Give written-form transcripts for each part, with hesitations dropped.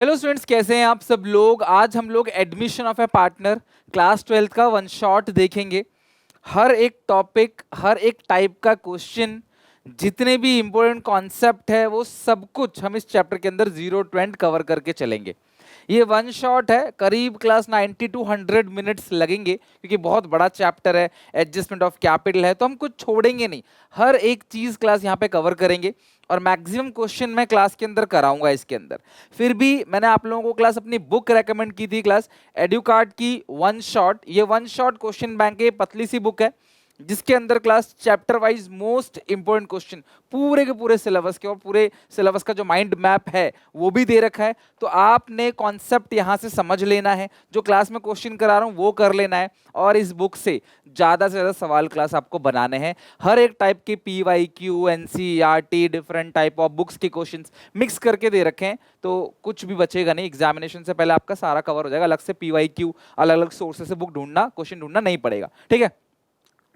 Hello students, कैसे हैं आप सब लोग। आज हम लोग admission of a partner class 12th का वन शॉट देखेंगे। हर एक टॉपिक, हर एक टाइप का क्वेश्चन, जितने भी इंपॉर्टेंट कॉन्सेप्ट है वो सब कुछ हम इस चैप्टर के अंदर 0 to 20 कवर करके चलेंगे। ये वन शॉट है, करीब क्लास 90 to 100 मिनट्स लगेंगे क्योंकि बहुत बड़ा चैप्टर है, एडजस्टमेंट ऑफ कैपिटल है, तो हम कुछ छोड़ेंगे नहीं। हर एक चीज क्लास यहाँ पे कवर करेंगे और मैक्सिमम क्वेश्चन मैं क्लास के अंदर कराऊंगा इसके अंदर। फिर भी मैंने आप लोगों को क्लास अपनी बुक रेकमेंड की थी, क्लास एड्यूकार्ड की वन शॉट। ये वन शॉट क्वेश्चन बैंक की पतली सी बुक है जिसके अंदर class chapter wise most important question पूरे के पूरे सिलेबस के और पूरे सिलेबस का जो माइंड मैप है वो भी दे रखा है। तो आपने कॉन्सेप्ट यहां से समझ लेना है, जो क्लास में क्वेश्चन करा रहा हूं वो कर लेना है, और इस बुक से ज्यादा सवाल क्लास आपको बनाने हैं। हर एक टाइप के PYQ, NCERT, different type of books के क्वेश्चंस मिक्स करके दे रखे हैं, तो कुछ भी बचेगा नहीं। एग्जामिनेशन से पहले आपका सारा कवर हो जाएगा। अलग से PYQ, अलग अलग सोर्सेस से बुक ढूंढना, क्वेश्चन ढूंढना नहीं पड़ेगा। ठीक है,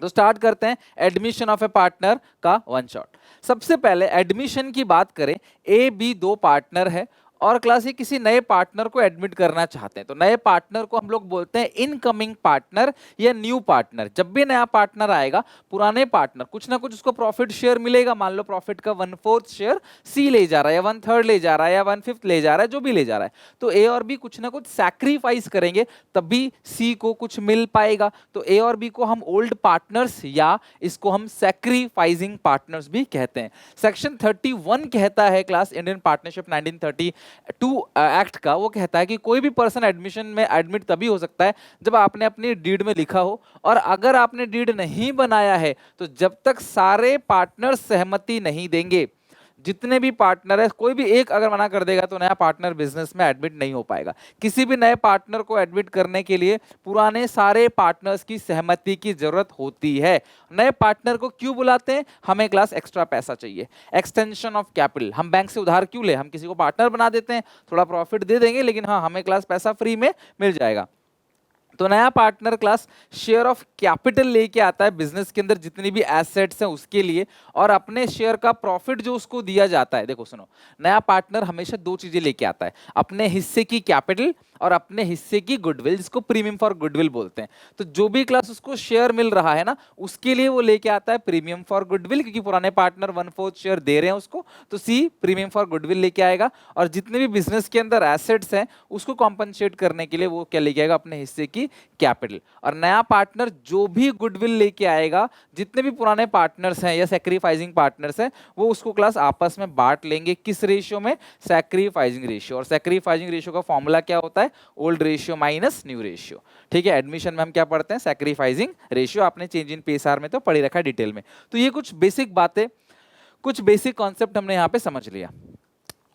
तो स्टार्ट करते हैं एडमिशन ऑफ ए पार्टनर का वन शॉट। सबसे पहले एडमिशन की बात करें, ए बी दो पार्टनर है और क्लास ये किसी नए पार्टनर को एडमिट करना चाहते हैं, तो नए पार्टनर को हम लोग बोलते हैं इनकमिंग पार्टनर या न्यू पार्टनर। जब भी नया पार्टनर आएगा, पुराने पार्टनर कुछ ना कुछ उसको प्रॉफिट शेयर मिलेगा। मान लो प्रॉफिट का 1/4 शेयर सी ले जा रहा है, या 1/3 ले जा रहा है, या 1/5 ले जा रहा है, जो भी ले जा रहा है, तो ए और बी कुछ ना कुछ सैक्रिफाइस करेंगे तभी सी को कुछ मिल पाएगा। तो ए और बी को हम ओल्ड पार्टनर्स या इसको हम सैक्रिफाइसिंग पार्टनर्स भी कहते हैं। सेक्शन 31 कहता है क्लास, इंडियन पार्टनरशिप 1932 एक्ट का, वो कहता है कि कोई भी पर्सन एडमिशन में एडमिट तभी हो सकता है जब आपने अपनी डीड में लिखा हो, और अगर आपने डीड नहीं बनाया है तो जब तक सारे पार्टनर सहमति नहीं देंगे, जितने भी पार्टनर है कोई भी एक अगर मना कर देगा तो नया पार्टनर बिजनेस में एडमिट नहीं हो पाएगा। किसी भी नए पार्टनर को एडमिट करने के लिए पुराने सारे पार्टनर्स की सहमति की जरूरत होती है। नए पार्टनर को क्यों बुलाते हैं? हमें क्लास एक्स्ट्रा पैसा चाहिए, एक्सटेंशन ऑफ कैपिटल। हम बैंक से उधार क्यों ले? हम किसी को पार्टनर बना देते हैं, थोड़ा प्रॉफिट दे देंगे, लेकिन हाँ हमें क्लास पैसा फ्री में मिल जाएगा। तो नया partner class share of capital लेके आता है बिजनेस के अंदर, जितनी भी एसेट्स हैं उसके लिए, और अपने शेयर का प्रॉफिट जो उसको दिया जाता है। देखो सुनो, नया पार्टनर हमेशा दो चीजें लेके आता है, अपने हिस्से की कैपिटल और अपने हिस्से की गुडविल, जिसको प्रीमियम फॉर गुडविल बोलते हैं। तो जो भी क्लास उसको शेयर मिल रहा है ना, उसके लिए वो लेके आता है प्रीमियम फॉर गुडविल, क्योंकि पुराने पार्टनर 1/4 शेयर दे रहे हैं उसको, तो सी प्रीमियम फॉर गुडविल लेके आएगा। और जितने भी बिजनेस के अंदर एसेट्स हैं उसको कॉम्पनसेट करने के लिए वो क्या लेके आएगा? अपने हिस्से की कैपिटल। और नया पार्टनर जो भी गुडविल लेके आएगा, जितने भी पुराने पार्टनर्स हैं या सैक्रिफाइसिंग पार्टनर्स हैं, वो उसको क्लास आपस में बांट लेंगे। किस रेशियो में? Sacrificing ratio. और सैक्रिफाइसिंग रेशियो का फॉर्मूला क्या होता है? Old ratio minus new ratio. ठीक है, एडमिशन में हम क्या पढ़ते हैं? Sacrificing ratio. आपने चेंज इन PSR में तो पढ़ी रखा है डिटेल में। तो ये कुछ बेसिक बातें, कुछ बेसिक कॉन्सेप्ट हमने यहाँ पे समझ लिया।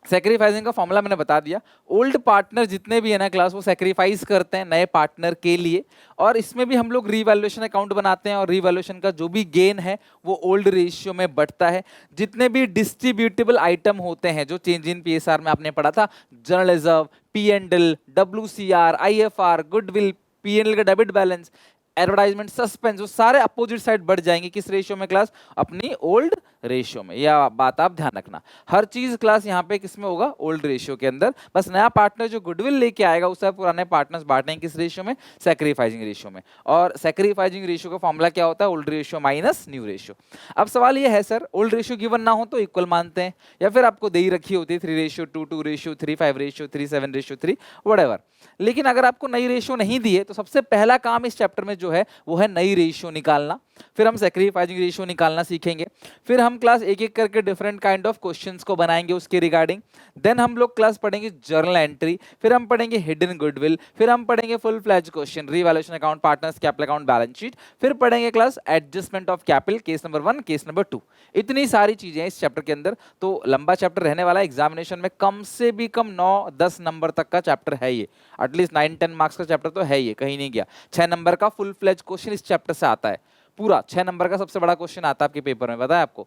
सैक्रिफाइसिंग का फॉर्मूला मैंने बता दिया। ओल्ड पार्टनर जितने भी है ना क्लास, वो सैक्रिफाइस करते हैं नए पार्टनर के लिए, और इसमें भी हम लोग रीवैल्यूएशन अकाउंट बनाते हैं, और रीवैल्यूएशन का जो भी गेन है वो ओल्ड रेशियो में बढ़ता है। जितने भी डिस्ट्रीब्यूटेबल आइटम होते हैं जो चेंज इन PSR में आपने पढ़ा था, general reserve, P&L, WCR, IFR, goodwill, P&L का डेबिट बैलेंस, एडवर्टाइजमेंट, सस्पेंस, वो सारे अपोजिट साइड बढ़ जाएंगे। किस रेशियो में क्लास? अपनी ओल्ड रेशियो में। यह बात आप ध्यान रखना, हर चीज क्लास यहाँ पे किस में होगा? ओल्ड रेशियो के अंदर। बस नया पार्टनर जो गुडविल लेके आएगा उसे पुराने पार्टनर्स बांटेंगे किस रेशियो में? सैक्रिफाइसिंग रेशियो में। और सैक्रिफाइसिंग रेशियो का फॉर्मूला क्या होता है? Old ratio minus new ratio. अब सवाल ये है सर, ओल्ड रेशियो गिवन ना हो तो इक्वल मानते हैं, या फिर आपको दे ही रखी होती है 3:2, 2:3, 5:3, 7:3, व्हाटएवर। लेकिन अगर आपको नई रेशियो नहीं दी है तो सबसे पहला काम इस चैप्टर में जो है वो है नई रेशियो निकालना। फिर हम सैक्रिफाइसिंग रेशियो निकालना सीखेंगे। फिर हम क्लास एक एक करके डिफरेंट काइंड ऑफ क्वेश्चंस को बनाएंगे उसके रिगार्डिंग। देन हम लोग क्लास पढ़ेंगे जर्नल एंट्री, फिर हम पढ़ेंगे हिडन गुडविल, फिर हम पढ़ेंगे full fledge question, revaluation account, partners capital account, balance sheet, फिर पढ़ेंगे class adjustment of capital, case number 1, case number 2। इतनी सारी चीजें इस चैप्टर के अंदर। तो लंबा चैप्टर रहने वाला है, एग्जामिनेशन में कम से भी कम 9-10 नंबर तक का चैप्टर है ये। एटलीस्ट 9-10 मार्क्स का चैप्टर तो है ये, कहीं नहीं गया। 6 नंबर का फुल फ्लैज क्वेश्चन इस चैप्टर से आता है। पूरा 6 नंबर का सबसे बड़ा क्वेश्चन आता है आपके पेपर में, पता है आपको?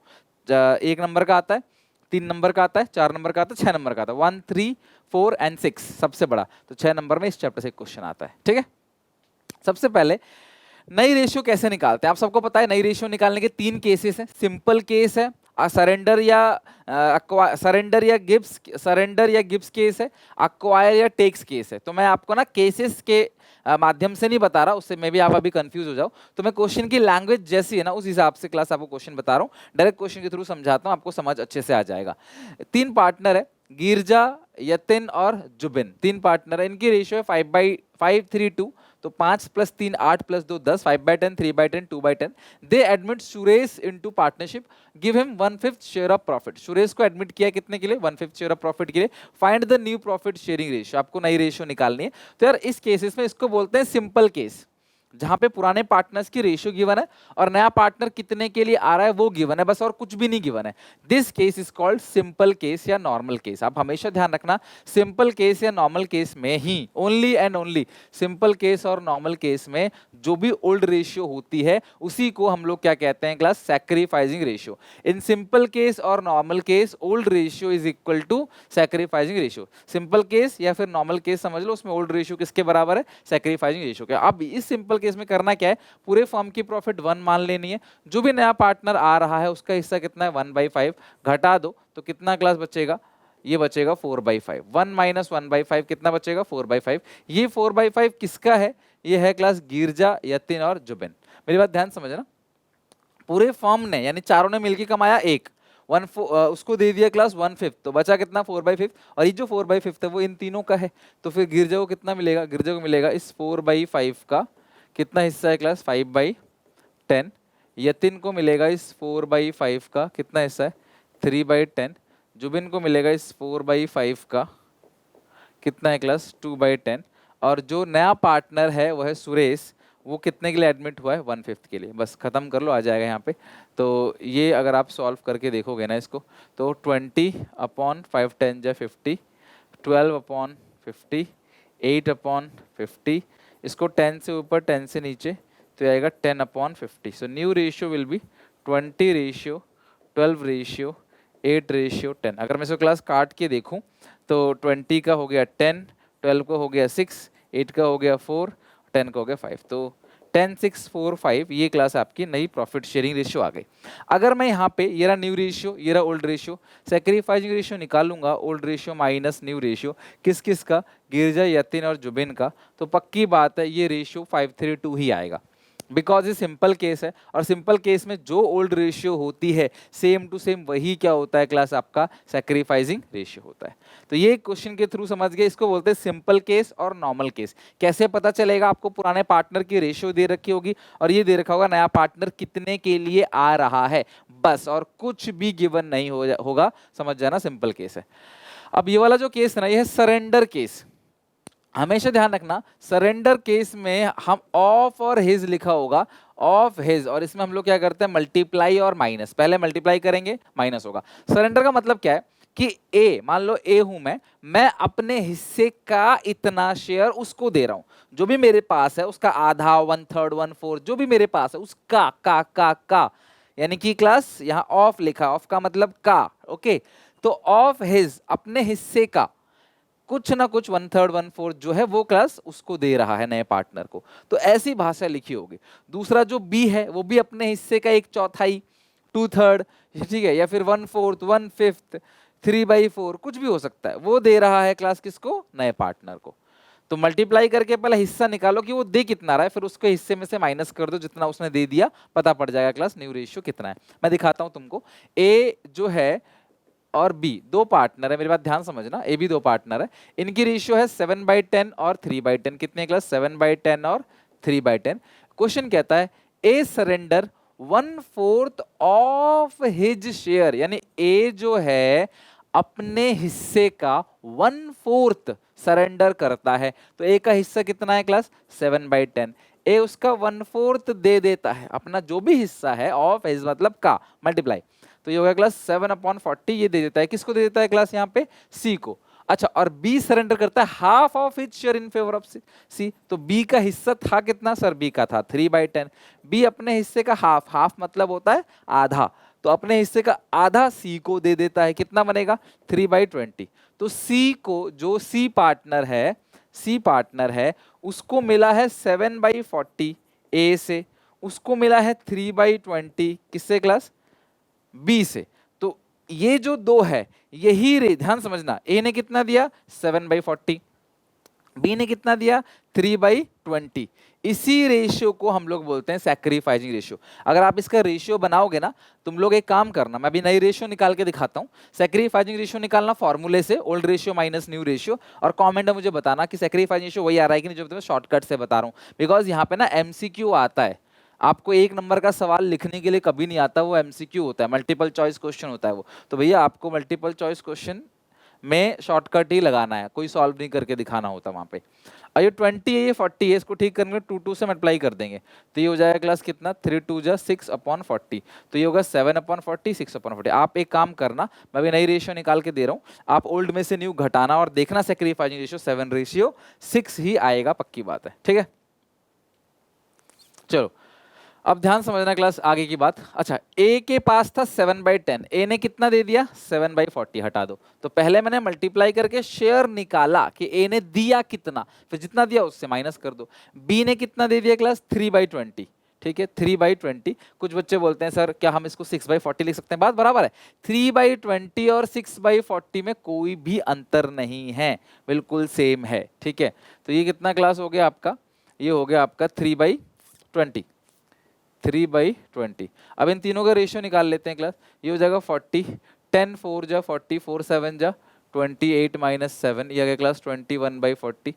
1 नंबर का आता है, 3 नंबर का आता है, 4 नंबर का आता है, 6 नंबर का आता है। 1, 3, 4 एंड 6 सबसे बड़ा। तो 6 नंबर में इस चैप्टर से एक क्वेश्चन आता है। ठीक है, सबसे पहले नई रेशियो कैसे निकालते हैं? आप सबको पता है नई रेशियो निकालने के 3 केसेस हैं। सिंपल केस है, सरेंडर या गिब्स केस है, अक्वायर या टेक्स केस है। तो मैं आपको ना केसेस के माध्यम से नहीं बता रहा, उससे मे भी आप अभी कंफ्यूज हो जाओ। तो मैं क्वेश्चन की लैंग्वेज जैसी है ना उस हिसाब से क्लास आपको क्वेश्चन बता रहा हूँ, डायरेक्ट क्वेश्चन के थ्रू समझाता हूँ, आपको समझ अच्छे से आ जाएगा। 3 पार्टनर है, गिरजा, यतिन और जुबिन, 3 पार्टनर है। इनकी रेशियो है 5/5 3 2, तो 5 + 3 8 + 2 10, 5/10 3/10 2/10। दे admit Suresh into partnership, give him 1/5 share of profit. Suresh को एडमिट किया कितने के लिए? 1/5 शेयर ऑफ प्रॉफिट के लिए। Find the new profit sharing ratio, आपको नई रेशियो निकालनी है। तो यार इस केसेस में इसको बोलते हैं सिंपल केस, जहां पे पुराने पार्टनर्स की रेशियो गिवन है और नया पार्टनर कितने के लिए आ रहा है वो गिवन है, बस और कुछ भी नहीं गिवन है। This case is called simple case या नॉर्मल केस। आप हमेशा ध्यान रखना, सिंपल केस या नॉर्मल केस में ही, only and only simple case और नॉर्मल केस में जो भी ओल्ड रेशियो होती है उसी को हम लोग क्या कहते हैं class? Sacrificing ratio. In simple case और normal case old ratio is equal to sacrificing ratio. Simple case या फिर नॉर्मल केस समझ लो, उसमें ओल्ड रेशियो किसके बराबर है? सैक्रिफाइसिंग रेशियो के। अब इस सिंपल केस में करना क्या है? पूरे फर्म की प्रॉफिट 1 मान लेनी है, जो भी नया पार्टनर आ रहा है उसका हिस्सा कितना है? 1/5, घटा दो तो कितना क्लास बचेगा? ये बचेगा 4/5। 1 - 1/5 कितना बचेगा? 4/5। ये 4/5 किसका है? ये है क्लास गिरजा, यतिन और जुबिन। मेरी बात ध्यान समझना, पूरे फर्म ने यानी चारों ने मिलकर कमाया एक, उसको दे दिया क्लास 1/5, तो बचा कितना? 4/5। और ये जो 4/5 है वो इन तीनों का है, तो फिर गिरजा को कितना मिलेगा? गिरजा को मिलेगा इस 4/5 का कितना हिस्सा है क्लास? 5/10। यतिन को मिलेगा इस 4/5 का कितना हिस्सा है? 3/10। जुबिन को मिलेगा इस 4/5 का कितना है क्लास? 2/10। और जो नया पार्टनर है वो है सुरेश, वो कितने के लिए एडमिट हुआ है? 1/5 के लिए। बस खत्म कर लो, आ जाएगा यहाँ पे। तो ये अगर आप सॉल्व करके देखोगे ना इसको, तो 20/5 10 जा 50, 12/50, 8/50, इसको 10 से ऊपर 10 से नीचे तो आएगा 10/50। So new ratio will be 20/12/8/10। अगर मैं इसको क्लास काट के देखूं तो 20 का हो गया 10, 12 का हो गया 6, 8 का हो गया 4, 10 का हो गया 5। तो 10 6 4 5 ये क्लास आपकी नई प्रॉफिट शेयरिंग रेशियो आ गई। अगर मैं यहाँ पे ये रहा न्यू रेशियो, ये रहा ओल्ड रेशियो, सैक्रिफाइसिंग रेशियो निकालूंगा, old ratio minus new ratio, किस किस का? गिरजा, यतिन और जुबिन का। तो पक्की बात है ये रेशियो 5/3 ही आएगा, बिकॉज ये सिंपल केस है। और सिंपल केस में जो ओल्ड रेशियो होती है सेम टू सेम वही क्या होता है क्लास? आपका सैक्रिफाइसिंग रेशियो होता है। तो ये क्वेश्चन के थ्रू समझ गए, इसको बोलते हैं सिंपल केस और नॉर्मल केस। कैसे पता चलेगा? आपको पुराने पार्टनर की रेशियो दे रखी होगी और ये दे रखा होगा नया पार्टनर कितने के लिए आ रहा है, बस, और कुछ भी गिवन नहीं होगा, समझ जाना सिंपल केस है। अब ये वाला जो केस है ना, ये है सरेंडर केस। हमेशा ध्यान रखना, सरेंडर केस में हम ऑफ और हिज लिखा होगा, ऑफ हिज, और इसमें हम लोग क्या करते हैं? मल्टीप्लाई और माइनस। पहले मल्टीप्लाई करेंगे, माइनस होगा। सरेंडर का मतलब क्या है कि ए, मान लो ए हूं मैं अपने हिस्से का इतना शेयर उसको दे रहा हूं, जो भी मेरे पास है उसका आधा, 1/3 1/4 जो भी मेरे पास है उसका का यानी कि क्लास यहाँ ऑफ लिखा, ऑफ का मतलब का, ओके। तो ऑफ हिज, अपने हिस्से का कुछ ना कुछ 1/3 1/4 जो है वो क्लास उसको दे रहा है नए पार्टनर को, तो ऐसी भाषा लिखी होगी। दूसरा जो बी है वो भी अपने हिस्से का 1/4, 2/3, ठीक है, या फिर 1/4 1/5 3/4 कुछ भी हो सकता है, वो दे रहा है क्लास किसको? नए पार्टनर को। तो मल्टीप्लाई करके पहले हिस्सा निकालो कि वो दे कितना रहा है, फिर उसके हिस्से में से माइनस कर दो जितना उसने दे दिया, पता पड़ जाएगा क्लास न्यू रेशियो कितना है। मैं दिखाता हूं तुमको। ए जो है और बी दो पार्टनर है, मेरी बात ध्यान समझना, ए बी दो पार्टनर है, इनकी रेशियो है 7/10 और 3/10। कितने क्लास? 7/10 और 3/10। क्वेश्चन कहता है ए सरेंडर 1/4 ऑफ हिज शेयर, यानी ए जो है अपने हिस्से का 1/4 सरेंडर करता है। तो ए का हिस्सा कितना है क्लास? 7/10। ए उसका 1/4 दे देता है, अपना जो भी हिस्सा है, ऑफ हिज मतलब का, मल्टीप्लाई, तो ये हो गया क्लास 7/40, ये दे देता है, किसको दे देता है क्लास? यहाँ पे सी को। अच्छा, और बी सरेंडर करता है half of his share in favour of C. तो बी का हिस्सा था कितना सर? बी का था 3/10। बी अपने हिस्से का हाफ, हाफ मतलब होता है आधा, तो अपने हिस्से का आधा सी को दे देता है, कितना बनेगा? 3/20। तो सी को, जो सी पार्टनर है उसको मिला है 7/40 ए से, उसको मिला है 3/20 किससे क्लास? बी से। ये जो 2 है यही ध्यान समझना, ए ने कितना दिया 7/40, बी ने कितना दिया 3/20। इसी रेशियो को हम लोग बोलते हैं सैक्रिफाइसिंग रेशियो। अगर आप इसका रेशियो बनाओगे ना, तुम लोग एक काम करना, मैं अभी नई रेशियो निकाल के दिखाता हूँ। सैक्रिफाइसिंग रेशियो निकालना फॉर्मूले से, old ratio minus new ratio, और कमेंट में मुझे बताना कि सैक्रिफाइसिंग रेशियो वही आ रहा है कि नहीं जो मैं शॉर्टकट से बता रहा हूँ। बिकॉज यहाँ पे ना एमसीक्यू आता है, आपको 1 नंबर का सवाल लिखने के लिए कभी नहीं आता, वो एमसीक्यू होता है, मल्टीपल चॉइस क्वेश्चन होता है वो। तो भैया आपको मल्टीपल चॉइस क्वेश्चन में शॉर्टकट ही लगाना है, कोई सॉल्व नहीं करके दिखाना होता वहां पे। और ये 20 है, ये 40 है, इसको ठीक करने 2 से मल्टीप्लाई कर देंगे तो ये हो जाएगा क्लास कितना 3 2 जा 6/40, तो ये होगा 7/40 6/40। आप एक काम करना, मैं अभी नई रेशियो निकाल के दे रहा हूँ, आप ओल्ड में से न्यू घटाना और देखना सैक्रिफाइसिंग रेशियो 7/6 ही आएगा, पक्की बात है, ठीक है। चलो अब ध्यान समझना क्लास, आगे की बात। अच्छा, ए के पास था 7/10, ए ने कितना दे दिया 7/40, हटा दो। तो पहले मैंने मल्टीप्लाई करके शेयर निकाला कि ए ने दिया कितना, फिर जितना दिया उससे माइनस कर दो। बी ने कितना दे दिया क्लास 3/20, ठीक है 3/20। कुछ बच्चे बोलते हैं सर क्या हम इसको 6/40 लिख सकते हैं, बात बराबर है। 3/20 और 6/40 में कोई भी अंतर नहीं है, बिल्कुल सेम है, ठीक है। तो ये कितना क्लास हो गया आपका, ये हो गया आपका 3/20, 3/20। अब इन तीनों का रेशियो निकाल लेते हैं क्लास, ये हो जाएगा 40, 10 4 जा 40, 4 7 जा 28 माइनस 7, ये आ गया क्लास 21/40।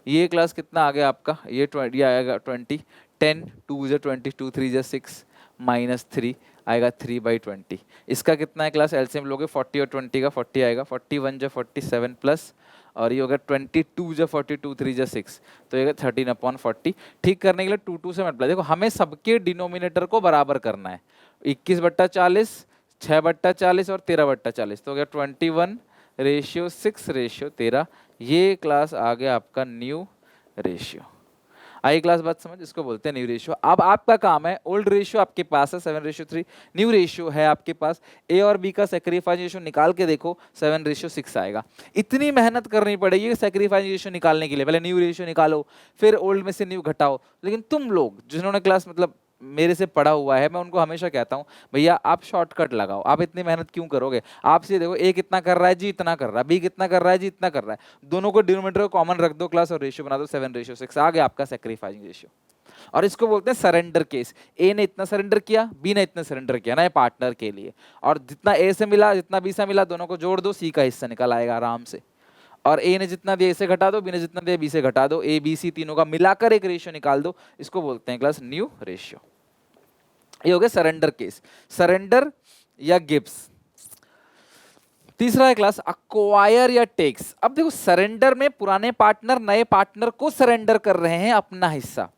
ये क्लास कितना आ गया आपका, ये आएगा 20, 10 2 जा 20, 2 3 जा 6 माइनस 3 आएगा 3/20। इसका कितना है क्लास, एलसीएम लोगे 40 और 20 का 40 आएगा, 41 जा 47 प्लस, और ये होगा 22 जा 42 3 जा 6, तो ये 13/40। ठीक करने के लिए 2 से मल्टीप्लाई, देखो हमें सबके डिनोमिनेटर को बराबर करना है। 21/40, 6/40 और 13/40, तो हो गया 21/6/13। ये क्लास आ गया आपका न्यू रेशियो। आई क्लास बात समझ, इसको बोलते हैं न्यू रेशियो। अब आपका काम है, ओल्ड रेशियो आपके पास है 7/3, न्यू रेशियो है आपके पास, ए और बी का सैक्रिफाइस रेशियो निकाल के देखो 7/6 आएगा। इतनी मेहनत करनी पड़ेगी सैक्रिफाइस रेशियो निकालने के लिए, पहले न्यू रेशियो निकालो, फिर ओल्ड में से न्यू घटाओ। लेकिन तुम लोग जिन्होंने क्लास मतलब मेरे से पढ़ा हुआ है, मैं उनको हमेशा कहता हूँ भैया आप शॉर्टकट लगाओ, आप इतनी मेहनत क्यों करोगे। आपसे देखो ए कितना कर रहा है जी, इतना कर रहा है, बी कितना कर रहा है जी, इतना कर रहा है, दोनों को डिनोमिनेटर को कॉमन रख दो क्लास और रेशियो बना दो 7/6, आ गया आपका सैक्रिफाइसिंग रेशियो। और इसको बोलते हैं सरेंडर केस। ए ने इतना सरेंडर किया, बी ने इतना सरेंडर किया ना, ये पार्टनर के लिए, और जितना ए से मिला जितना बी से मिला दोनों को जोड़ दो, सी का हिस्सा निकल आएगा आराम से। और ए ने जितना दिया ए से घटा दो, बी ने जितना दिया बी से घटा दो, ए बी सी तीनों का मिलाकर एक रेशियो निकाल दो, इसको बोलते हैं क्लास न्यू रेशियो। ये हो गया सरेंडर केस, सरेंडर या गिब्स। तीसरा है क्लास अक्वायर या टेक्स। अब देखो सरेंडर में पुराने पार्टनर नए पार्टनर को सरेंडर कर रहे हैं अपना हिस्सा।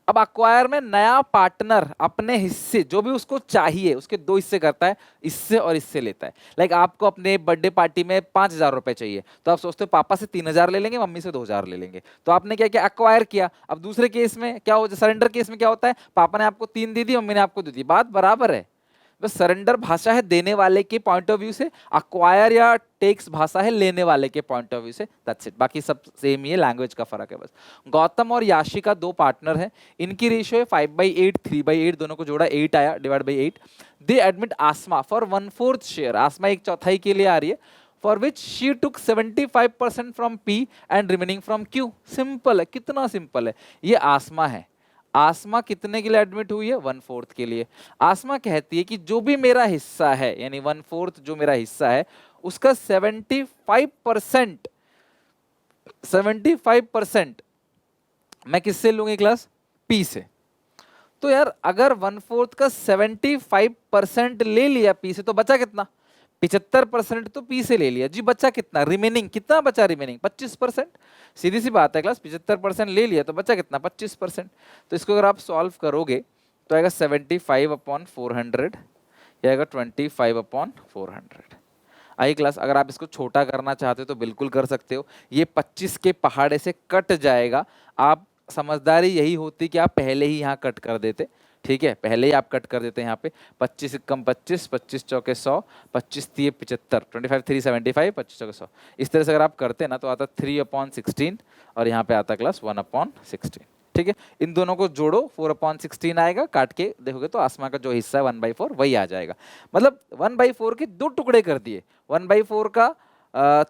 अब अक्वायर में नया पार्टनर अपने हिस्से जो भी उसको चाहिए उसके 2 हिस्से करता है, इससे और इससे लेता है। लाइक आपको अपने बर्थडे पार्टी में 5,000 रुपए चाहिए, तो आप सोचते हो पापा से 3,000 ले लेंगे, मम्मी से 2,000 ले लेंगे, तो आपने क्या किया अक्वायर किया। अब दूसरे केस में क्या हो, सरेंडर केस में क्या होता है, पापा ने आपको 3 दे दी, मम्मी ने आपको दे दी, बात बराबर है। बस सरेंडर भाषा है देने वाले के पॉइंट ऑफ व्यू से, अक्वायर या टेक्स भाषा है लेने वाले के पॉइंट ऑफ व्यू से, दैट्स इट। बाकी सब सेम ही है, लैंग्वेज का फर्क है बस। गौतम और याशिका 2 पार्टनर हैं, इनकी रेशियो है 5/8 3/8, दोनों को जोड़ा 8 आया divide by 8। They admit Asma for 1/4 share, Asma 1/4 के लिए आ रही है, for which she took 75% from P and remaining from Q. Simple है, कितना सिंपल है, ये आसमा है। आसमा कितने के लिए एडमिट हुई है, 1/4 के लिए। आसमा कहती है कि जो भी मेरा हिस्सा है यानी 1/4 जो मेरा हिस्सा है उसका 75% मैं किससे लूंगी क्लास, पी से। तो यार अगर 1/4 का 75% ले लिया पी से तो बचा कितना, 75% तो पी से ले लिया जी, बचा कितना, रिमेनिंग कितना बचा, रिमेनिंग 25%। सीधी सी बात है क्लास, 75% ले लिया तो बचा कितना 25%। तो इसको अगर आप सॉल्व करोगे तो आएगा 75/400, या आएगा 25/400। आई क्लास, अगर आप इसको छोटा करना चाहते हो तो बिल्कुल कर सकते हो, ये 25 के पहाड़े से कट जाएगा। आप समझदारी यही होती कि आप पहले ही यहाँ कट कर देते, ठीक है, पहले ही आप कट कर देते हैं यहाँ पे। 25 कम 25, 25 चौके 100, 25 3 75, 25 3 75, 25 चौके 100। इस तरह से अगर आप करते हैं ना तो आता 3/16 और यहाँ पे आता क्लास 1/16। ठीक है, इन दोनों को जोड़ो 4/16 आएगा, काट के देखोगे तो आसमा का जो हिस्सा है 1/4 वही आ जाएगा। मतलब 1/4 के दो टुकड़े कर दिए, 1/4 का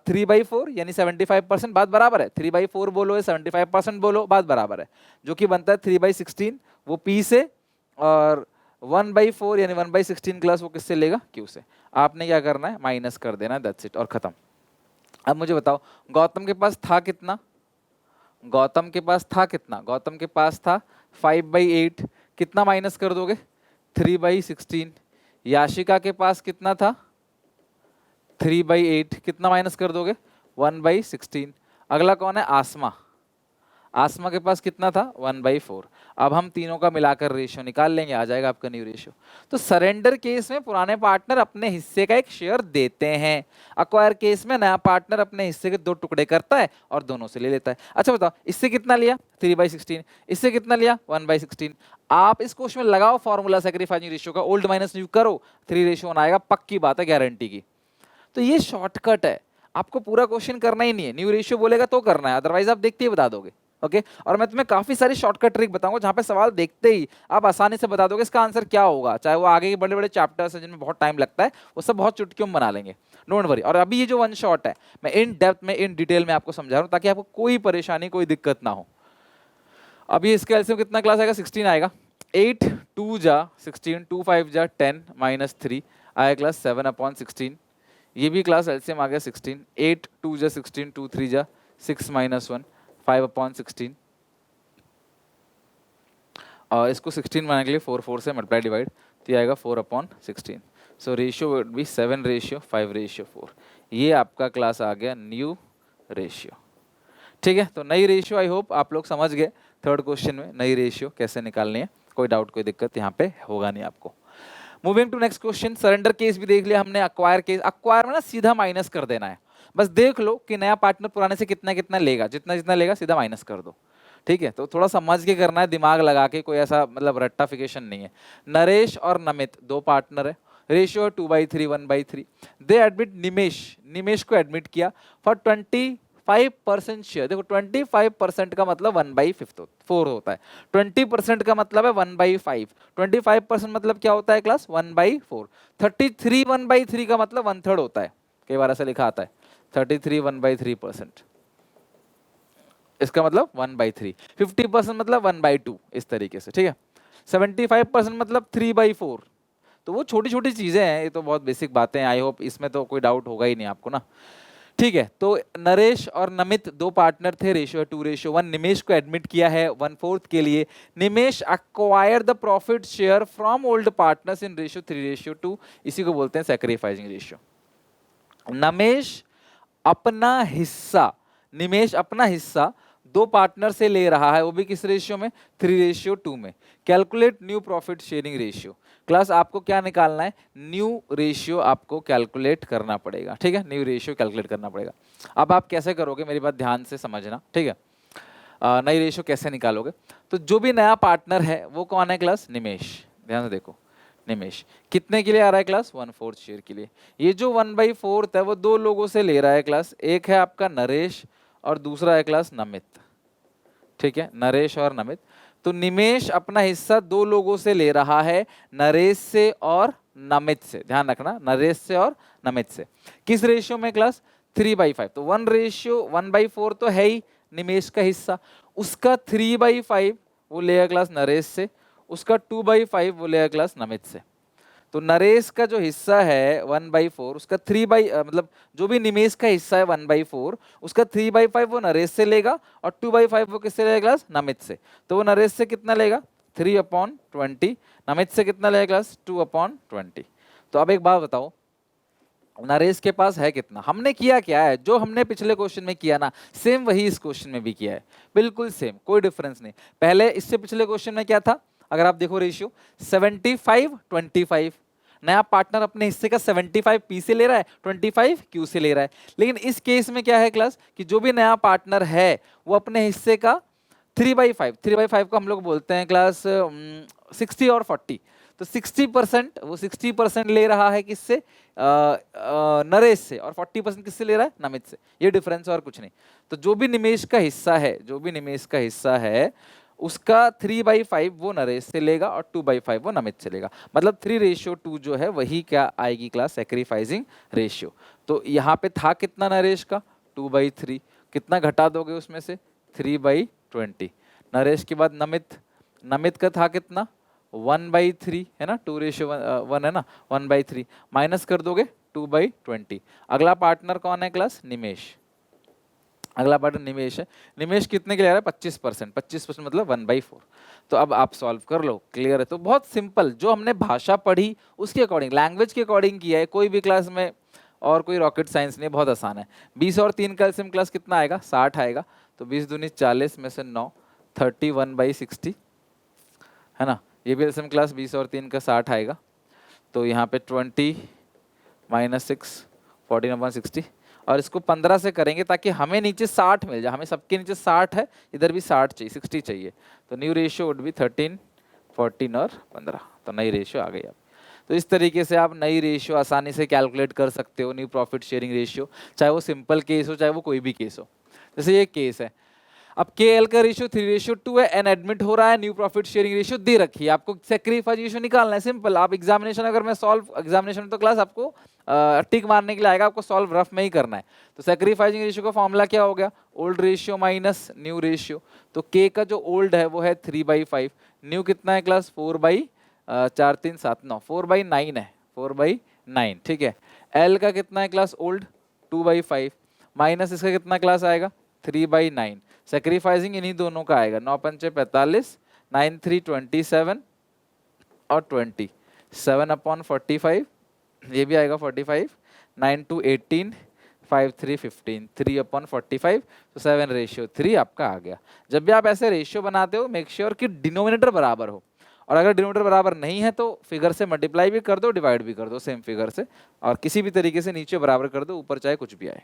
3/4 यानी 75%, बात बराबर है। 3/4 बोलो या 75% बोलो, बात बराबर है, जो कि बनता है 3/16 वो P से, और 1/4 यानी 1/16 क्लास वो किससे लेगा, Q से। आपने क्या करना है, माइनस कर देना, दैट्स इट, और खत्म। अब मुझे बताओ गौतम के पास था कितना, गौतम के पास था कितना, गौतम के पास था 5/8, कितना माइनस कर दोगे, 3/16। याशिका के पास कितना था, 3/8, कितना माइनस कर दोगे, 1/16। अगला कौन है, आसमा, आसमा के पास कितना था, 1/4। अब हम तीनों का मिलाकर रेशियो निकाल लेंगे, आ जाएगा आपका न्यू रेशियो। तो सरेंडर केस में पुराने पार्टनर अपने हिस्से का एक शेयर देते हैं, अक्वायर केस में नया पार्टनर अपने हिस्से के दो टुकड़े करता है और दोनों से ले लेता है। अच्छा बताओ, इससे कितना लिया, 3/16, इससे कितना लिया, 1/16। आप इस क्वेश्चन में लगाओ फॉर्मूला सैक्रिफाइसिंग रेशियो का, ओल्ड माइनस न्यू करो, 3:1 आएगा, पक्की बात है, गारंटी की। तो ये शॉर्टकट है, आपको पूरा क्वेश्चन करना ही नहीं है, न्यू रेशियो बोलेगा तो करना है, अदरवाइज आप देखते ही बता दोगे। ओके और मैं तुम्हें काफी सारी शॉर्टकट ट्रिक बताऊंगा जहां पे सवाल देखते ही आप आसानी से बता दोगे इसका आंसर क्या होगा, चाहे वो आगे के बड़े बड़े चैप्टर्स हैं जिनमें बहुत टाइम लगता है, वो सब बहुत चुटकियों में बना लेंगे, डोंट वरी। और अभी ये जो वन शॉट है, मैं इन डेप्थ में इन डिटेल में आपको समझा रहा हूँ ताकि आपको कोई परेशानी कोई दिक्कत ना हो। अभी इसका एलसीएम कितना क्लास आएगा, 16 आएगा, 8 2 जा 16, 2 5 जा 10 -3 आएगा क्लास 7/16। ये भी क्लास एलसीएम आ गया 16, 8 2 जा 16, 2 3 जा 6 -1 5/16। और इसको 16 बनाने के लिए 4 से मल्टीप्लाई डिवाइड, तो ये आएगा 4/16। So ratio would be 7:5:4। ये आपका क्लास आ गया न्यू रेशियो। ठीक है, तो नई रेशियो आई होप आप लोग समझ गए, थर्ड क्वेश्चन में नई रेशियो कैसे निकालनी है, कोई डाउट कोई दिक्कत यहाँ पे होगा नहीं आपको। Moving to next question, surrender case भी देख लिया हमने, अक्वायर केस, अक्वायर में ना सीधा माइनस कर देना है, बस देख लो कि नया पार्टनर पुराने से कितना कितना लेगा, जितना जितना लेगा सीधा माइनस कर दो। ठीक है, तो थोड़ा समझ के करना है, दिमाग लगा के, कोई ऐसा मतलब रट्टाफिकेशन नहीं है। नरेश और नमित दो पार्टनर है, रेशियो 2/3 1/3। दे एडमिट निमेश, निमेश को एडमिट किया फॉर 25% शेयर। देखो 25% का मतलब 1/4 होता है, 20% का मतलब है 1/5, 25% मतलब क्या होता है क्लास, 1/4। 33 1/3 का मतलब 1/3 होता है, कई बार ऐसा लिखा आता है 33 1/3%, इसका मतलब 1/3। 50% मतलब 1/2, इस तरीके से। ठीक है, 75% मतलब 3/4। तो वो छोटी छोटी चीजें हैं, ये तो बहुत बेसिक बातें हैं, आई होप इसमें तो कोई डाउट होगा ही नहीं आपको ना। ठीक है, तो नरेश और नमित दो पार्टनर थे, रेशियो 2:1। निमेश को एडमिट किया है 1/4 के लिए। Nimesh acquire the profit share from old partners in ratio 3:2, इसी को बोलते हैं सैक्रिफाइसिंग रेशियो। नमेश अपना हिस्सा, निमेश अपना हिस्सा दो पार्टनर से ले रहा है, वो भी किस रेशियो में, 3:2 में। Calculate new profit sharing ratio. Class आपको क्या निकालना है, न्यू रेशियो आपको कैलकुलेट करना पड़ेगा। ठीक है, न्यू रेशियो कैलकुलेट करना पड़ेगा। अब आप कैसे करोगे, मेरी बात ध्यान से समझना। ठीक है, नई रेशियो कैसे निकालोगे, तो जो भी नया पार्टनर है वो कौन है क्लास, निमेश। ध्यान से देखो, निमेश कितने के लिए आ रहा है क्लास, 1/4 शेयर के लिए। ये जो 1/4 है वो दो लोगों से ले रहा है क्लास, एक है आपका नरेश और दूसरा है क्लास नमित। ठीक है, नरेश और नमित। तो निमेश अपना हिस्सा दो लोगों से ले रहा है, नरेश से और नमित से, ध्यान रखना, नरेश से और नमित से। किस रेशियो में क्लास, 3/5। तो 1:1/4 तो है ही निमेश का हिस्सा, उसका 3/5 वो लेगा क्लास नरेश से, उसका 2/5 वो लेगा क्लास नमित से। तो नरेश का जो हिस्सा है 1/4, उसका मतलब जो भी निमेश का हिस्सा है 1/4, उसका 3/5 वो नरेश से लेगा और 2/5 वो किससे लेगा क्लास, नमित से। तो वो नरेश से कितना लेगा, 3/20, नमित से कितना लेगा क्लास, 2/20। तो अब एक बात बताओ, नरेश के पास है कितना, हमने किया क्या है, जो हमने पिछले क्वेश्चन में किया ना, सेम वही इस क्वेश्चन में भी किया है, बिल्कुल सेम, कोई डिफरेंस नहीं। पहले इससे पिछले क्वेश्चन में क्या था, अगर आप देखो रेशियो 75-25, नया पार्टनर अपने हिस्से का 75 पी से ले रहा है, 25 क्यू से ले रहा है। लेकिन इस केस में क्या है क्लास, कि जो भी नया पार्टनर है वो अपने हिस्से का 3/5 को हम लोग बोलते हैं क्लास 60 और 40। तो 60% वो 60% ले रहा है किससे, नरेश से, और 40% किससे ले रहा है, नमित से। ये डिफरेंस और कुछ नहीं। तो जो भी निमेश का हिस्सा है, जो भी निमेश का हिस्सा है उसका 3/5 वो नरेश से लेगा और 2/5 वो नमित से लेगा। मतलब 3:2 जो है वही क्या आएगी क्लास, सेक्रीफाइसिंग रेशियो। तो यहाँ पे था कितना नरेश का 2/3, कितना घटा दोगे उसमें से 3/20। नरेश के बाद नमित, नमित का था कितना 1/3 है ना, 2:1 है ना, 1/3 माइनस कर दोगे 2/20। अगला पार्टनर कौन है क्लास, निमेश। अगला पार्टनर निमेश है। निमेश कितने के लिए आ रहा है 25%, 25% मतलब 1/4। तो अब आप सॉल्व कर लो, क्लियर है। तो बहुत सिंपल, जो हमने भाषा पढ़ी उसके अकॉर्डिंग, लैंग्वेज के अकॉर्डिंग किया है, कोई भी क्लास में और कोई रॉकेट साइंस नहीं, बहुत आसान है। 20 और 3 का एलसीएम क्लास कितना आएगा 60 आएगा। तो 20 दूनी 40 में से 9, 31/60 है ना। ये भी एलसीएम क्लास 20 और 3 का 60 आएगा। तो यहाँ पे 20 - 6 14/60 और इसको 15 से करेंगे ताकि हमें नीचे 60 मिल जाए। हमें सबके नीचे 60 है, इधर भी 60 चाहिए, 60 चाहिए। तो न्यू रेशियो वुड बी 13, 14 और 15। तो नई रेशियो आ गई अब। तो इस तरीके से आप नई रेशियो आसानी से कैलकुलेट कर सकते हो, न्यू प्रॉफिट शेयरिंग रेशियो, चाहे वो सिंपल केस हो चाहे वो कोई भी केस हो। जैसे ये केस है, अब के एल का रेशियो 3:2 है, एन एडमिट हो रहा है, न्यू प्रॉफिट शेयरिंग रेशियो दे रखी है, आपको सेक्रीफाइस रेशियो निकालना है, सिंपल। आप एग्जामिनेशन अगर मैं सॉल्व, एग्जामिनेशन तो क्लास आपको टिक मारने के लिए आएगा, आपको सॉल्व रफ में ही करना है। तो सेक्रीफाइसिंग रेशियो का फॉर्मूला क्या हो गया, old ratio minus new ratio. तो के का जो ओल्ड है वो है 3/5, न्यू कितना है क्लास 4/4 3 7 9, 4/9 है, 4/9 ठीक है। एल का कितना है क्लास ओल्ड 2/5 माइनस इसका कितना क्लास आएगा 3/9। सेक्रीफाइसिंग इन्हीं दोनों का आएगा, 9×5 45, 9×3 27 और 20, 7/45 ये भी आएगा 45, 9×2 18, 5×3 15, 3/45। तो 7:3 आपका आ गया। जब भी आप ऐसे रेशियो बनाते हो मेक श्योर कि डिनोमिनेटर बराबर हो, और अगर डिनोमिनेटर बराबर नहीं है तो फिगर से मल्टीप्लाई भी कर दो, डिवाइड भी कर दो सेम फिगर से, और किसी भी तरीके से नीचे बराबर कर दो, ऊपर चाहे कुछ भी आए।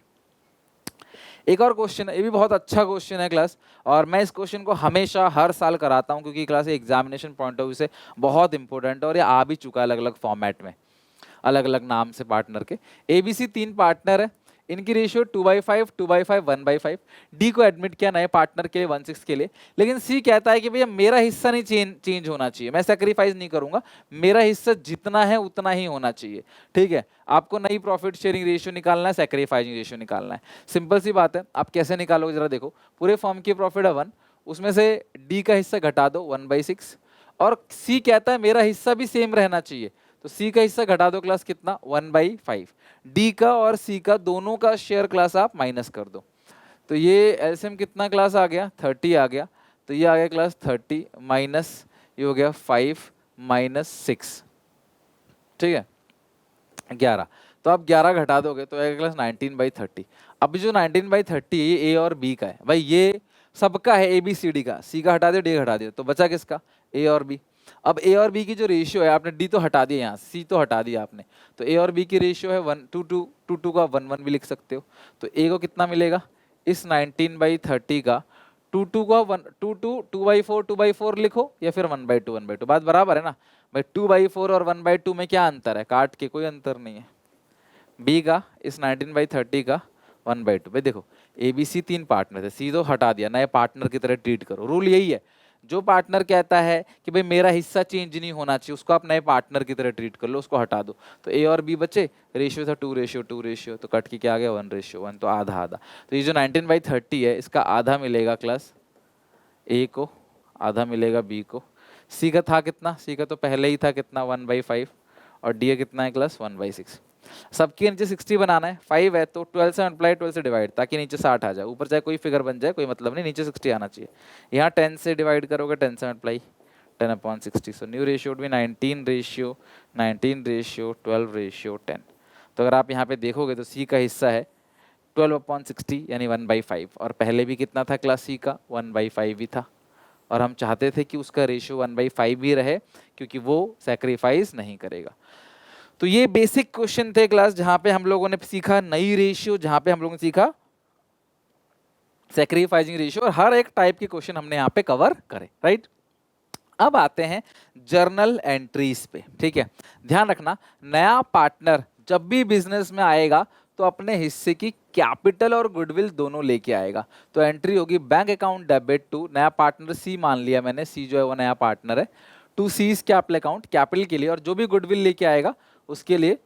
एक और क्वेश्चन है, ये भी बहुत अच्छा क्वेश्चन है क्लास, और मैं इस क्वेश्चन को हमेशा हर साल कराता हूँ क्योंकि class examination point of view से बहुत इंपॉर्टेंट है, और ये आ भी चुका है अलग अलग फॉर्मेट में, अलग अलग नाम से पार्टनर के। एबीसी 3 पार्टनर है, इनकी रेशियो 2/5 2/5 1/5। डी को एडमिट किया नए पार्टनर के लिए 1/6 के लिए, लेकिन सी कहता है कि भैया मेरा हिस्सा नहीं चेंज होना चाहिए, मैं सेक्रीफाइस नहीं करूंगा, मेरा हिस्सा जितना है उतना ही होना चाहिए। ठीक है, आपको नई प्रॉफिट शेयरिंग रेशियो निकालना है, सेक्रीफाइसिंग रेशियो निकालना है। सिंपल सी बात है, आप कैसे निकालोगे जरा देखो। पूरे फॉर्म की प्रॉफिट है 1, उसमें से डी का हिस्सा घटा दो 1/6, और सी कहता है मेरा हिस्सा भी सेम रहना चाहिए, तो सी का हिस्सा घटा दो क्लास कितना 1/5। डी का और सी का दोनों का शेयर क्लास आप माइनस कर दो, तो ये एलसीएम कितना क्लास आ गया 30 आ गया। तो ये आ गया क्लास 30 माइनस ये हो गया 5 - 6, ठीक है 11। तो आप 11 घटा दोगे तो आएगा क्लास 19/30। अब जो 19/30 ये ए और बी का है, भाई ये सबका है, ए बी सी डी का, सी का हटा दिया डी हटा दिया, तो बचा किसका ए और बी। अब ए और बी की जो रेशियो है, आपने डी तो हटा दिया यहाँ, सी तो हटा दिया आपने, तो ए और बी की रेशियो है 1:2, 2:2 का 1:1 भी लिख सकते हो। तो ए को कितना मिलेगा इस 19/30 का 2:2 का 2:2 2/4 2/4 लिखो, या फिर 1/2 1/2, बात बराबर है ना भाई। 2/4 और 1/2 में क्या अंतर है, काट के कोई अंतर नहीं है। बी का इस 19/30 का 1/2, भाई देखो ए बी सी 3 पार्टनर थे, सी तो हटा दिया, नए पार्टनर की तरह ट्रीट करो। रूल यही है, जो पार्टनर कहता है कि भाई मेरा हिस्सा चेंज नहीं होना चाहिए, उसको आप नए पार्टनर की तरह ट्रीट कर लो, उसको हटा दो। तो ए और बी बचे, रेशियो था 2:2 रेशियो, तो कट के क्या आ गया 1:1, तो आधा आधा। तो ये जो 19/30 है इसका आधा मिलेगा क्लास ए को, आधा मिलेगा बी को। सी का था कितना, सी का तो पहले ही था कितना 1/5, और डी कितना है क्लास 1/6। सबके नीचे 60 बनाना है, 5 है तो 12 से मल्टीप्लाई 12 से डिवाइड, ताकि नीचे 60 आ जाए, ऊपर चाहे कोई फिगर बन जाए कोई मतलब नहीं, नीचे 60 आना चाहिए। यहाँ 10 से डिवाइड करोगे 10 से मल्टीप्लाई 10/60। सो न्यू रेशियो भी 19:12:10। तो अगर आप यहाँ पे देखोगे तो सी का हिस्सा है 12/60 यानी 1/5, और पहले भी कितना था क्लास सी का 1/5 भी था, और हम चाहते थे कि उसका रेशियो 1/5 भी रहे क्योंकि वो सेक्रीफाइस नहीं करेगा। तो ये बेसिक क्वेश्चन थे क्लास, जहां पे हम लोगों ने सीखा नई रेशियो, जहां पे हम लोगों ने सीखा सेक्रीफाइसिंग रेशियो, और हर एक टाइप के क्वेश्चन हमने यहाँ पे कवर करे, राइट। अब आते हैं जर्नल एंट्रीज पे, ठीक है। ध्यान रखना, नया पार्टनर जब भी बिजनेस में आएगा तो अपने हिस्से की कैपिटल और गुडविल दोनों लेके आएगा। तो एंट्री होगी बैंक अकाउंट डेबिट टू, नया पार्टनर सी मान लिया मैंने, सी जो है वो नया पार्टनर है, to C's capital account, capital के लिए, और जो भी गुडविल लेके आएगा उसके लिए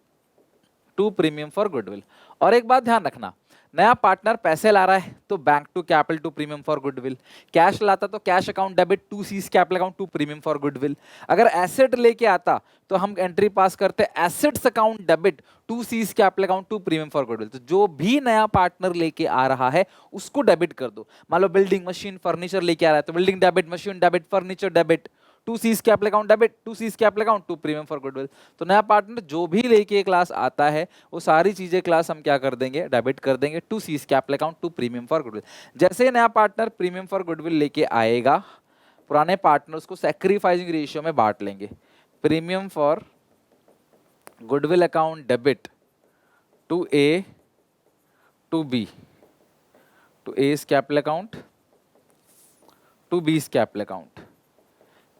टू प्रीमियम फॉर गुडविल। और एक बात ध्यान रखना, नया पार्टनर पैसे ला रहा है तो bank to capital to premium for goodwill, cash लाता तो cash account debit to C's capital account to premium for goodwill. अगर एसेट लेके आता तो हम एंट्री पास करते assets account debit to C's capital account to premium for goodwill. तो जो भी नया पार्टनर लेके आ रहा है उसको डेबिट कर दो। मान लो बिल्डिंग मशीन फर्नीचर लेके आ रहा है तो building debit, machine debit, furniture debit, to C's capital account debit, to C's capital account to premium for goodwill. तो नया पार्टनर जो भी लेके क्लास आता है वो सारी चीजें क्लास हम क्या कर देंगे, डेबिट कर देंगे to C's capital account to premium for goodwill. जैसे नया पार्टनर प्रीमियम फॉर गुडविल लेके आएगा, पुराने पार्टनर्स को सैक्रिफाइसिंग रेशियो में बांट लेंगे। Premium for goodwill account debit to A to B, to A capital account to B capital account.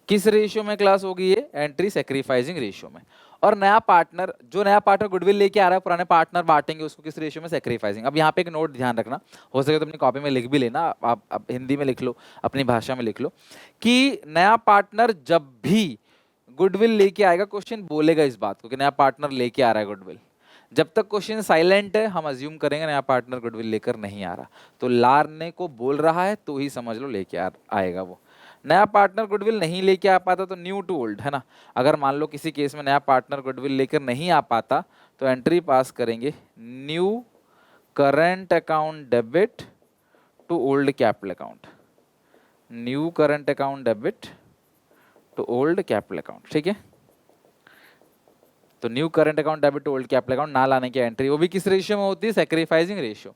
किस रेशियो में क्लास होगी ये, एंट्री सैक्रिफाइसिंग रेशियो में। और नया पार्टनर, जो नया पार्टनर गुडविल लेके आ रहा है पुराने पार्टनर बांटेंगे उसको किस रेशियो में, सैक्रिफाइसिंग। अब यहाँ पे एक नोट ध्यान रखना, हो सके तो अपनी कॉपी में लिख भी लेना, आप हिंदी में लिख लो, अपनी भाषा में लिख लो, कि नया पार्टनर जब भी गुडविल लेके आएगा, क्वेश्चन बोलेगा इस बात को कि नया पार्टनर लेके आ रहा है गुडविल। जब तक क्वेश्चन साइलेंट है हम अज्यूम करेंगे नया पार्टनर गुडविल लेकर नहीं आ रहा, तो लाने को बोल रहा है तो ही समझ लो लेके आएगा वो। नया पार्टनर गुडविल नहीं लेके आ पाता तो न्यू टू ओल्ड, है ना। अगर मान लो किसी केस में नया पार्टनर गुडविल लेकर नहीं आ पाता तो एंट्री पास करेंगे new current account debit to old capital account, new current account debit to old capital account, ठीक है। तो new current account debit to old capital account ना लाने की एंट्री, वो भी किस रेशियो में होती है, सैक्रिफाइसिंग रेशियो।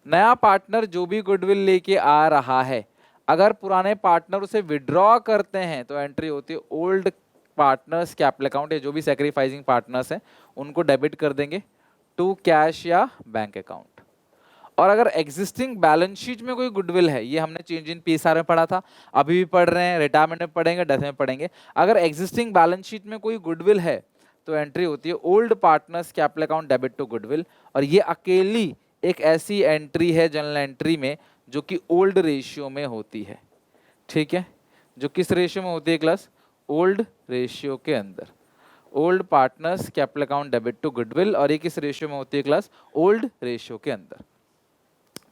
नया पार्टनर जो भी गुडविल लेके आ रहा है, अगर पुराने पार्टनर उसे विड्रॉ करते हैं तो एंट्री होती है ओल्ड पार्टनर्स कैपिटल अकाउंट, या जो भी सैक्रिफाइसिंग पार्टनर्स हैं उनको डेबिट कर देंगे टू कैश या बैंक अकाउंट। और अगर एग्जिस्टिंग बैलेंस शीट में कोई गुडविल है, ये हमने चेंज इन पीएसआर में पढ़ा था, अभी भी पढ़ रहे हैं, रिटायरमेंट में पढ़ेंगे, डेथ में पढ़ेंगे। अगर एग्जिस्टिंग बैलेंस शीट में कोई गुडविल है तो एंट्री होती है old partners capital account debit to goodwill. और ये अकेली एक ऐसी एंट्री है जनरल एंट्री में जो कि ओल्ड रेशियो में होती है, ठीक है। जो किस रेशियो में होती है क्लास, ओल्ड रेशियो के अंदर, old partners capital account debit to goodwill. और ये किस रेशियो में होती है क्लास, ओल्ड रेशियो के अंदर।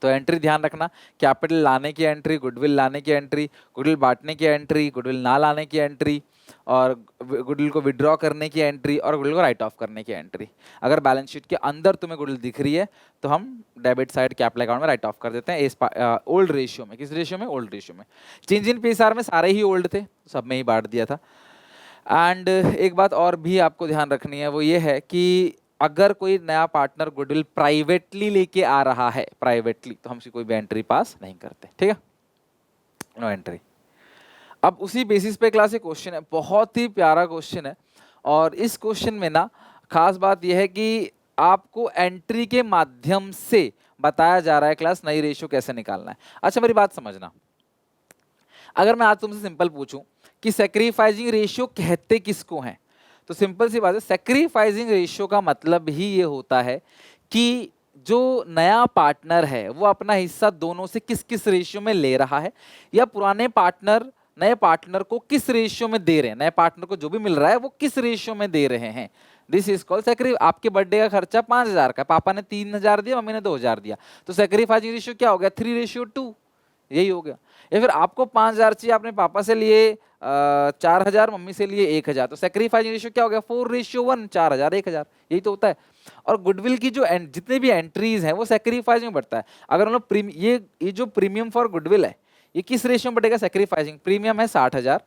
तो एंट्री ध्यान रखना, कैपिटल लाने की एंट्री, गुडविल लाने की एंट्री, गुडविल बांटने की एंट्री, गुडविल ना लाने की एंट्री, और गुडविल को विड्रॉ करने की एंट्री, और गुडविल को राइट ऑफ करने की एंट्री। अगर बैलेंस शीट के अंदर तुम्हें गुडविल दिख रही है तो हम डेबिट साइड कैपिटल अकाउंट में राइट ऑफ कर देते हैं ओल्ड रेशियो में। किस रेशियो में, ओल्ड रेशियो में। चेंज इन पीएसआर में सारे ही ओल्ड थे, सब में ही बांट दिया था। एंड एक बात और भी आपको ध्यान रखनी है, वो ये है कि अगर कोई नया पार्टनर गुडविल प्राइवेटली लेके आ रहा है, प्राइवेटली, तो हमसे कोई भी एंट्री पास नहीं करते, ठीक है, नो एंट्री। अब उसी बेसिस पे क्लास एक क्वेश्चन है, बहुत ही प्यारा क्वेश्चन है, और इस क्वेश्चन में ना खास बात यह है कि आपको एंट्री के माध्यम से बताया जा रहा है क्लास नई रेशियो कैसे निकालना है। अच्छा मेरी बात समझना, अगर मैं आज तुमसे सिंपल पूछूं कि सैक्रिफाइसिंग रेशियो कहते किसको हैं, तो सिंपल सी बात है, सैक्रिफाइसिंग रेशियो का मतलब ही ये होता है कि जो नया पार्टनर है वो अपना हिस्सा दोनों से किस किस रेशियो में ले रहा है, या पुराने पार्टनर नए पार्टनर को किस रेशियो में दे रहे हैं, नए पार्टनर को जो भी मिल रहा है वो किस रेशियो में दे रहे हैं। This is called sacrifice. आपके बर्थडे का खर्चा 5,000 का, पापा ने 3,000 दिया, मम्मी ने 2,000 दिया, तो सैक्रिफाइसिंग रेशियो क्या हो गया, 3:2, यही हो गया। या फिर आपको 5,000 चाहिए, आपने पापा से लिए 4,000, मम्मी से लिए 1,000, तो सैक्रिफाइसिंग रेशियो क्या हो गया, 4:1, 4,000 1,000, यही तो होता है। और गुडविल की जो जितने भी एंट्रीज हैं वो सैक्रिफाइस में बढ़ता है। अगर हम लोग ये जो प्रीमियम फॉर गुडविल है ये किस रेशियो में बढ़ेगा, सैक्रिफाइसिंग। प्रीमियम है 60,000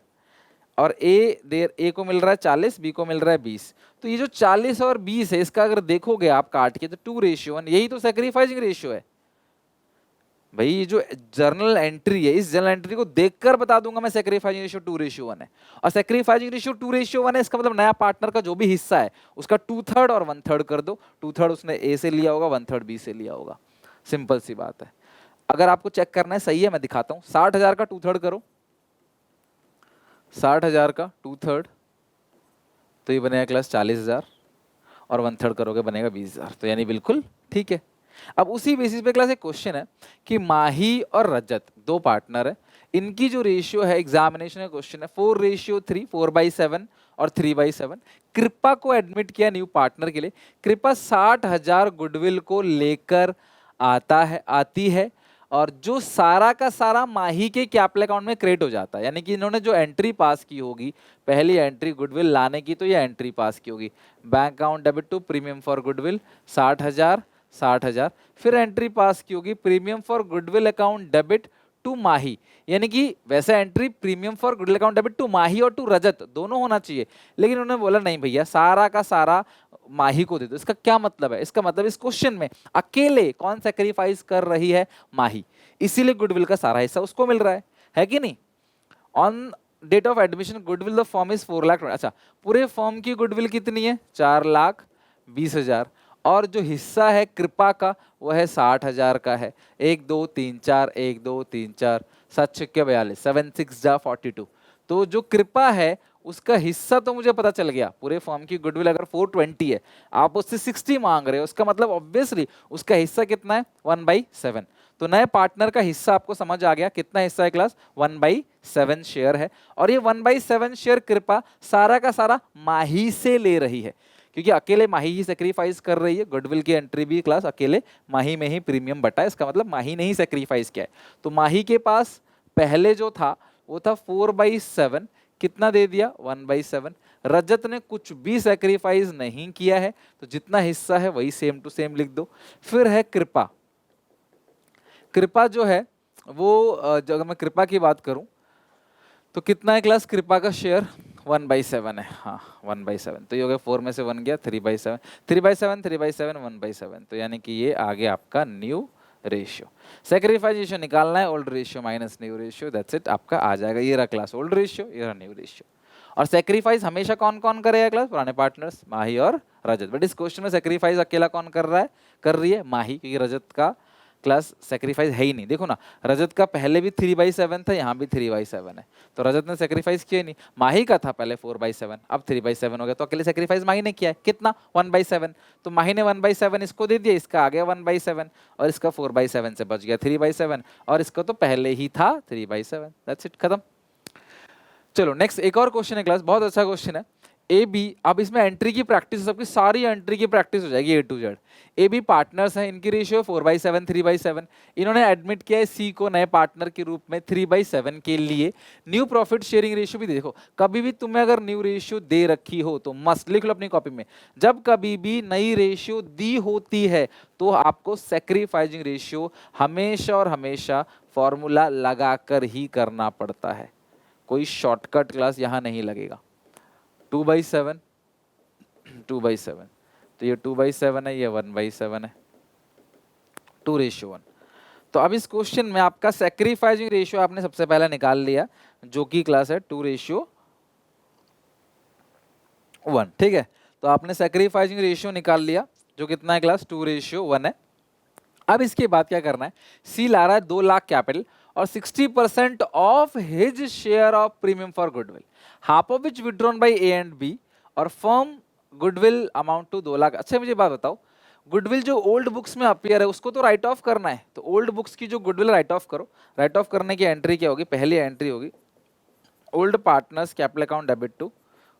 और ए को मिल रहा है 40, बी को मिल रहा है 20, तो ये जो 40 और 20 है इसका अगर देखोगे आप काट के तो 2:1, यही तो सैक्रिफाइसिंग रेशियो है भाई। ये जो जर्नल एंट्री है, इस जर्नल एंट्री को देखकर बता दूंगा मैं सैक्रिफाइसिंग रेशियो 2:1 है। और सैक्रिफाइसिंग रेशियो 2:1 है, इसका मतलब नया पार्टनर का जो भी हिस्सा है उसका 2/3 और 1/3 कर दो। 2/3 उसने ए से लिया होगा, 1/3 बी से लिया होगा, सिंपल सी बात है। अगर आपको चेक करना है सही है मैं दिखाता हूं, 60,000 का 2/3 करो, 60,000 का 2/3 तो ये बनेगा क्लास 40,000, और 1/3 करोगे बनेगा 20,000, तो यानी बिल्कुल ठीक है। अब उसी बेसिस पे क्लास एक क्वेश्चन है कि माही और रजत दो पार्टनर है, इनकी जो रेशियो है, एग्जामिनेशन का क्वेश्चन है 4:3, 4/7 और 3/7। कृपा को एडमिट किया न्यू पार्टनर के लिए, कृपा 60,000 गुडविल को लेकर आती है और जो सारा का सारा माही के कैपिटल अकाउंट में क्रेडिट हो जाता है। यानी कि इन्होंने जो एंट्री पास की होगी, पहली एंट्री गुडविल लाने की, तो ये एंट्री पास की होगी, bank account debit to premium for goodwill 60,000, फिर एंट्री पास की होगी premium for goodwill account debit to Mahi. यानी कि वैसे entry premium for goodwill account debit to Mahi और टू रजत दोनों होना चाहिए, लेकिन उन्होंने बोला नहीं भैया सारा का सारा माही को दे दो। इसका क्या मतलब है? इसका मतलब इस क्वेश्चन में अकेले कौन सैक्रिफाइस कर रही है? माही, इसीलिए गुडविल का सारा हिस्सा उसको मिल रहा है कि नहीं? On date of admission goodwill the firm is 4 lakh. अच्छा, पूरे फर्म की गुडविल कितनी है? 4,20,000 और जो हिस्सा है कृपा का वो है 60,000 का है। 1 2 3 4 1 2 3 4 7 6 42 7 6 जा 42। तो जो कृपा है उसका हिस्सा तो मुझे पता चल गया, पूरे फर्म की गुडविल अगर 420 है, आप उससे 60 मांग रहे हो, उसका मतलब ऑब्वियसली उसका हिस्सा कितना है? 1/7। तो नए पार्टनर का हिस्सा आपको समझ आ गया, कितना हिस्सा है क्लास? 1/7 शेयर है, और ये 1/7 शेयर कृपा सारा का सारा माही से ले रही है, क्योंकि अकेले माही ही सेक्रीफाइस कर रही है। गुडविल की एंट्री भी क्लास अकेले माही में ही प्रीमियम बटा है, इसका मतलब माही ने ही सेक्रीफाइस किया है। तो माही के पास पहले जो था वो था 4/7, कितना दे दिया? 1/7। रजत ने कुछ भी सेक्रीफाइस नहीं किया है, तो जितना हिस्सा है वही सेम टू सेम लिख दो। फिर है कृपा, कृपा जो है वो अगर मैं कृपा की बात करूं तो कितना है क्लास? कृपा का शेयर 1/7 है, हाँ 1/7। तो ये हो गया 4 में से 1 गया, 3/7, 3/7, 3/7, 1/7। तो यानी कि ये आ गया आपका न्यू रेशियो। सेक्रीफाइस रेशियो निकालना है, old ratio minus new ratio, that's it, आपका आ जाएगा। ये रहा क्लास ओल्ड रेशियो, ये रहा न्यू रेशियो। और सेक्रीफाइस हमेशा कौन कौन करेगा क्लास? पुराने पार्टनर्स माही और रजत। बट इस क्वेश्चन में सेक्रीफाइस अकेला कौन कर रहा है? कर रही है माही, क्योंकि रजत का क्लास सेक्रीफाइस है ही नहीं। देखो ना, रजत का पहले भी 3/7 था, यहाँ भी 3/7 है, तो रजत ने सेक्रीफाइस किया नहीं। माही का था पहले 4/7, अब 3/7 हो गया, तो अकेले सेक्रीफाइस माही ने किया है, कितना? 1/7। तो माही ने 1/7 इसको दे दिया, इसका आ गया 1/7, और इसका 4/7 से बच गया 3/7, और इसका तो पहले ही था 3/7। दैट्स इट, खत्म। चलो नेक्स्ट एक और क्वेश्चन है क्लास, बहुत अच्छा क्वेश्चन है। ए बी, अब इसमें एंट्री की प्रैक्टिस, सबकी सारी एंट्री की प्रैक्टिस हो जाएगी A to Z। A B partners हैं, इनकी रेशियो 4/7, 3/7। इन्होंने एडमिट किया है सी को नए पार्टनर के रूप में 3/7 के लिए। न्यू प्रॉफिट शेयरिंग रेशियो भी देखो, कभी भी तुम्हें अगर न्यू रेशियो दे रखी हो तो मस्त लिख लो अपनी कॉपी में, जब कभी भी नई रेशियो दी होती है तो आपको सेक्रीफाइसिंग रेशियो हमेशा और हमेशा फॉर्मूला लगाकर ही करना पड़ता है, कोई शॉर्टकट क्लास यहाँ नहीं लगेगा। 2/7, 2/7, तो ये 2/7 है, ये 1/7 है, 2:1। तो अब इस क्वेश्चन में आपका सेक्रीफाइसिंग रेशियो आपने सबसे पहले निकाल लिया, जो कि क्लास है 2:1, ठीक है। तो आपने सेक्रीफाइसिंग रेशियो निकाल लिया, जो कितना है क्लास? 2:1 है। अब इसके बाद क्या करना है? सी ला रहा है 2 लाख कैपिटल और 60% of his share of premium for goodwill, half of which withdrawn by A and B, और firm goodwill amount to 2 lakh. अच्छा मुझे बात बताओ, गुडविल जो ओल्ड बुक्स में अपीयर है उसको तो राइट ऑफ करना है, तो ओल्ड बुक्स की जो गुडविल राइट ऑफ करो। राइट ऑफ करने की एंट्री क्या होगी? पहली एंट्री होगी old partners capital account debit to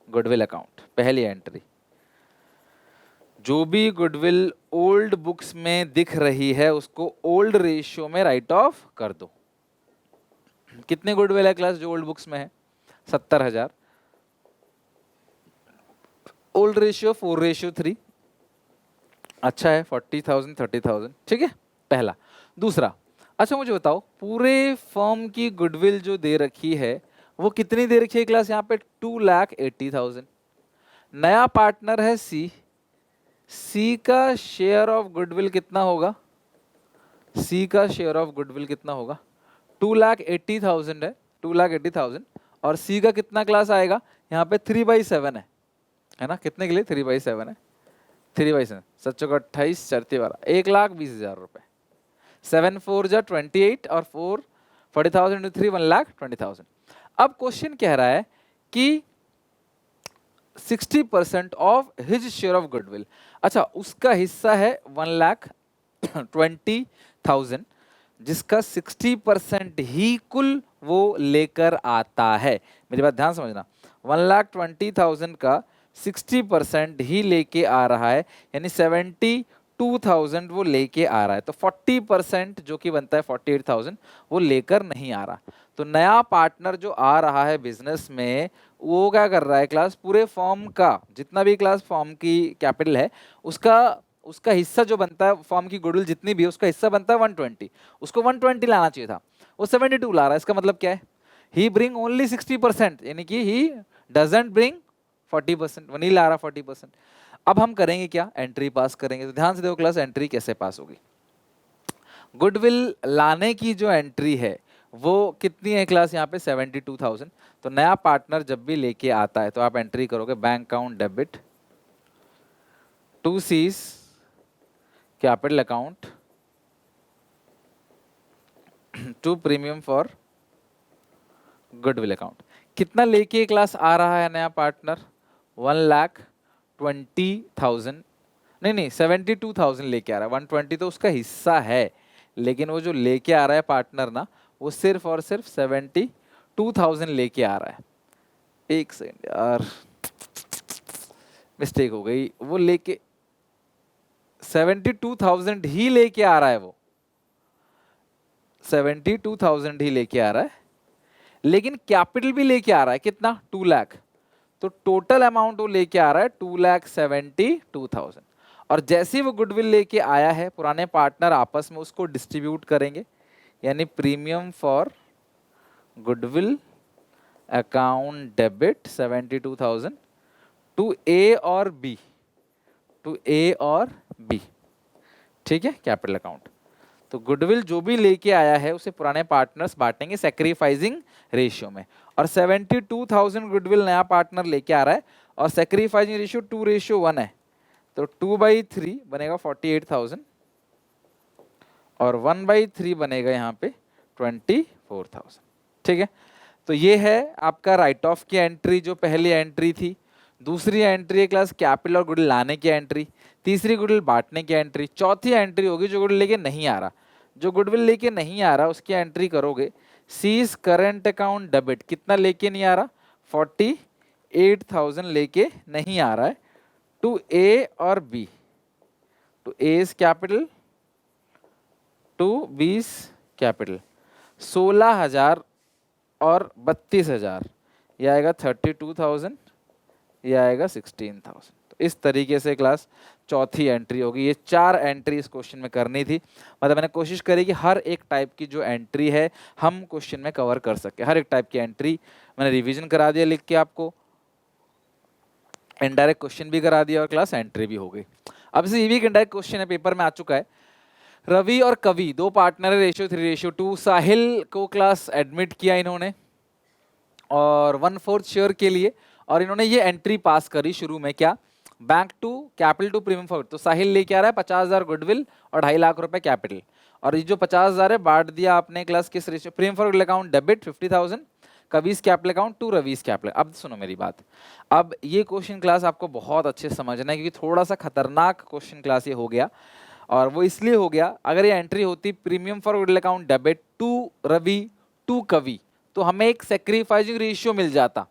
goodwill account, पहली एंट्री। जो भी गुडविल ओल्ड बुक्स में दिख रही है उसको ओल्ड रेशियो में राइट ऑफ कर दो। कितने गुडविल है क्लास जो ओल्ड बुक्स में है? 70,000। ओल्ड रेशियो 4:3, अच्छा है 40,000, 30,000, ठीक है, पहला। दूसरा, अच्छा मुझे बताओ पूरे फर्म की गुडविल जो दे रखी है वो कितनी दे रखी है क्लास? यहाँ पे 2,80,000। नया पार्टनर है सी, सी का शेयर ऑफ गुडविल कितना होगा? सी का शेयर ऑफ गुडविल कितना होगा? 2,80,000 है, 2,80,000, और सी का कितना क्लास आएगा? यहाँ पे 3/7 है ना, कितने के लिए? 3/7 है, 3/7, 7 28, 4 1,20,000 रुपए। 7 4 जा 28 और 40,000 into 3 1,20,000। अब क्वेश्चन कह रहा है कि 60% of his share of goodwill. अच्छा, उसका हिस्सा है 1,20,000, जिसका 60% ही कुल वो लेकर आता है। मेरी बात ध्यान समझना, 1,20,000 का 60% ही लेके आ रहा है, यानी 72,000 वो लेके आ रहा है। तो 40% जो कि बनता है 48,000 वो लेकर नहीं आ रहा। तो नया पार्टनर जो आ रहा है बिजनेस में, वो क्या कर रहा है क्लास, पूरे फॉर्म का जितना भी क्लास फॉर्म की कैपिटल है उसका उसका हिस्सा जो बनता है, फॉर्म की गुडविल जितनी भी है उसका हिस्सा बनता है 120। उसको 120 लाना चाहिए था, वो 72 ला रहा है। इसका मतलब क्या है, ही ब्रिंग ओनली 60%, यानी कि ही डजंट ब्रिंग 40%, वो नहीं ला रहा 40%। अब हम करेंगे क्या, एंट्री पास करेंगे। तो ध्यान से देखो क्लास, एंट्री कैसे पास होगी। गुडविल लाने की जो एंट्री है वो कितनी है क्लास, यहाँ पे 72,000। तो नया पार्टनर जब भी लेके आता है तो आप एंट्री करोगे bank account debit to C's capital account to premium for goodwill account. कितना लेके क्लास आ रहा है नया पार्टनर, 1,20,000, नहीं 72,000 लेके आ रहा है। 120 तो उसका हिस्सा है, लेकिन वो जो लेके आ रहा है पार्टनर ना, वो सिर्फ और सिर्फ 72,000 लेके आ रहा है। एक सेकंड यार, मिस्टेक हो गई, वो लेके 72,000 ही लेके आ रहा है, वो 72,000 ही लेके आ रहा है, लेकिन कैपिटल भी लेके आ रहा है कितना, 2 लाख। तो टोटल अमाउंट वो लेके आ रहा है 2,72,000। और जैसे ही वो गुडविल लेके आया है, पुराने पार्टनर आपस में उसको डिस्ट्रीब्यूट करेंगे, यानी premium for goodwill account debit 72,000 to A और बी, टू ए और बी, ठीक है, कैपिटल अकाउंट। तो गुडविल जो भी लेके आया है उसे पुराने पार्टनर्स बांटेंगे सैक्रिफाइसिंग रेशियो में। और 72,000 गुडविल नया पार्टनर लेके आ रहा है और सैक्रिफाइसिंग रेशियो 2:1 है। तो 2/3 बनेगा 48,000 और 1/3 बनेगा यहाँ पे 24,000, ठीक है। तो ये है आपका राइट ऑफ की एंट्री, जो पहली एंट्री थी। दूसरी एंट्री है क्लास कैपिटल और गुडविल लाने की एंट्री। तीसरी गुडविल बांटने की एंट्री। चौथी एंट्री होगी जो गुडविल लेके नहीं आ रहा। जो गुडविल लेके नहीं आ रहा उसकी एंट्री करोगे, सीज करंट अकाउंट डेबिट। कितना लेके नहीं आ रहा, 48,000 लेके नहीं आ रहा है, टू ए और B, to A's capital to B's capital. 16,000 और 32,000, यह आएगा 32,000, यह आएगा 16,000। तो इस तरीके से क्लास चौथी एंट्री होगी। ये 4 एंट्री इस क्वेश्चन में करनी थी। मतलब मैंने कोशिश करी कि हर एक टाइप की जो एंट्री है हम क्वेश्चन में कवर कर सके। हर एक टाइप की एंट्री मैंने रिवीजन करा दिया लिख के आपको, इनडायरेक्ट क्वेश्चन भी करा दिया और क्लास एंट्री भी हो गई। अब से ये भी एक इनडायरेक्ट क्वेश्चन है, पेपर में आ चुका है। रवि और कवि दो पार्टनर है, रेशियो 3:2। साहिल को क्लास एडमिट किया इन्होंने और 1/4 शेयर के लिए, और इन्होंने ये एंट्री पास करी शुरू में, क्या, bank to capital to premium for. तो साहिल लेके आ रहा है 50,000 गुडविल और 2.5 लाख रुपए कैपिटल, और ये जो 50,000 है बांट दिया आपने क्लास किस ratio, premium for account debit 50,000, Kavi's capital account to Ravi's capital. अब सुनो मेरी बात, अब ये क्वेश्चन क्लास आपको बहुत अच्छे से समझना है, क्योंकि थोड़ा सा खतरनाक क्वेश्चन क्लास ये हो गया। और वो इसलिए हो गया, अगर ये एंट्री होती premium for goodwill account debit to Ravi to Kavi, तो हमें एक सेक्रीफाइसिंग रेशियो मिल जाता।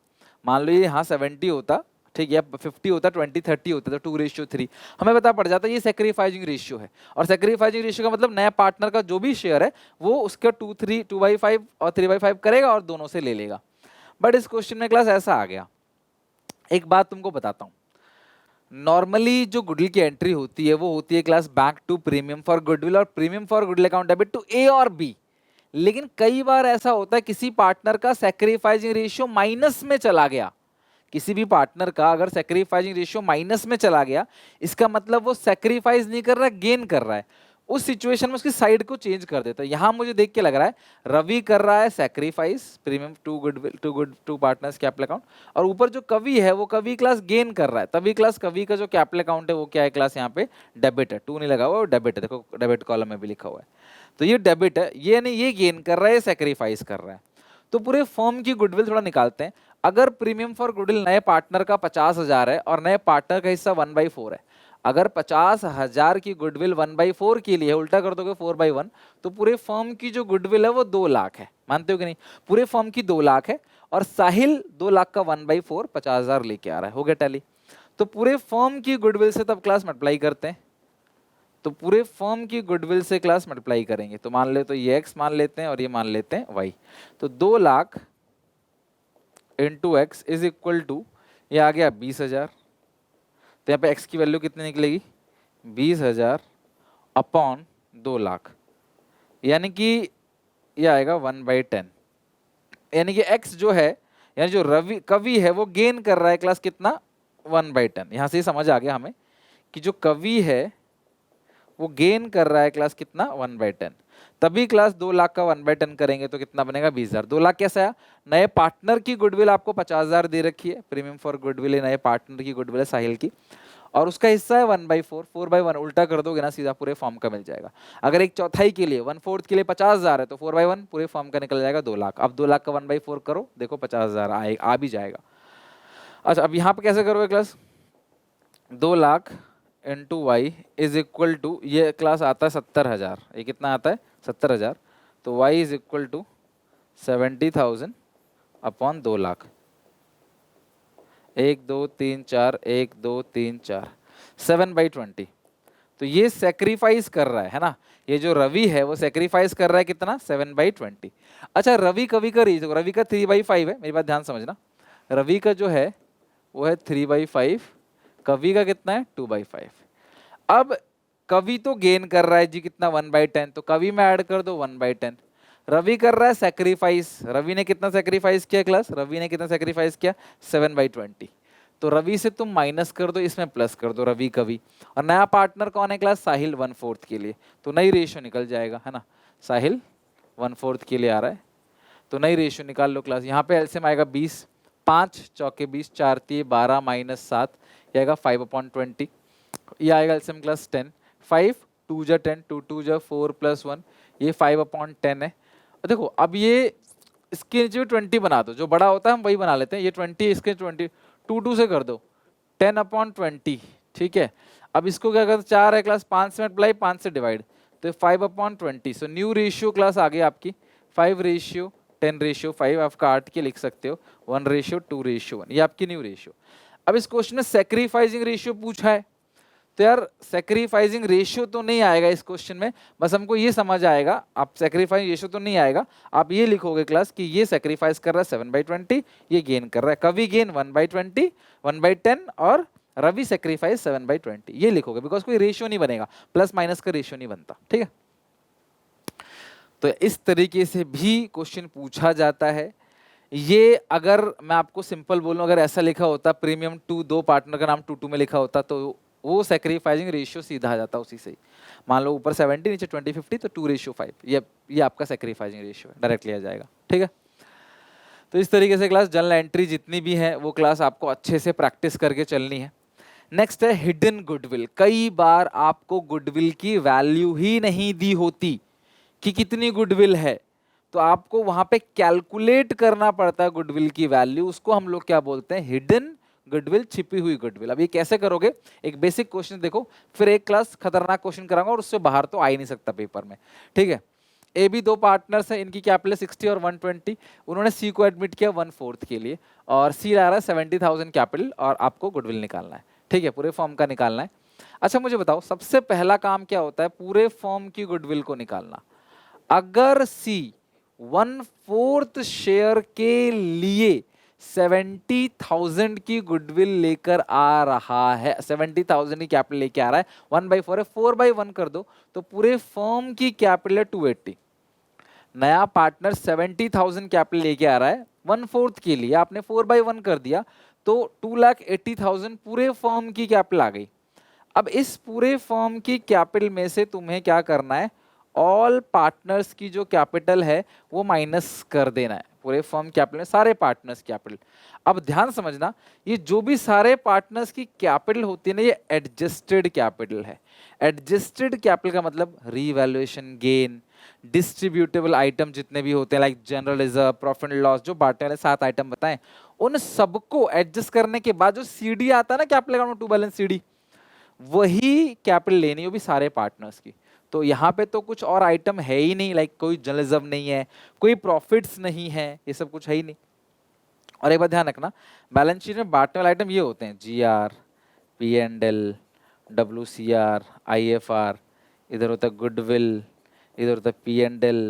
मान लो ये यहाँ 70 होता, ठीक है, 50 होता, 20-30 होता, तो 2:3 हमें पता पड़ जाता ये सेक्रीफाइसिंग रेशियो है। और सेक्रीफाइसिंग रेशियो का मतलब नया पार्टनर का जो भी शेयर है वो उसका 2/5 और 3/5 करेगा और दोनों से ले लेगा। बट इस क्वेश्चन में क्लास ऐसा आ गया। एक बात तुमको बताता हूँ, नॉर्मली जो गुडविल की एंट्री होती है वो होती है class bank to premium for goodwill और premium for goodwill account debit to A और बी। लेकिन कई बार ऐसा होता है किसी पार्टनर का सैक्रिफाइसिंग रेशियो माइनस में चला गया। किसी भी पार्टनर का अगर सैक्रिफाइसिंग रेशियो माइनस में चला गया, इसका मतलब वो सैक्रिफाइस नहीं कर रहा, गेन कर रहा है। उस सिचुएशन में उसकी साइड को चेंज कर देता है। यहां मुझे देख के लग रहा है रवि कर रहा है sacrifice premium to goodwill to partners capital account, और ऊपर जो कवि है वो कवि क्लास गेन कर रहा है। तभी क्लास कवि का जो कैपिटल अकाउंट है वो क्या है क्लास, यहाँ पे डेबिट है, 2 नहीं लगा हुआ, डेबिट है। देखो डेबिट कॉलम में भी लिखा हुआ है, तो ये डेबिट है, ये नहीं, ये गेन कर रहा है, ये सैक्रिफाइस कर रहा है। तो पूरे फर्म की गुडविल थोड़ा निकालते हैं। अगर प्रीमियम फॉर गुडविल नए पार्टनर का 50,000 है और नए पार्टनर का हिस्सा 1/4 है, अगर 50,000 की गुडविल 1/4 के लिए उल्टा कर दोगे 4/1, तो पूरे फर्म की जो गुडविल है वो 2 लाख है। मानते हो कि नहीं? पूरे फर्म की 2 लाख है और साहिल 2 लाख का 1/4 50,000 लेके आ रहा है। हो गया टैली। तो पूरे फर्म की गुडविल से तब क्लास मल्टीप्लाई करते हैं। तो पूरे फर्म की गुडविल से क्लास मल्टीप्लाई करेंगे तो मान ले, तो ये x मान लेते हैं और ये मान लेते हैं y। तो 2 lakh into X is equal to, ये आ गया 20,000। तो यहाँ पे x की वैल्यू कितनी निकलेगी? 20,000 अपॉन 2 लाख, यानी कि ये आएगा 1/10। यानी कि x जो है, यानी जो रवि कवि है वो गेन कर रहा है क्लास कितना? 1/10। यहाँ से ही समझ आ गया हमें कि जो कवि है वो गेन कर रहा है क्लास कितना? 1/10। तभी क्लास 2 लाख का 1/10 करेंगे तो कितना बनेगा? 20,000। 2 लाख कैसे आया? नए पार्टनर की गुडविल आपको 50,000 दे रखी है, प्रीमियम फॉर गुडविल, नए पार्टनर की गुडविल है साहिल की, और उसका हिस्सा है 1/4। 4/1 उल्टा कर दोगे ना सीधा पूरे फॉर्म का मिल जाएगा। अगर एक चौथाई के लिए 1/4 के लिए 50,000 है तो 4/1 पूरे फॉर्म का निकल जाएगा 2 लाख। अब 2 लाख का 1/4 करो, देखो 50,000 आ भी जाएगा। अच्छा, अब यहाँ पे कैसे करोगे class? 2 lakh into Y is equal to, ये क्लास आता है 70,000। ये कितना आता है? 70,000। तो y is equal to 70,000 upon 2 lakh. 1 2 3 4, 1 2 3 4, 7/20। तो ये सेक्रीफाइस कर रहा है ना, ये जो रवि है वो सेक्रीफाइस कर रहा है कितना? 7/20। अच्छा, रवि कवि का रीज, रवि का 3/5 है, मेरी बात ध्यान समझना। रवि का जो है वो है 3/5, कवि का कितना है? 2/5। अब कवि तो गेन कर रहा है जी कितना? 1/10। तो कवि में ऐड कर दो 1/10। रवि कर रहा है सेक्रीफाइस, रवि ने कितना सेक्रीफाइस किया क्लास? रवि ने कितना सेक्रीफाइस किया? 7/20। तो रवि से तुम माइनस कर दो, इसमें प्लस कर दो, रवि कवि। और नया पार्टनर कौन है क्लास? साहिल 1/4 के लिए। तो नई रेशियो निकल जाएगा, है ना? साहिल 1/4 के लिए आ रहा है, तो नई रेशियो निकाल लो क्लास। यहाँ पे एलसीएम आएगा 20, 5 चौके 20, 4 3 12 माइनस 7, ये आएगा 5/20। ये आएगा एलसीएम क्लास 10। 5 2 जा 10, 2 2 जा 4 + 1, ये 5/10 है। और देखो अब ये इसके नीचे 20 बना दो, जो बड़ा होता है हम वही बना लेते हैं। ये 20, इसके 20, 2 2 से कर दो 10/20, ठीक है। अब इसको क्या करते? 4 है क्लास, 5 से मल्टीप्लाई, 5 से डिवाइड, तो 5/20। सो न्यू रेशियो क्लास आ गई आपकी 5:10:5। आप काट के लिख सकते हो 1:2:1, ये आपकी न्यू रेशियो। अब इस क्वेश्चन में सेक्रीफाइसिंग रेशियो पूछा है, तो यार सेक्रीफाइसिंग रेशियो तो नहीं आएगा इस क्वेश्चन में, बस हमको ये समझ आएगा, आप सेक्रीफाइसिंग रेशियो तो नहीं आएगा, आप ये लिखोगे क्लास कि ये सेक्रीफाइस कर रहा है 7/20, ये गेन कर रहा है, कवि गेन 1/20, 1/10, और रवि सेक्रीफाइस 7/20, ये लिखोगे, बिकॉज कोई रेशियो नहीं बनेगा, प्लस माइनस का रेशियो नहीं बनता, ठीक है। तो इस तरीके से भी क्वेश्चन पूछा जाता है। ये अगर मैं आपको सिंपल बोलूं, अगर ऐसा लिखा होता प्रीमियम टू, 2 पार्टनर का नाम 2 में लिखा होता, तो वो सेक्रीफाइसिंग रेशियो सीधा आ जाता उसी से ही। मान लो ऊपर 70 नीचे 20/50, तो 2:5, ये आपका सेक्रीफाइसिंग रेशियो है, डायरेक्टली आ जाएगा, ठीक है। तो इस तरीके से क्लास जर्नल एंट्री जितनी भी है वो क्लास आपको अच्छे से प्रैक्टिस करके चलनी है। नेक्स्ट है हिडन गुडविल। कई बार आपको गुडविल की वैल्यू ही नहीं दी होती कि कितनी गुडविल है, तो आपको वहां पे कैलकुलेट करना पड़ता है गुडविल की वैल्यू, उसको हम लोग क्या बोलते हैं? हिडन गुडविल, छिपी हुई गुडविल। अब ये कैसे करोगे? एक बेसिक क्वेश्चन देखो, फिर एक क्लास खतरनाक क्वेश्चन कराऊंगा और उससे बाहर तो आ ही नहीं सकता पेपर में, ठीक है। ए बी 2 पार्टनर्स हैं, इनकी कैपिटल 60 और 120, उन्होंने सी को एडमिट किया 1/4 के लिए, और सी ला रहा है 70,000 कैपिटल, और आपको गुडविल निकालना है, ठीक है, पूरे फॉर्म का निकालना है। अच्छा मुझे बताओ, सबसे पहला काम क्या होता है? पूरे फॉर्म की गुडविल को निकालना। अगर सी 1/4 शेयर के लिए 70,000 की गुडविल लेकर आ रहा है, 70,000 की कैपिटल लेके आ रहा है, 1/4 है, 4/1 कर दो, तो पूरे फर्म की कैपिटल है 280। नया पार्टनर 70,000 कैपिटल लेके आ रहा है 1/4 के लिए, आपने 4/1 कर दिया, तो 2,80,000 पूरे फर्म की कैपिटल आ गई। अब इस पूरे फर्म की कैपिटल में से तुम्हें क्या करना है? ऑल पार्टनर्स की जो कैपिटल है वो माइनस कर देना है, पूरे फर्म कैपिटल में सारे पार्टनर्स कैपिटल। अब ध्यान समझना, ये जो भी सारे पार्टनर्स की कैपिटल होती है ना, ये एडजस्टेड कैपिटल है। एडजस्टेड कैपिटल का मतलब रीवैल्यूएशन गेन, डिस्ट्रीब्यूटेबल आइटम जितने भी होते हैं like general reserve, profit and loss, जो बांटने वाले 7 आइटम बताएं, उन सबको एडजस्ट करने के बाद जो सीडी आता है ना कैपिटल अकाउंट में, टू बैलेंस सीडी, वही कैपिटल लेनी है, वो भी सारे पार्टनर्स की। तो यहाँ पे तो कुछ और आइटम है ही नहीं, लाइक कोई जनरल रिजर्व नहीं है, कोई प्रॉफिट्स नहीं है, ये सब कुछ है ही नहीं। और एक बात ध्यान रखना, बैलेंस शीट में बांटने वाले आइटम ये होते हैं GR, P&L, WCR, IFR, इधर होता है गुडविल, इधर होता है P&L,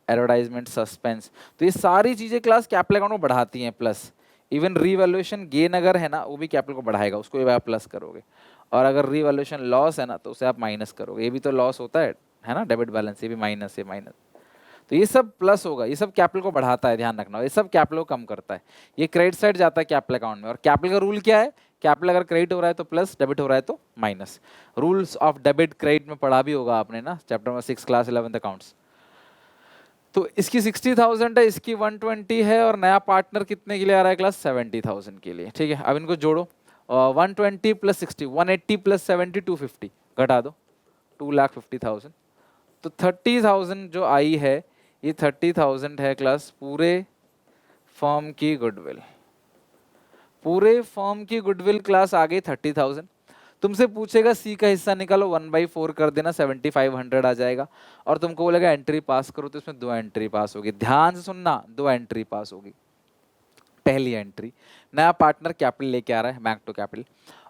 एडवर्टाइजमेंट, सस्पेंस। तो ये सारी चीजें क्लास कैपिटल अकाउंट में बढ़ाती हैं प्लस। इवन रीवैल्यूएशन गेन अगर है ना, वो भी कैपिटल को बढ़ाएगा, उसको भी आप प्लस करोगे। और अगर रीवैल्यूएशन लॉस है ना, तो उसे आप माइनस करोगे, ये भी तो लॉस होता है ना, डेबिट बैलेंस, ये भी माइनस, ये माइनस। तो ये सब प्लस होगा, ये सब कैपिटल को बढ़ाता है, ध्यान रखना, ये सब कैपिटल को कम करता है। ये क्रेडिट साइड जाता है कैपिटल अकाउंट में। और कैपिटल का रूल क्या है, कैपिटल अगर क्रेडिट हो रहा है तो प्लस, डेबिट हो रहा है तो minus. Rules of debit credit में पढ़ा भी होगा आपने ना, chapter number 6 class 11th accounts. तो इसकी 60,000 है, इसकी 120 है, और नया पार्टनर कितने के लिए आ रहा है क्लास, 70,000 के लिए। ठीक है, अब इनको जोड़ो, 120 प्लस 60, 180 प्लस 70, 250, घटा दो, 2,50,000। तो 30,000 जो आई है, ये 30,000 है क्लास पूरे फर्म की गुडविल। पूरे फर्म की गुडविल क्लास आ गई 30,000। तुमसे पूछेगा सी का हिस्सा निकालो, 1/4 कर देना, 7,500 आ जाएगा। और तुमको बोलेगा एंट्री पास करो, तो इसमें 2 एंट्री पास होगी। ध्यान से सुनना, 2 एंट्री पास होगी। पहली एंट्री, नया पार्टनर कैपिटल लेके आ रहा है, बैंक टू कैपिटल।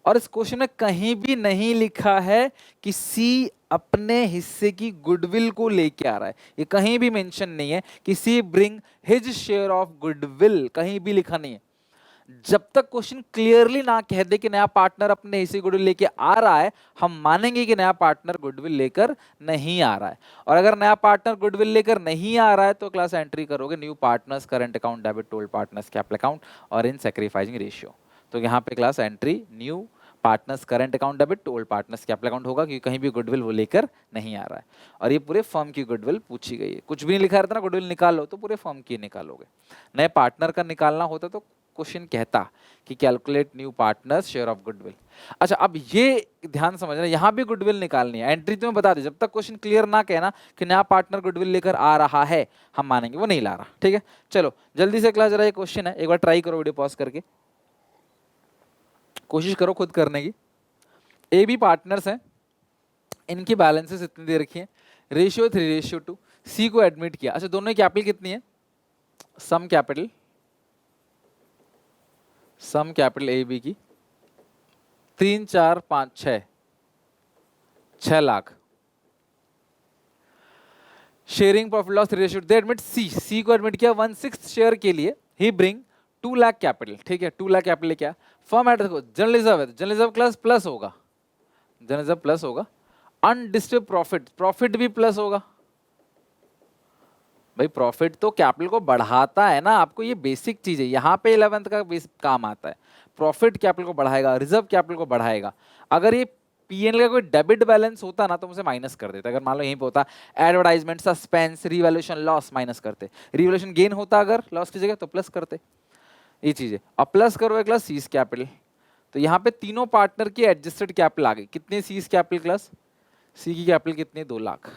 और इस क्वेश्चन में कहीं भी नहीं लिखा है कि सी अपने हिस्से की गुडविल को लेके आ रहा है, ये कहीं भी मेंशन नहीं है कि C bring his share of goodwill, कहीं भी लिखा नहीं है। जब तक क्वेश्चन क्लियरली ना कह दे कि नया पार्टनर अपने हिस्से गुडविल लेके आ रहा है, हम मानेंगे कि नया पार्टनर गुडविल लेकर नहीं आ रहा है। और अगर नया पार्टनर गुडविल लेकर नहीं आ रहा है तो क्लास एंट्री करोगे new partners current account debit to old partners capital account और इन सैक्रिफाइसिंग रेशियो। तो यहाँ पे class entry new partners current account debit to old partners capital account होगा, क्योंकि कहीं भी गुडविल वो लेकर नहीं आ रहा है। और ये पूरे फर्म की गुडविल पूछी गई है, कुछ भी नहीं लिखा रहता ना गुडविल निकालो, तो पूरे फर्म की निकालोगे। नए पार्टनर का निकालना होता तो क्वेश्चन कहता कि calculate new partners share of goodwill. अच्छा, अब ये ध्यान समझना, यहाँ भी गुडविल निकालनी है। एंट्री तुम्हें बता दे, जब तक क्वेश्चन क्लियर ना कहना कि नया पार्टनर गुडविल लेकर आ रहा है, हम मानेंगे वो नहीं ला रहा। ठीक है, चलो जल्दी से क्लास, जरा ये क्वेश्चन है, एक बार ट्राई करो, वीडियो पॉज करके कोशिश करो खुद करने की। ए बी पार्टनर्स हैं, इनकी बैलेंसेस इतनी दे रखी है, रेशियो 3:2। सी को एडमिट किया। अच्छा, दोनों की कैपिटल कितनी है, सम कैपिटल ए बी की 3, 4, 5, 6 lakh. Sharing profit loss ratio, they admit C को एडमिट किया 1/6 शेयर के लिए, ही ब्रिंग 2 लाख कैपिटल। ठीक है, 2 लाख कैपिटल क्या फर्म एट, देखो जनरल रिजर्व है, जनरल रिजर्व क्लास प्लस होगा, जनरल रिजर्व प्लस होगा। अनडिस्टर्ब प्रॉफिट भी प्लस होगा। भाई प्रॉफिट तो कैपिटल को बढ़ाता है ना, आपको ये बेसिक चीज है, यहाँ पे 11th का काम आता है। प्रॉफिट कैपिटल को बढ़ाएगा, रिजर्व कैपिटल को बढ़ाएगा। अगर ये पीएनएल का कोई डेबिट बैलेंस होता ना तो मुझे माइनस कर देता। अगर मान लो यहीं पे होता advertisement, suspense, revaluation loss, minus करते। रिवैल्यूएशन गेन होता अगर लॉस की जगह तो प्लस करते। ये चीज है। अब प्लस करो क्लास सीज कैपिटल, तो यहाँ पे तीनों पार्टनर की एडजस्टेड कैपिटल आ गई। कितनी सीज कैपिटल क्लास, सी की कैपिटल कितनी, 2 लाख।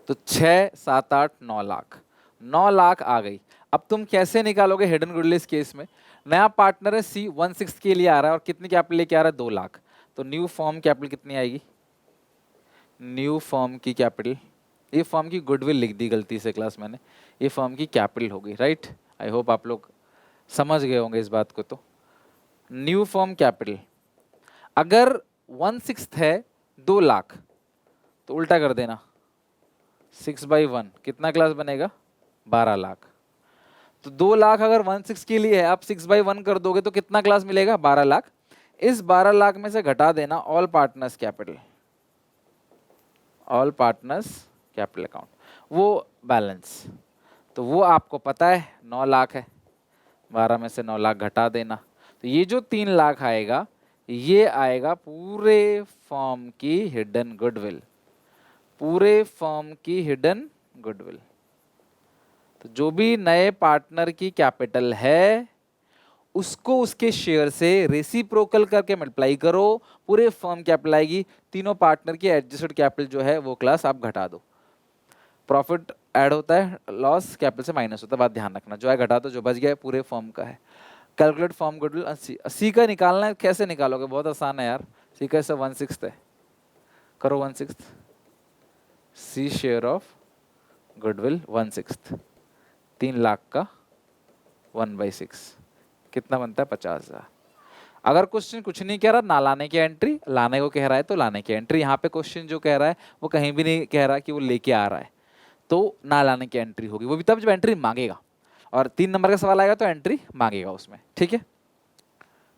तो 6, 7, 8, 9 लाख, 9 लाख आ गई। अब तुम कैसे निकालोगे हिडन गुडविल इस केस में, नया पार्टनर है सी, 1/6 के लिए आ रहा है और कितनी कैपिटल लेके आ रहा है, 2 लाख। तो न्यू फर्म कैपिटल कितनी आएगी, न्यू फर्म की कैपिटल, ये फर्म की गुडविल लिख दी गलती से क्लास मैंने, ये फर्म की कैपिटल होगी, राइट। आई होप आप लोग समझ गए होंगे इस बात को। तो न्यू फर्म कैपिटल अगर 1/6 है 2 लाख, तो उल्टा कर देना, 6/1 कितना क्लास बनेगा, 12 लाख। तो 2 लाख अगर 1/6 के लिए है, आप 6/1 कर दोगे तो कितना क्लास मिलेगा, 12 लाख। इस 12 लाख में से घटा देना all partners capital, all partners capital account, वो बैलेंस। तो वो आपको पता है 9 लाख है, 12 में से 9 लाख घटा देना। तो ये जो 3 लाख आएगा, ये आएगा पूरे फर्म की हिडन गुडविल, पूरे फर्म की हिडन गुडविल। तो जो भी नए पार्टनर की कैपिटल है उसको उसके शेयर से रेसिप्रोकल करके मल्टीप्लाई करो, पूरे फर्म कैपिटल आएगी, तीनों पार्टनर की एडजस्टेड कैपिटल जो है वो क्लास आप घटा दो। प्रॉफिट ऐड होता है, लॉस कैपिटल से माइनस होता है, बात ध्यान रखना, जो है घटा दो, जो बच गया पूरे फर्म का है। कैलकुलेट फर्म गुडविल 80, 80 का निकालना है, कैसे निकालोगे, बहुत आसान है यार, सी का हिस्सा 1/6 है, करो 1/6, C share of goodwill 1/6, 3 lakh का 1/6 कितना बनता है 50,000। अगर क्वेश्चन कुछ नहीं कह रहा, ना लाने की एंट्री, लाने को कह रहा है तो लाने की एंट्री। यहाँ पे क्वेश्चन जो कह रहा है वो कहीं भी नहीं कह रहा कि वो लेके आ रहा है, तो ना लाने की एंट्री होगी, वो भी तब जब एंट्री मांगेगा, और 3 नंबर का सवाल आएगा तो एंट्री मांगेगा उसमें, ठीक है।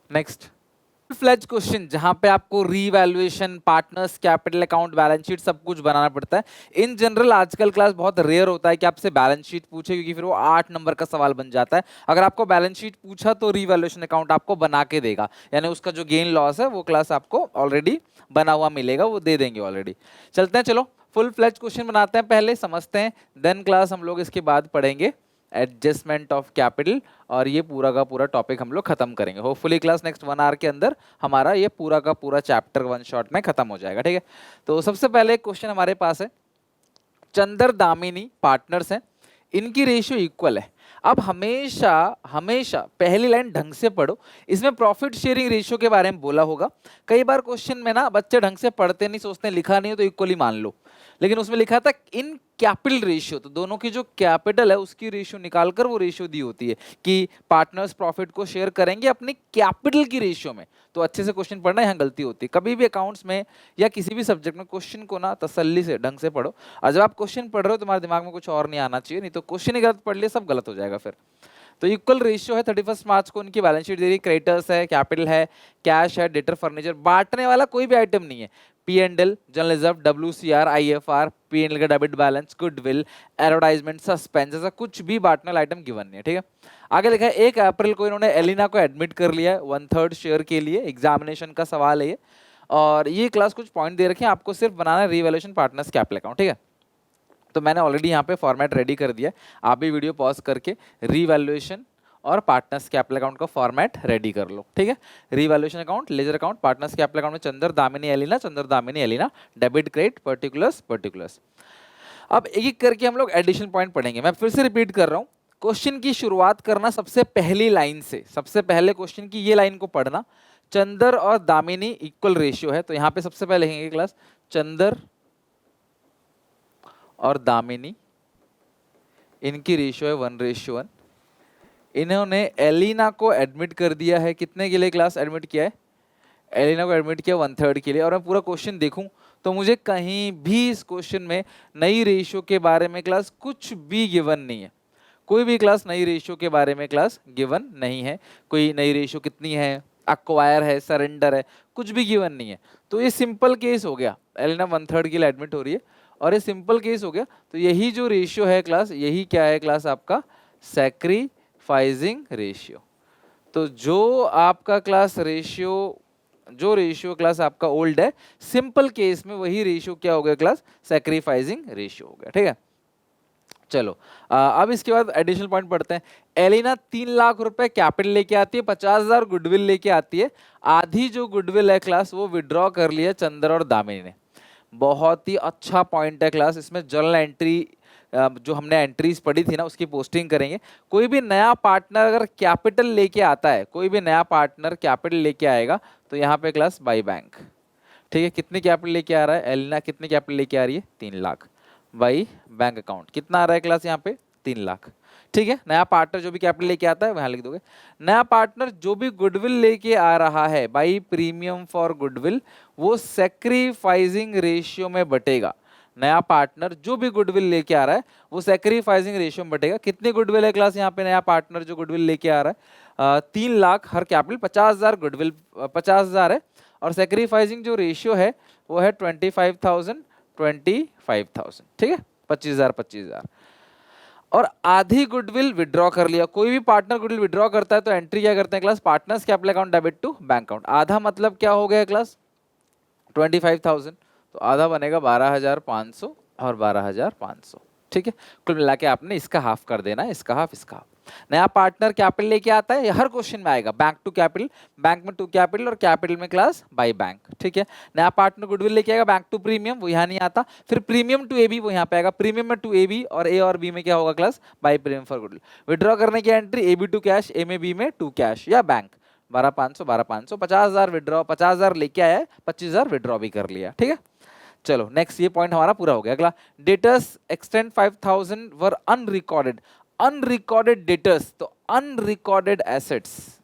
नेक्स्ट फ्लेज क्वेश्चन, जहां पे आपको revaluation, partners capital account, balance sheet सब कुछ बनाना पड़ता है। इन जनरल आजकल क्लास बहुत रेयर होता है कि आपसे बैलेंस शीट पूछे, क्योंकि फिर वो 8 नंबर का सवाल बन जाता है। अगर आपको बैलेंस शीट पूछा तो रीवैल्यूएशन अकाउंट आपको बना के देगा, यानी उसका जो गेन लॉस है वो क्लास आपको ऑलरेडी बना हुआ मिलेगा, वो दे देंगे ऑलरेडी। चलते हैं, चलो फुल फ्लेज क्वेश्चन बनाते हैं, पहले समझते हैं, देन क्लास हम लोग इसके बाद पढ़ेंगे एडजस्टमेंट ऑफ कैपिटल, और ये पूरा का पूरा टॉपिक हम लोग खत्म करेंगे। होपफुली क्लास नेक्स्ट 1 आवर के अंदर हमारा ये पूरा का पूरा चैप्टर 1 शॉट में खत्म हो जाएगा, ठीक है। तो सबसे पहले क्वेश्चन हमारे पास है, चंदर दामिनी पार्टनर्स हैं, इनकी रेशियो इक्वल है। अब हमेशा हमेशा पहली लाइन ढंग से पढ़ो, इसमें प्रॉफिट शेयरिंग रेशियो के बारे में बोला होगा। कई बार क्वेश्चन में ना बच्चे ढंग से पढ़ते नहीं, सोचते लिखा नहीं हो तो इक्वली मान लो, लेकिन उसमें लिखा था इन कैपिटल रेशियो, तो दोनों की जो कैपिटल है उसकी रेशियो निकालकर वो रेशियो दी होती है कि पार्टनर्स प्रॉफिट को शेयर करेंगे अपनी कैपिटल की रेशियो में। तो अच्छे से क्वेश्चन पढ़ना, यहाँ गलती होती है। कभी भी अकाउंट्स में या किसी भी सब्जेक्ट में क्वेश्चन को ना तसल्ली से ढंग से पढ़ो, और जब आप क्वेश्चन पढ़ रहे हो तुम्हारे दिमाग में कुछ और नहीं आना चाहिए, नहीं तो क्वेश्चन ही गलत पढ़ लिया सब गलत हो जाएगा फिर। तो इक्वल रेशियो है, 31 मार्च को उनकी बैलेंस शीट दे रही, क्रेडिटर्स है, कैपिटल है, कैश है, डेटर, फर्नीचर, बांटने वाला कोई भी आइटम नहीं है, P&L, general reserve, WCR, IFR, P&L का debit balance, goodwill, advertisement, suspense, ऐसा कुछ भी बांटने वाला आइटम गिवन नहीं है, ठीक है। आगे लिखा है 1 अप्रैल को इन्होंने एलिना को एडमिट कर लिया है 1/3 शेयर के लिए, एग्जामिनेशन का सवाल है ये, और ये क्लास कुछ पॉइंट दे रखे हैं, आपको सिर्फ बनाना है रीवैल्यूएशन पार्टनर्स कैपिटल अकाउंट, ठीक है। तो मैंने ऑलरेडी यहाँ पे फॉर्मेट रेडी कर दिया है, आप भी वीडियो पॉज करके रीवैल्यूएशन और पार्टनर्स कैपिटल अकाउंट का फॉर्मेट रेडी कर लो, ठीक है। Revaluation account, ledger account, partners capital account में Chander Damini Elina, Chander Damini Elina, debit credit, particulars particulars. अब एक एक करके हम लोग एडिशन पॉइंट पढ़ेंगे। मैं फिर से रिपीट कर रहा हूँ, क्वेश्चन की शुरुआत करना सबसे पहली लाइन से, सबसे पहले क्वेश्चन की ये लाइन को पढ़ना, चंदर और दामिनी इक्वल रेशियो है, तो यहाँ पे सबसे पहले लिखेंगे क्लास, चंदर और दामिनी इनकी रेशियो है 1:1। इन्होंने एलिना को एडमिट कर दिया है, कितने के लिए क्लास एडमिट किया है, एलिना को एडमिट किया 1/3 के लिए। और मैं पूरा क्वेश्चन देखूं तो मुझे कहीं भी इस क्वेश्चन में नई रेशियो के बारे में क्लास कुछ भी गिवन नहीं है, कोई भी क्लास नई रेशियो के बारे में क्लास गिवन नहीं है। कोई नई रेशियो कितनी है, अक्वायर है, सरेंडर है, कुछ भी गिवन नहीं है। तो ये सिंपल केस हो गया, एलिना 1/3 के लिए एडमिट हो रही है और ये सिंपल केस हो गया। तो यही जो रेशियो है क्लास, यही क्या है क्लास, आपका सैक्रिफाइसिंग रेशियो। तो जो आपका क्लास रेशियो, जो रेशियो क्लास आपका ओल्ड है, सिंपल केस में वही रेशियो क्या हो गया क्लास, सैक्रिफाइसिंग रेशियो हो गया, ठीक है। चलो अब इसके बाद एडिशनल पॉइंट पढ़ते हैं। एलिना 3 लाख रुपए कैपिटल लेके आती है, 50,000 गुडविल लेके आती है। आधी जो गुडविल है क्लास वो विड्रॉ कर लिया चंद्र और दामिनी ने। बहुत ही अच्छा पॉइंट है क्लास, इसमें जर्नल एंट्री जो हमने एंट्रीज पढ़ी थी ना उसकी पोस्टिंग करेंगे। कोई भी नया पार्टनर अगर कैपिटल लेके आता है, कोई भी नया पार्टनर कैपिटल लेके आएगा तो यहाँ पे क्लास बाई बैंक, ठीक है। कितनी कैपिटल लेके आ रहा है एलिना, कितनी कैपिटल लेके आ रही है 3 लाख, बाई बैंक अकाउंट कितना आ रहा है क्लास यहाँ पे 3 लाख, ठीक है। नया पार्टनर जो भी कैपिटल लेके आता है वहाँ लिख दोगे। नया पार्टनर जो भी गुडविल लेके आ रहा है बाई प्रीमियम फॉर गुडविल, वो सैक्रिफाइसिंग रेशियो में बटेगा। नया पार्टनर जो भी गुडविल लेके आ रहा है वो सैक्रिफाइसिंग रेशियो में बटेगा। कितनी गुडविल है क्लास यहाँ पे, नया पार्टनर जो गुडविल लेके आ रहा है 3 लाख, हर कैपिटल 50,000 गुडविल 50,000 है, और सैक्रिफाइसिंग जो रेशियो है वो है 25,000 25,000, ठीक है, 25,000। और आधी गुडविल विड्रॉ कर लिया। कोई भी पार्टनर गुडविल विड्रॉ करता है तो एंट्री क्या करते हैं class, partners capital account debit to bank account. आधा मतलब क्या हो गया क्लास 25,000, तो आधा बनेगा 12,500 और 12,500, ठीक है, कुल मिला के आपने इसका हाफ कर देना है, इसका हाफ, इसका हाफ। नया पार्टनर कैपिटल लेके आता है, ये हर क्वेश्चन में आएगा, बैंक टू कैपिटल, बैंक में टू कैपिटल और कैपिटल में क्लास बाय बैंक। ठीक है, नया पार्टनर गुडविल लेके आएगा, बैंक टू प्रीमियम, वो यहाँ नहीं आता, फिर प्रीमियम टू एबी वो यहाँ पे आएगा, प्रीमियम में टू एबी और ए और बी में क्या होगा class by premium for goodwill. Withdraw करने की entry A B to cash, A में बी में टू कैश या बैंक, 12,500 12,500, 50,000 विड्रॉ, 50,000 लेके आया है, 25,000 विड्रॉ भी कर लिया। ठीक है, चलो नेक्स्ट, ये पॉइंट हमारा पूरा हो गया। अगला, डेटर्स एक्सटेंड 5,000 वर अनरिकॉर्डेड, अनरिकॉर्डेड डेटर्स, तो अनरिकॉर्डेड एसेट्स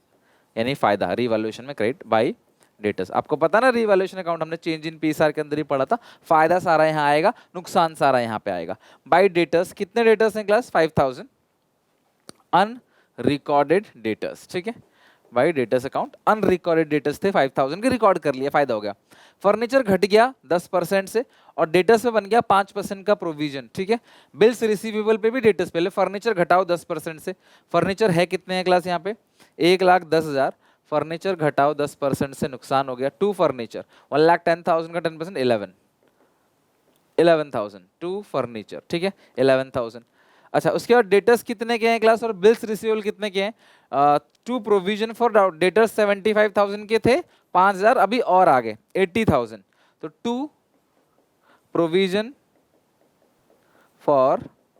यानी फायदा रिवैल्यूएशन में क्रेडिट बाय डेटर्स। आपको पता ना रिवैल्यूएशन अकाउंट हमने चेंज इन पीएसआर के अंदर ही पढ़ा था, फायदा सारा यहाँ आएगा, नुकसान सारा यहाँ पे आएगा। बाय डेटर्स, कितने डेटर्स हैं क्लास 5,000 अनरिकॉर्डेड डेटर्स। ठीक है, bye debtors account, unrecorded debtors थे 5,000 के, रिकॉर्ड कर लिया, फायदा हो गया। फर्नीचर घट गया 10% से और डेटर्स में बन गया 5% का प्रोविजन। ठीक है, बिल्स रिसीवेबल पे भी डेटर्स, पहले फर्नीचर घटाओ 10% से, फर्नीचर है कितने हैं क्लास यहाँ पे 1,10,000, फर्नीचर घटाओ 10% से, नुकसान हो गया टू फर्नीचर, 1,10,000 का 10% 11,000 टू फर्नीचर। ठीक है, 11,000। अच्छा, उसके बाद डेटर्स कितने के हैं क्लास और बिल्स रिसीवेबल कितने के हैं, टू प्रोविजन फॉर डेटर्स 75,000 के थे, 5,000 अभी और आगे 80,000, तो to provision for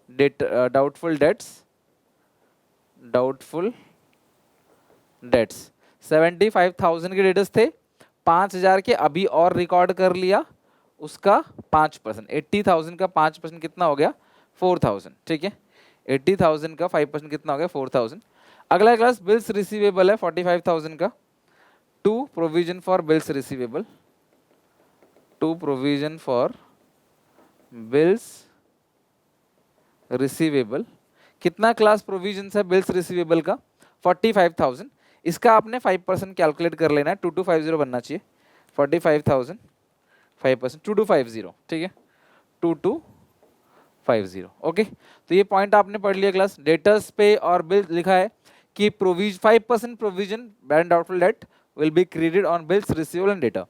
doubtful debts, doubtful debts 75,000 के डेटर्स थे, 5,000 के अभी और रिकॉर्ड कर लिया, उसका 5%, 80,000 का 5% कितना हो गया 4,000। ठीक है, 80,000 का 5% कितना हो गया 4,000। अगला क्लास बिल्स रिसीवेबल है 45,000 का, to provision for bills receivable, to provision for bills receivable, कितना क्लास प्रोविजन है बिल्स रिसीवेबल का 45,000, इसका आपने 5% कैलकुलेट कर लेना है, 2250 बनना चाहिए, 45,000 5% 2250। ठीक है, 2250। ओके, तो ये पॉइंट आपने पढ़ लिया क्लास। डेटर्स पे और बिल लिखा है कि 5% provision balance doubtful debt will be credited on bills receivable and debtor,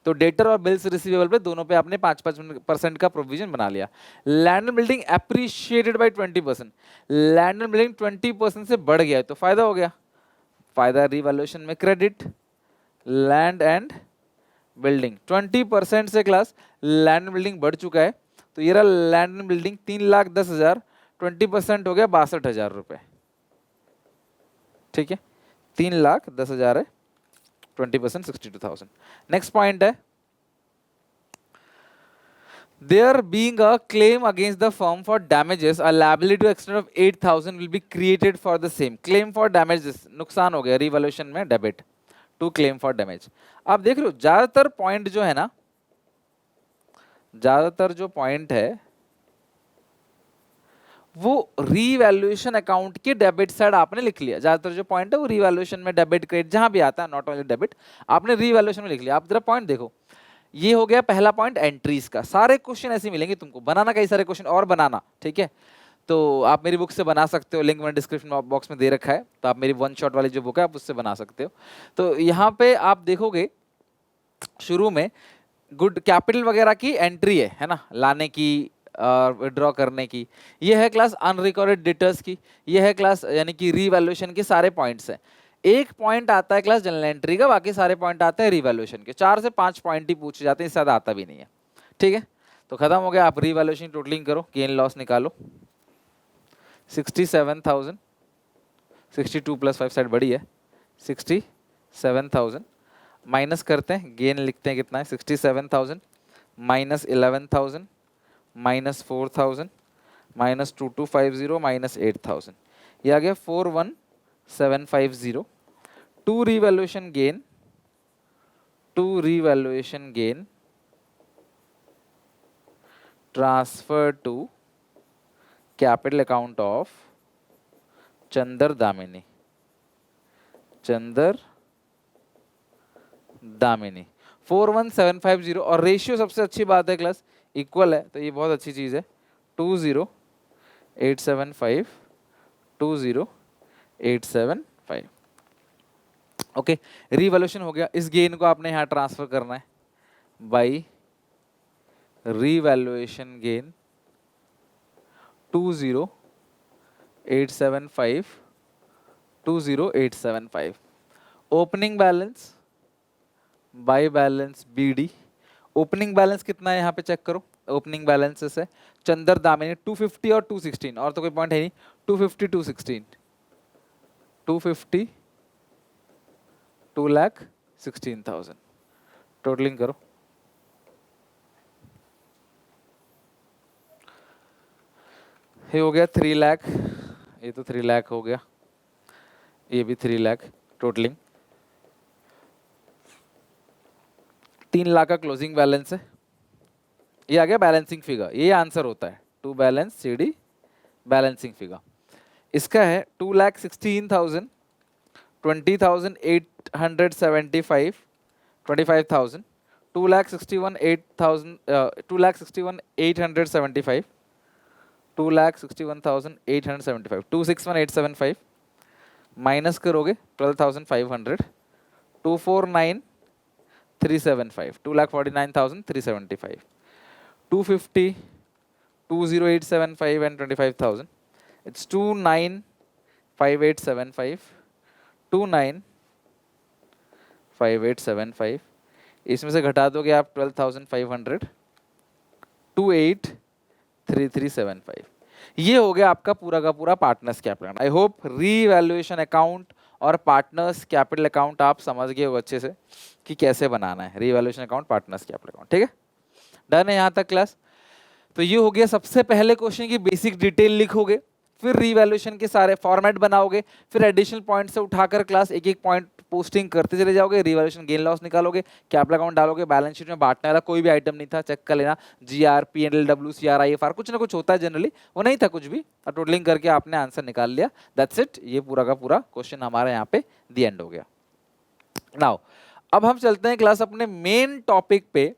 तो डेटर और बिल्स रिसीवेबल पे दोनों पे आपने 5% का प्रोविजन बना लिया। Land and building appreciated by 20%, land and building 20% से बढ़ गया है तो फायदा हो गया, फायदा रिवैल्यूएशन में क्रेडिट। लैंड एंड बिल्डिंग 20% से क्लास लैंड एंड बिल्डिंग बढ़ चुका है, तो ये रहा लैंड एंड बिल्डिंग 3,10,000, 20% हो गया 62,000 रुपए। ठीक है, 3,10,000 है, 20% 62,000। नेक्स्ट पॉइंट है, there being a claim against the firm for damages, a liability to extent of 8,000 will be created for the same claim for damages, नुकसान हो गया रिवैल्यूएशन में debit to claim for damage. आप देख रहे हो ज्यादातर पॉइंट जो है ना, ज्यादातर जो पॉइंट है वो रिवैल्यूएशन अकाउंट के डेबिट साइड आपने लिख लिया, ज्यादातर जो पॉइंट है वो रिवैल्यूएशन में डेबिट क्रेडिट जहां भी आता है, नॉट ओनली डेबिट, आपने रिवैल्यूएशन में लिख लिया। आप जरा पॉइंट देखो, ये हो गया पहला पॉइंट एंट्रीज का, सारे क्वेश्चन ऐसे मिलेंगे तुमको, बनाना कई सारे क्वेश्चन और बनाना। ठीक है, तो आप मेरी बुक से बना सकते हो, लिंक मैंने डिस्क्रिप्शन बॉक्स में दे रखा है, तो आप मेरी वन शॉट वाली जो बुक है आप उससे बना सकते हो। तो यहाँ पे आप देखोगे शुरू में गुड कैपिटल वगैरह की एंट्री है ना, लाने की और विड्रॉ करने की, ये है क्लास अनरिकॉर्डेड डेटर्स की, ये है क्लास यानी कि रिवैल्यूएशन के सारे पॉइंट्स हैं। एक पॉइंट आता है क्लास जनरल एंट्री का, बाकी सारे पॉइंट आते हैं रिवैल्यूएशन के, 4 से 5 पॉइंट ही पूछे जाते हैं, इससे ज्यादा आता भी नहीं है। ठीक है, तो खत्म हो गया, आप रिवैल्यूएशन टोटलिंग करो, गेन लॉस निकालो। 67,000, 62 + 5 साइड बड़ी है, 67,000 माइनस करते हैं, गेन लिखते हैं कितना है 67,000 माइनस 11,000 माइनस 4,000 माइनस 2250 माइनस 8,000, ये आ गया 41,750। To revaluation gain transfer to capital account of Chander Damini, 41,750, और रेशियो सबसे अच्छी बात है क्लास इक्वल है, तो ये बहुत अच्छी चीज है, 20,875 20,875। ओके, रिवैल्यूएशन हो गया, इस गेन को आपने यहाँ ट्रांसफर करना है by revaluation gain 20,875, 20,875. Opening balance by balance BD। Opening balance कितना है यहाँ पे चेक करो। ओपनिंग बैलेंसेस है चंदर दामिनी 250 और 216, और तो कोई पॉइंट है नहीं। 250, 216, 250, 2,16,000। टोटलिंग करो। ये हो गया 3 लाख, ये तो 3 लाख हो गया, ये भी 3 लाख, टोटलिंग 3 लाख का क्लोजिंग बैलेंस है। ये आ गया बैलेंसिंग फिगर, ये आंसर होता है to balance CD balancing figure. इसका है 2,16,000, 20,875, 25,000, 2,61,800, 2,61,875, 2,61,875, 261,875 माइनस करोगे 12,500, 249,375, 2,49,375, 250, 2,0875 and 25,000. It's 2,95875, 2,95875. इसमें से घटा दोगे आप 12,500, 2,83375। ये हो गया आपका पूरा का पूरा partners capital. I hope revaluation account और पार्टनर्स कैपिटल अकाउंट आप समझ गए हो अच्छे से कि कैसे बनाना है revaluation account, partners capital account. ठीक है, डन है यहाँ तक क्लास। तो ये हो गया सबसे पहले क्वेश्चन की बेसिक डिटेल लिखोगे, फिर रीवैल्यूएशन के सारे फॉर्मेट बनाओगे, फिर एडिशनल पॉइंट से उठाकर क्लास एक एक पॉइंट पोस्टिंग करते चले जाओगे, रीवैल्यूएशन गेन लॉस निकालोगे, कैपिटल अकाउंट डालोगे, बैलेंस शीट में बांटने वाला कोई भी आइटम नहीं था, चेक कर लेना। GR, P&L, WCR, IFR कुछ ना कुछ होता है जनरली, वो नहीं था कुछ भी, और टोटलिंग करके आपने आंसर निकाल लिया। दैट्स इट, ये पूरा का पूरा क्वेश्चन हमारा यहाँ पे दी एंड हो गया। नाउ अब हम चलते हैं क्लास अपने मेन टॉपिक पे,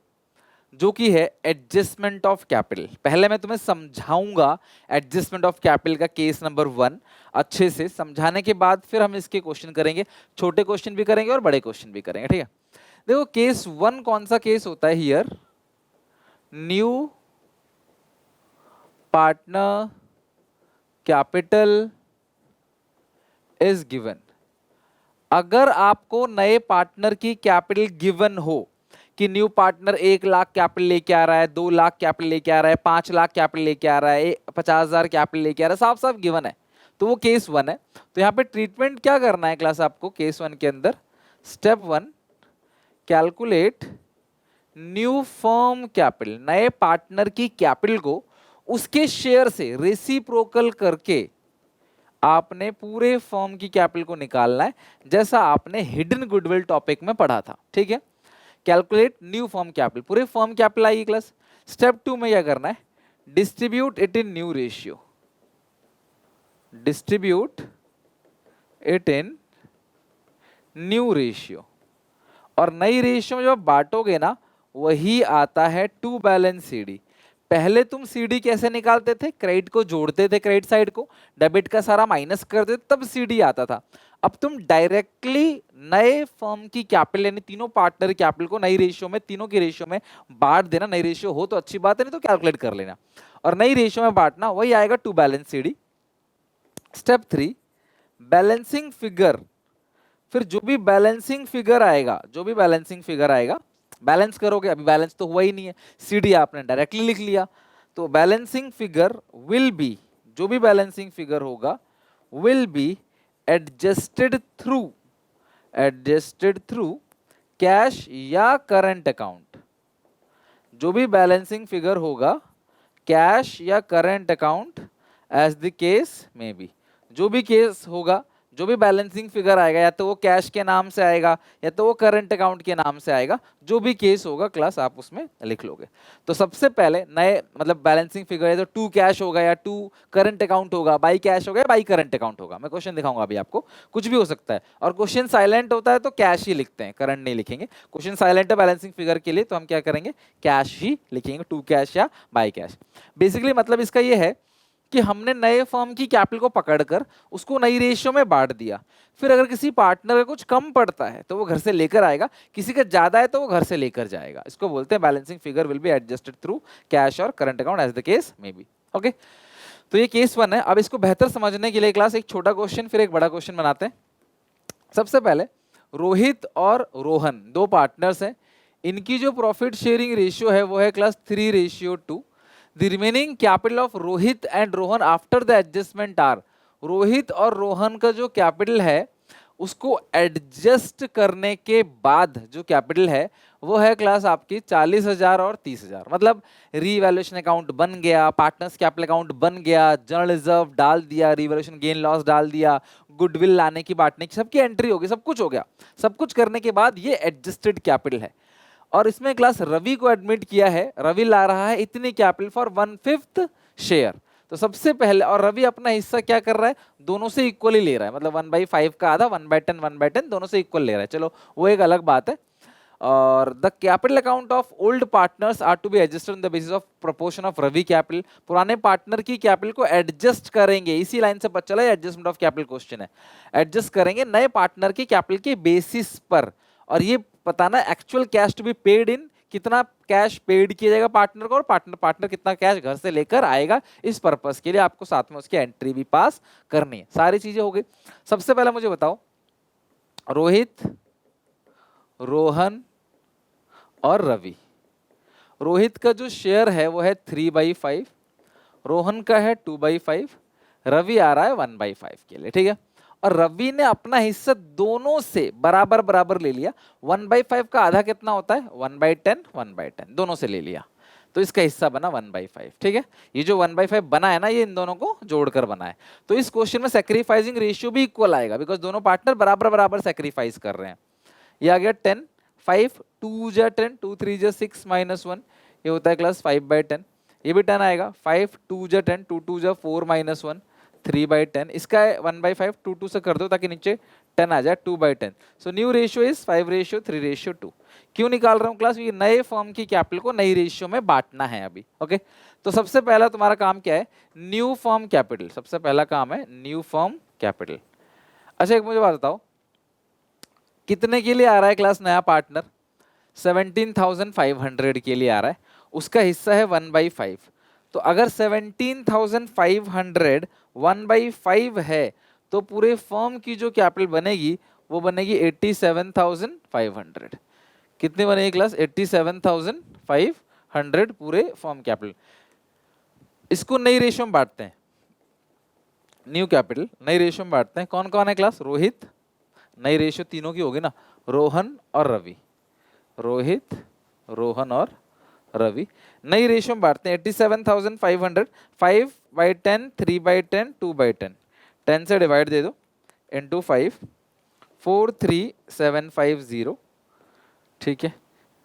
जो कि है एडजस्टमेंट ऑफ कैपिटल। पहले मैं तुम्हें समझाऊंगा एडजस्टमेंट ऑफ कैपिटल का केस नंबर 1 अच्छे से समझाने के बाद फिर हम इसके क्वेश्चन करेंगे, छोटे क्वेश्चन भी करेंगे और बड़े क्वेश्चन भी करेंगे। ठीक है, देखो केस 1 कौन सा केस होता है here, new partner capital is given. अगर आपको नए पार्टनर की कैपिटल गिवन हो कि न्यू पार्टनर 1 लाख कैपिटल लेके आ रहा है, 2 लाख कैपिटल लेके आ रहा है, 5 लाख कैपिटल लेके आ रहा है, 50,000 कैपिटल लेके आ रहा है, साफ साफ गिवन है, तो वो केस 1 है। तो यहाँ पे ट्रीटमेंट क्या करना है क्लास आपको केस 1 के अंदर, step 1 calculate new firm capital, नए पार्टनर की कैपिटल को उसके शेयर से रेसिप्रोकल करके आपने पूरे फर्म की कैपिटल को निकालना है, जैसा आपने हिडन गुडविल टॉपिक में पढ़ा था। ठीक है, कैलकुलेट न्यू फर्म कैपिटल, पूरे फर्म कैपिटल आएगी क्लास। स्टेप 2 में क्या करना है, distribute it in new ratio, distribute it in new ratio, और नई रेशियो में जब बांटोगे ना वही आता है टू बैलेंस CD। पहले तुम CD कैसे निकालते थे, क्रेडिट को जोड़ते थे, क्रेडिट साइड को डेबिट का सारा माइनस करते थे, तब CD आता था। अब तुम डायरेक्टली नए फर्म की कैपिटल यानी तीनों पार्टनर कैपिटल को नई रेशियो में, तीनों की रेशियो में बांट देना। नई रेशियो हो तो अच्छी बात है, नहीं तो कैलकुलेट कर लेना, और नई रेशियो में बांटना, वही आएगा to balance CD। Step 3 balancing figure, फिर जो भी बैलेंसिंग फिगर आएगा, जो भी बैलेंसिंग फिगर आएगा बैलेंस करोगे। अभी बैलेंस तो हुआ ही नहीं है, CD आपने डायरेक्टली लिख लिया, तो बैलेंसिंग फिगर विल बी, जो भी बैलेंसिंग फिगर होगा will be adjusted through cash या करंट अकाउंट। जो भी बैलेंसिंग फिगर होगा कैश या current account as the case may be, जो भी केस होगा, जो भी बैलेंसिंग फिगर आएगा या तो वो कैश के नाम से आएगा या तो वो करंट अकाउंट के नाम से आएगा, जो भी केस होगा क्लास आप उसमें लिख लोगे। तो सबसे पहले नए मतलब बैलेंसिंग फिगर है तो टू कैश होगा या टू करंट अकाउंट होगा, बाई कैश होगा या बाई करंट अकाउंट होगा। मैं क्वेश्चन दिखाऊंगा अभी आपको, कुछ भी हो सकता है। और क्वेश्चन साइलेंट होता है तो कैश ही लिखते हैं, करंट नहीं लिखेंगे। क्वेश्चन साइलेंट है बैलेंसिंग फिगर के लिए तो हम क्या करेंगे, कैश ही लिखेंगे, टू कैश या बाई कैश। बेसिकली मतलब इसका ये है कि हमने नए फर्म की कैपिटल को पकड़कर उसको नई रेशियो में बांट दिया, फिर अगर किसी पार्टनर का कुछ कम पड़ता है तो वो घर से लेकर आएगा, किसी का ज्यादा है तो वो घर से लेकर जाएगा। इसको बोलते हैं balancing figure will be adjusted through cash और current account as the case may be. Okay, तो ये केस 1 है। अब इसको बेहतर समझने के लिए क्लास एक छोटा क्वेश्चन फिर एक बड़ा क्वेश्चन बनाते हैं। सबसे पहले रोहित और रोहन दो पार्टनर्स हैं, इनकी जो प्रॉफिट शेयरिंग रेशियो है वो है class 3:2। The remaining capital of Rohit and Rohan after the adjustment are, Rohit और रोहन का जो कैपिटल है उसको एडजस्ट करने के बाद जो कैपिटल है वो है क्लास आपकी 40,000 और 30,000। मतलब रीवैल्यूएशन अकाउंट बन गया, पार्टनर्स कैपिटल अकाउंट बन गया, जनरल रिजर्व डाल दिया, रीवैल्यूएशन गेन लॉस डाल दिया, गुडविल लाने की बांटने की सबकी एंट्री होगी, सब कुछ हो गया। सब कुछ करने के बाद ये एडजस्टेड कैपिटल है और इसमें क्लास रवि को एडमिट किया है। रवि ला रहा है इतनी कैपिटल फॉर 1/5 शेयर। तो सबसे पहले, और रवि अपना हिस्सा क्या कर रहा है, दोनों से इक्वली ले रहा है, मतलब 1/5 का आधा, 1/10 1/10 दोनों से इक्वल ले रहा है। चलो वो एक अलग बात है। और the capital account of old partners are to be adjusted on the basis of proportion of Ravi capital. पुराने पार्टनर की कैपिटल को एडजस्ट करेंगे, इसी लाइन से पता चला एडजस्टमेंट ऑफ कैपिटल क्वेश्चन है। एडजस्ट करेंगे नए पार्टनर की कैपिटल के बेसिस पर, और ये बताना actual cash to be paid in, कितना कैश पेड किया जाएगा पार्टनर को, और पार्टनर कितना कैश घर से लेकर आएगा। इस पर्पस के लिए आपको साथ में उसकी एंट्री भी पास करनी है। सारी चीजें हो गई। सबसे पहले मुझे बताओ, रोहित, रोहन और रवि। रोहित का जो शेयर है वो है 3/5, रोहन का है 2/5, रवि आ रहा है 1/5 के लिए, ठीक है। और रवि ने अपना हिस्सा दोनों से बराबर बराबर ले लिया। 1/5 का आधा कितना होता है, 1/10 1/10 दोनों से ले लिया, तो इसका हिस्सा बना 1/5, ठीक है। ये जो 1/5 बना है ना, ये इन दोनों को जोड़कर बना है। तो इस क्वेश्चन में सैक्रिफाइसिंग रेशियो भी इक्वल आएगा, बिकॉज दोनों पार्टनर बराबर बराबर सैक्रिफाइस कर रहे हैं। ये आ गया 10, 5 2 जा 10, 2 3 जा 6 -1, ये होता है क्लास 5/10। ये भी 10 आएगा, 5 2 जा 10, 2 2 जा 4 -1, 3/10। इसका 1/5 2 2 से कर दो ताकि नीचे 10 आ जाए, 2/10। So new ratio is 5:3:2। क्यों निकाल रहा हूँ क्लास, ये नए फर्म की कैपिटल को नई रेशियो में बांटना है अभी, ओके। तो सबसे पहला तुम्हारा काम क्या है, न्यू फर्म कैपिटल। सबसे पहला काम है न्यू फर्म कैपिटल। अच्छा एक मुझे बात बताओ, कितने के लिए आ रहा है क्लास नया पार्टनर, 17,500 के लिए आ रहा है, उसका हिस्सा है 1/5। तो अगर 17,500 1/5 है तो पूरे फर्म की जो कैपिटल बनेगी वो बनेगी 87,500। कितनी बनेगी क्लास, 87,500 पूरे फर्म कैपिटल। इसको नई रेशियो में बांटते हैं, न्यू कैपिटल नई रेशियो में बांटते हैं। कौन कौन है क्लास, रोहित, नई रेशियो तीनों की होगी ना, रोहन और रवि, रोहित, रोहन और रवि नई रेशियो में बांटते हैं। 87,500 5/10 3/10 2/10, 10 से डिवाइड दे दो इंटू 5, 43750, ठीक है।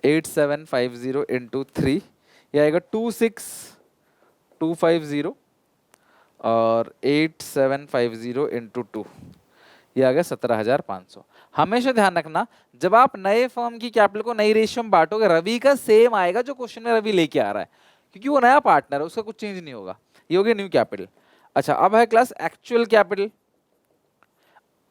8750 इंटू 3, यह आएगा 26250, और 8750 इंटू 2, ये आ गया 17,500। हमेशा ध्यान रखना, जब आप नए फर्म की कैपिटल को नई रेशियो में बांटोगे, रवि का सेम आएगा जो क्वेश्चन में रवि लेके आ रहा है, क्योंकि वो नया पार्टनर है, उसका कुछ चेंज नहीं होगा। ये हो गया न्यू कैपिटल। अच्छा अब है क्लास एक्चुअल कैपिटल।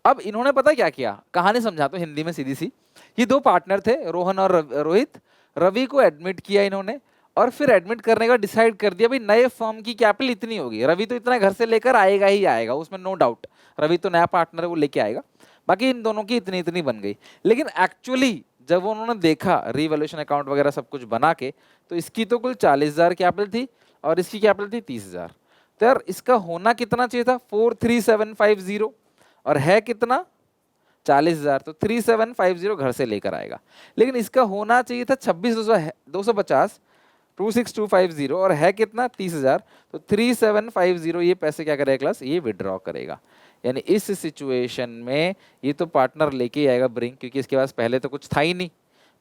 अब इन्होंने पता क्या किया, कहानी समझाता हूं हिंदी में सीधी सी। ये दो पार्टनर थे, रोहन और रोहित। रवि को एडमिट किया इन्होंने, और फिर एडमिट करने का डिसाइड कर दिया भाई नए फर्म की कैपिटल इतनी होगी। रवि तो इतना घर से लेकर आएगा ही आएगा, उसमें नो डाउट, रवि तो नया पार्टनर है वो लेके आएगा। बाकी इन दोनों की इतनी इतनी बन गई। लेकिन एक्चुअली जब उन्होंने देखा रीवैल्यूएशन अकाउंट वगैरह सब कुछ बना के, तो इसकी तो कुल 40,000 कैपिटल थी और इसकी कैपिटल थी 30,000। तो यार इसका होना कितना चाहिए था, 43750, और है कितना 40,000, तो 3750 घर से लेकर आएगा। लेकिन इसका होना चाहिए था 26,250, 26250, और है कितना 30,000, तो 3750 ये पैसे क्या करेगा क्लास, ये विड्रॉ करेगा। यानी इस सिचुएशन में ये तो पार्टनर लेके ही आएगा ब्रिंग, क्योंकि इसके पास पहले तो कुछ था ही नहीं,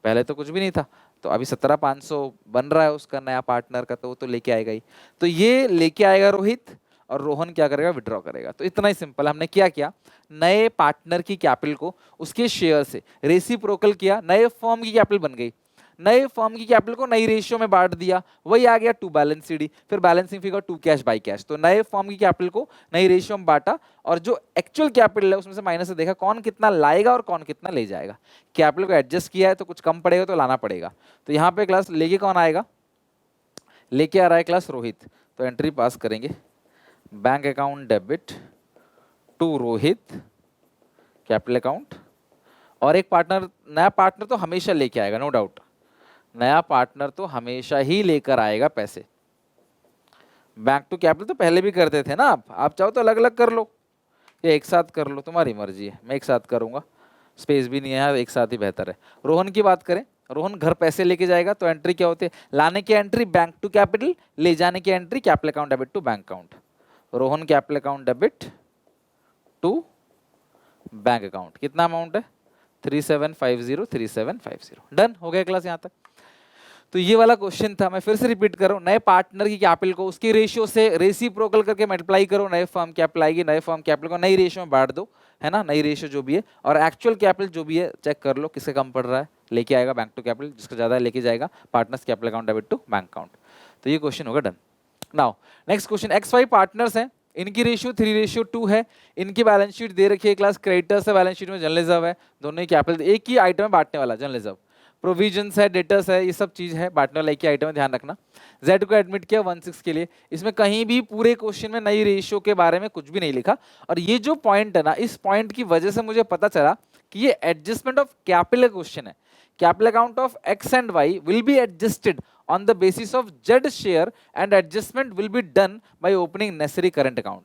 पहले तो कुछ भी नहीं था। तो अभी 17,500 बन रहा है उसका नया पार्टनर का, तो वो तो लेके आएगा ही। तो ये लेके आएगा रोहित, और रोहन क्या करेगा, विड्रॉ करेगा। तो इतना ही सिंपल। हमने क्या किया, नए पार्टनर की कैपिटल को उसके शेयर से रेसिप्रोकल किया, नए फर्म की कैपिटल बन गई। नए फर्म की कैपिटल को नई रेशियो में बांट दिया, वही आ गया 2 बैलेंस सीडी, फिर balancing figure 2 cash by cash. तो नए फर्म की कैपिटल को नई रेशियो में बांटा, और जो एक्चुअल कैपिटल है उसमें से माइनस से देखा कौन कितना लाएगा और कौन कितना ले जाएगा। कैपिटल को एडजस्ट किया है तो कुछ कम पड़ेगा तो लाना पड़ेगा। तो यहाँ पे क्लास लेके कौन आएगा, लेके आ रहा है क्लास रोहित, तो एंट्री पास करेंगे bank account debit to Rohit capital account, और एक पार्टनर, नया पार्टनर तो हमेशा लेके आएगा, नो डाउट, नया पार्टनर तो हमेशा ही लेकर आएगा पैसे। बैंक टू कैपिटल तो पहले भी करते थे ना, आप चाहो तो अलग अलग कर लो या एक साथ कर लो, तुम्हारी मर्जी है। मैं एक साथ करूंगा, स्पेस भी नहीं है, एक साथ ही बेहतर है। रोहन की बात करें, रोहन घर पैसे लेके जाएगा तो एंट्री क्या होती है, लाने की एंट्री बैंक टू कैपिटल, ले जाने की entry capital account debit to bank account. Rohan capital account debit to bank account, कितना अमाउंट है 3750 डन हो गया क्लास यहाँ तक। तो ये वाला क्वेश्चन था, मैं फिर से रिपीट कर रहा हूँ, नए पार्टनर की कैपिटल को उसकी रेशियो से रेसिप्रोकल करके मल्टीप्लाई करो, नए फर्म कैपिटल आएगी, नए फर्म कैपिटल को नई रेशियो में बांट दो, है ना, नई रेशियो जो भी है, और एक्चुअल कैपिटल जो भी है चेक कर लो किससे कम पड़ रहा है, लेके आएगा बैंक टू कैपिटल, जिसका ज्यादा है लेके जाएगा partners capital account debit to bank account. तो ये क्वेश्चन होगा done. Now next question, XY partners हैं, इनकी रेशियो 3:2 है, इनकी बैलेंस शीट दे रखी है क्लास, क्रेडिटर्स है, बैलेंस शीट में जनरल रिजर्व है, दोनों ही कैपिटल, एक ही आइटम में बांटने वाला जनरल रिजर्व, प्रोविजंस है, डेटर्स है, ये सब चीज है बांटने वाला एक ही आइटम है, ध्यान रखना। Z को एडमिट किया 1/6 के लिए, इसमें कहीं भी पूरे क्वेश्चन में नई रेशियो के बारे में कुछ भी नहीं लिखा, और ये जो पॉइंट है ना, इस पॉइंट की वजह से मुझे पता चला कि ये एडजस्टमेंट ऑफ कैपिटल क्वेश्चन है। Capital account of X and Y will be adjusted on the basis of Z share and adjustment will be done by opening necessary current account।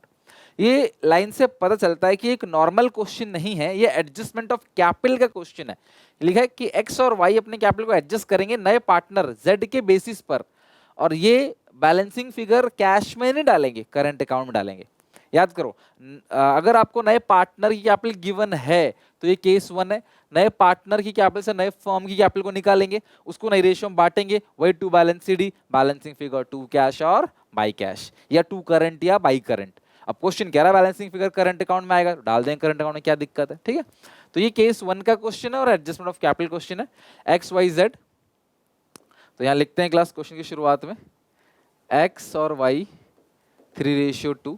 ये लाइन से पता चलता है कि एक नॉर्मल क्वेश्चन नहीं है, ये एडजस्टमेंट ऑफ कैपिटल का क्वेश्चन है। लिखा है कि X और Y अपने कैपिटल को एडजस्ट करेंगे नए पार्टनर Z के बेसिस पर, और ये बैलेंसिंग फिगर कैश में नहीं डालेंगे, करंट अकाउंट में डालेंगे। याद करो, अगर आपको नए पार्टनर की कैपिटल गिवन है तो ये केस 1 है, नए पार्टनर की कैपिटल से नए फर्म की कैपिटल को निकालेंगे, उसको नई रेशियो में बांटेंगे, वही to balance CD, balancing figure to cash और बाई कैश, या टू करंट या बाई करंट। अब क्वेश्चन कह रहा है बैलेंसिंग फिगर करंट अकाउंट में आएगा, डाल देंगे करंट अकाउंट में, क्या दिक्कत है, ठीक है। तो ये केस 1 का क्वेश्चन है और एडजस्टमेंट ऑफ कैपिटल क्वेश्चन है, XYZ। तो यहाँ लिखते हैं क्लास क्वेश्चन की शुरुआत में, X और Y 3:2,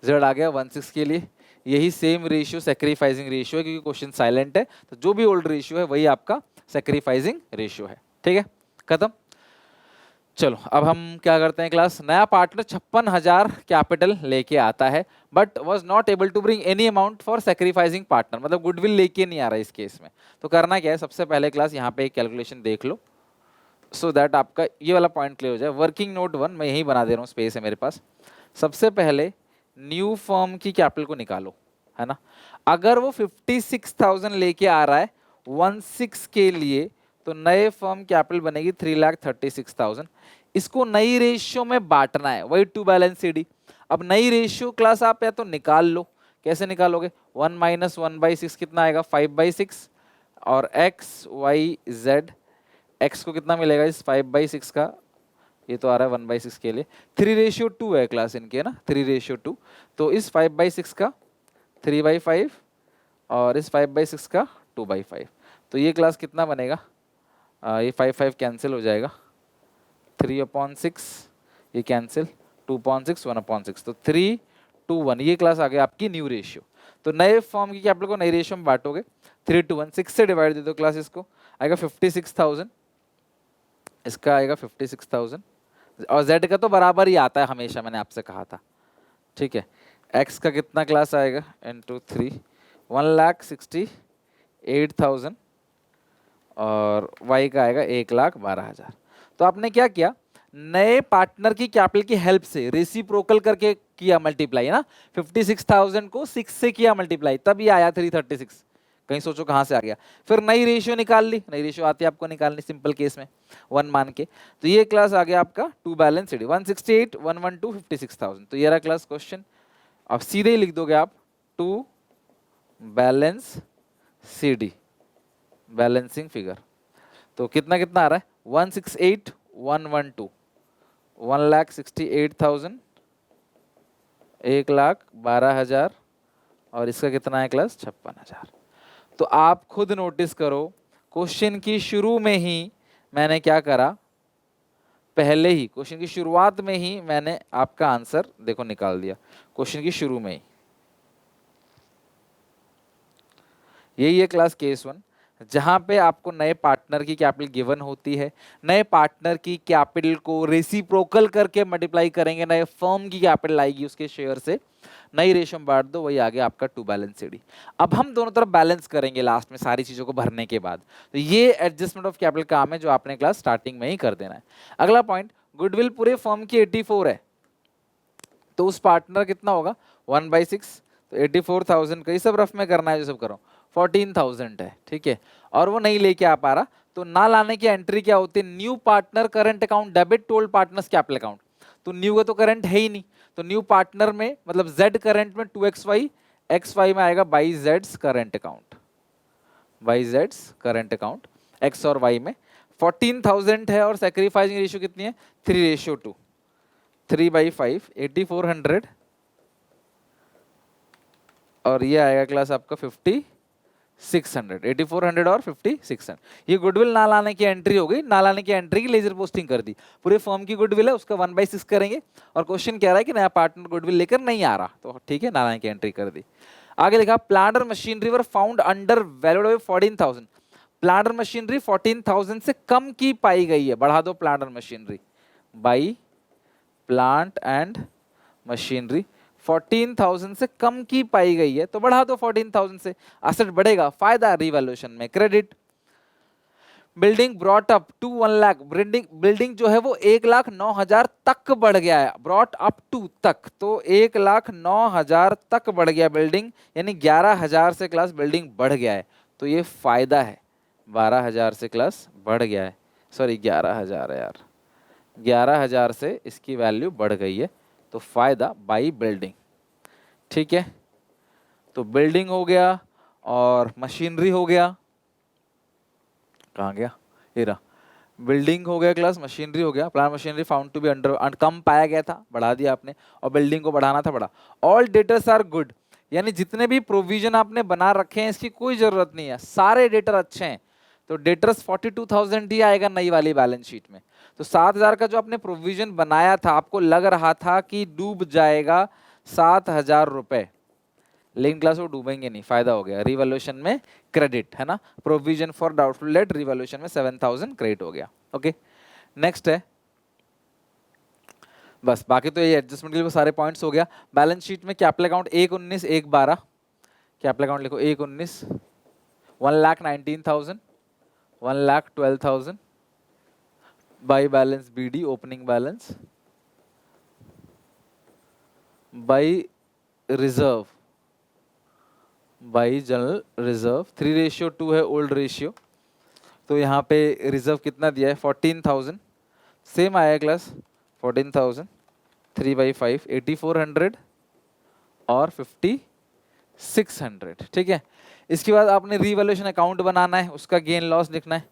Z आ गया 1/6 के लिए, यही सेम रेशियो सैक्रिफाइसिंग रेशियो है क्योंकि क्वेश्चन साइलेंट है, तो जो भी ओल्ड रेशियो है वही आपका सैक्रिफाइसिंग रेशियो है, ठीक है, खत्म। चलो अब हम क्या करते हैं क्लास, नया पार्टनर 56,000 कैपिटल लेके आता है but was not able to bring any amount for sacrificing partner, मतलब गुडविल लेके नहीं आ रहा है इस केस में। तो करना क्या है, सबसे पहले क्लास यहाँ पे एक कैलकुलेशन देख लो सो दैट आपका ये वाला पॉइंट क्लियर हो जाए। वर्किंग नोट 1 मैं यही बना दे रहा हूँ, स्पेस है मेरे पास। सबसे पहले न्यू फर्म की कैपिटल को निकालो, है ना। अगर वो 56,000 लेके आ रहा है 1/6 के लिए, तो नए फर्म कैपिटल बनेगी 3,36,000। इसको नई रेशियो में बांटना है, वही टू बैलेंस CD। अब नई रेशियो क्लास आप या तो निकाल लो, कैसे निकालोगे, 1 - 1/6 कितना आएगा 5/6, और XYZ, X को कितना मिलेगा इस 5/6 का, ये तो आ रहा है 1/6 के लिए, 3:2 है क्लास इनके, ना 3:2, तो इस 5/6 का 3/5 और इस 5/6 का 2/5, तो ये क्लास कितना बनेगा, ये 5 कैंसिल हो जाएगा, 3/6 ये कैंसिल, 2/6 1/6, तो 3:1 ये क्लास आ गया आपकी न्यू रेशियो। तो नए फॉर्म की कैपिटल को नई रेशियो में बांटोगे, 3:1, 6 से डिवाइड दे दो क्लास, इसको आएगा 56,000, इसका आएगा 56,000, और Z का तो बराबर ही आता है हमेशा, मैंने आपसे कहा था, ठीक है। X का कितना क्लास आएगा इंटू 3, 1,68,000, और Y का आएगा 1,12,000। तो आपने क्या किया, नए पार्टनर की कैपिटल की हेल्प से रेसिप्रोकल करके किया मल्टीप्लाई, है ना, 56,000 को 6 से किया मल्टीप्लाई, तब ये आया 336। कहीं सोचो कहाँ से आ गया, फिर नई रेशियो निकाल ली, नई रेशियो आती है आपको निकालनी सिंपल केस में 1 मान के, तो ये क्लास आ गया आपका टू बैलेंस CD, 168, 112, 56,000। तो ये रहा क्लास क्वेश्चन। अब सीधे ही लिख दोगे आप to balance CD, balancing figure, तो कितना कितना आ रहा है 168, 112, 1,68,000, 1,12,000, और इसका कितना है क्लास 56,000। तो आप खुद नोटिस करो, क्वेश्चन की शुरू में ही मैंने क्या करा, पहले ही क्वेश्चन की शुरुआत में ही मैंने आपका आंसर देखो निकाल दिया, क्वेश्चन की शुरू में ही। यही है क्लास केस 1। जहां पे आपको नए पार्टनर की कैपिटल गिवन होती है, नए पार्टनर की कैपिटल को रेसिप्रोकल करके मल्टीप्लाई करेंगे, नए फर्म की कैपिटल आएगी उसके शेयर से, नई रेशो में बांट दो, वही आ गया आपका टू बैलेंस सीडी। अब हम दोनों तरफ बैलेंस करेंगे लास्ट में सारी चीजों को भरने के बाद। तो ये एडजस्टमेंट ऑफ कैपिटल काम है जो आपने क्लास स्टार्टिंग में ही कर देना है। अगला पॉइंट, गुडविल पूरे फर्म की 84 है, तो उस पार्टनर कितना होगा 1/6, तो 84,000 का, ये सब रफ में करना है जो सब करो, 14,000 है, ठीक है। और वो नहीं लेके आ पा रहा, तो ना लाने की एंट्री क्या होती है, new partner current account debit told partners capital account. तो न्यू का तो करंट है ही नहीं, तो न्यू पार्टनर में मतलब जेड करंट में 2xy, xy में आएगा by Jades current account, by Jades current account, x और वाई में 14,000 है, और सेक्रीफाइसिंग रेशियो कितनी है 3:2, 3/5, 8400, और ये आएगा क्लास आपका 5600, 8400 और 5600। ये गुडविल ना लाने की एंट्री हो गई, ना लाने की एंट्री की लेजर पोस्टिंग कर दी, पूरे फर्म की गुडविल है उसका 1/6 करेंगे, और क्वेश्चन कह रहा है कि नया पार्टनर गुडविल लेकर नहीं आ रहा, तो ठीक है ना लाने की एंट्री कर दी। आगे लिखा प्लांट और machinery were found under valued of 14,000, plant और मशीनरी 14,000 से कम की पाई गई है, बढ़ा दो प्लांट और machinery, by plant and machinery 14,000 से कम की पाई गई है, तो बढ़ा दो 14,000 से, एसेट बढ़ेगा, फायदा रिवैल्यूएशन में credit. Building brought up to 1 lakh, building जो है वो 1,09,000 तक बढ़ गया है, ब्रॉट अप टू तक, तो 1,09,000 तक बढ़ गया बिल्डिंग, यानी 11,000 से क्लास बिल्डिंग बढ़ गया है, तो ये फायदा है, 12,000 से क्लास बढ़ गया है, सॉरी 11,000 है यार, 11,000 से इसकी वैल्यू बढ़ गई है, तो फायदा बाई बिल्डिंग, ठीक है। तो बिल्डिंग हो गया और मशीनरी हो गया, कहाँ गया, ये रहा, बिल्डिंग हो गया क्लास, मशीनरी हो गया, plant machinery found to be under कम पाया गया था, बढ़ा दिया आपने, और बिल्डिंग को बढ़ाना था, बढ़ा। ऑल डेटर्स आर गुड, यानी जितने भी प्रोविजन आपने बना रखे हैं इसकी कोई जरूरत नहीं है, सारे डेटर अच्छे हैं, तो डेटर्स 42,000 ही आएगा नई वाली बैलेंस शीट में। तो 7,000 का जो आपने प्रोविजन बनाया था, आपको लग रहा था कि डूब जाएगा 7,000 रुपए, लेकिन क्लास वो डूबेंगे नहीं, फायदा हो गया, रिवैल्यूएशन में क्रेडिट है ना, provision for doubtful debt revaluation में 7,000 क्रेडिट हो गया। ओके, नेक्स्ट है, बस बाकी तो ये एडजस्टमेंट के लिए सारे पॉइंट्स हो गया। बैलेंस शीट में कैपिटल अकाउंट 1/19, 1/12, कैपिटल अकाउंट लिखो 1/19, 1,19,000, 1,12,000, by balance B D opening balance, by reserve, by general reserve, 3:2 है ओल्ड रेशियो, तो यहाँ पे रिजर्व कितना दिया है 14,000, सेम आया क्लास 14,000, 3/5, 8,400 और 5,600, ठीक है। इसके बाद आपने रिवैल्यूएशन अकाउंट बनाना है, उसका गेन लॉस लिखना है,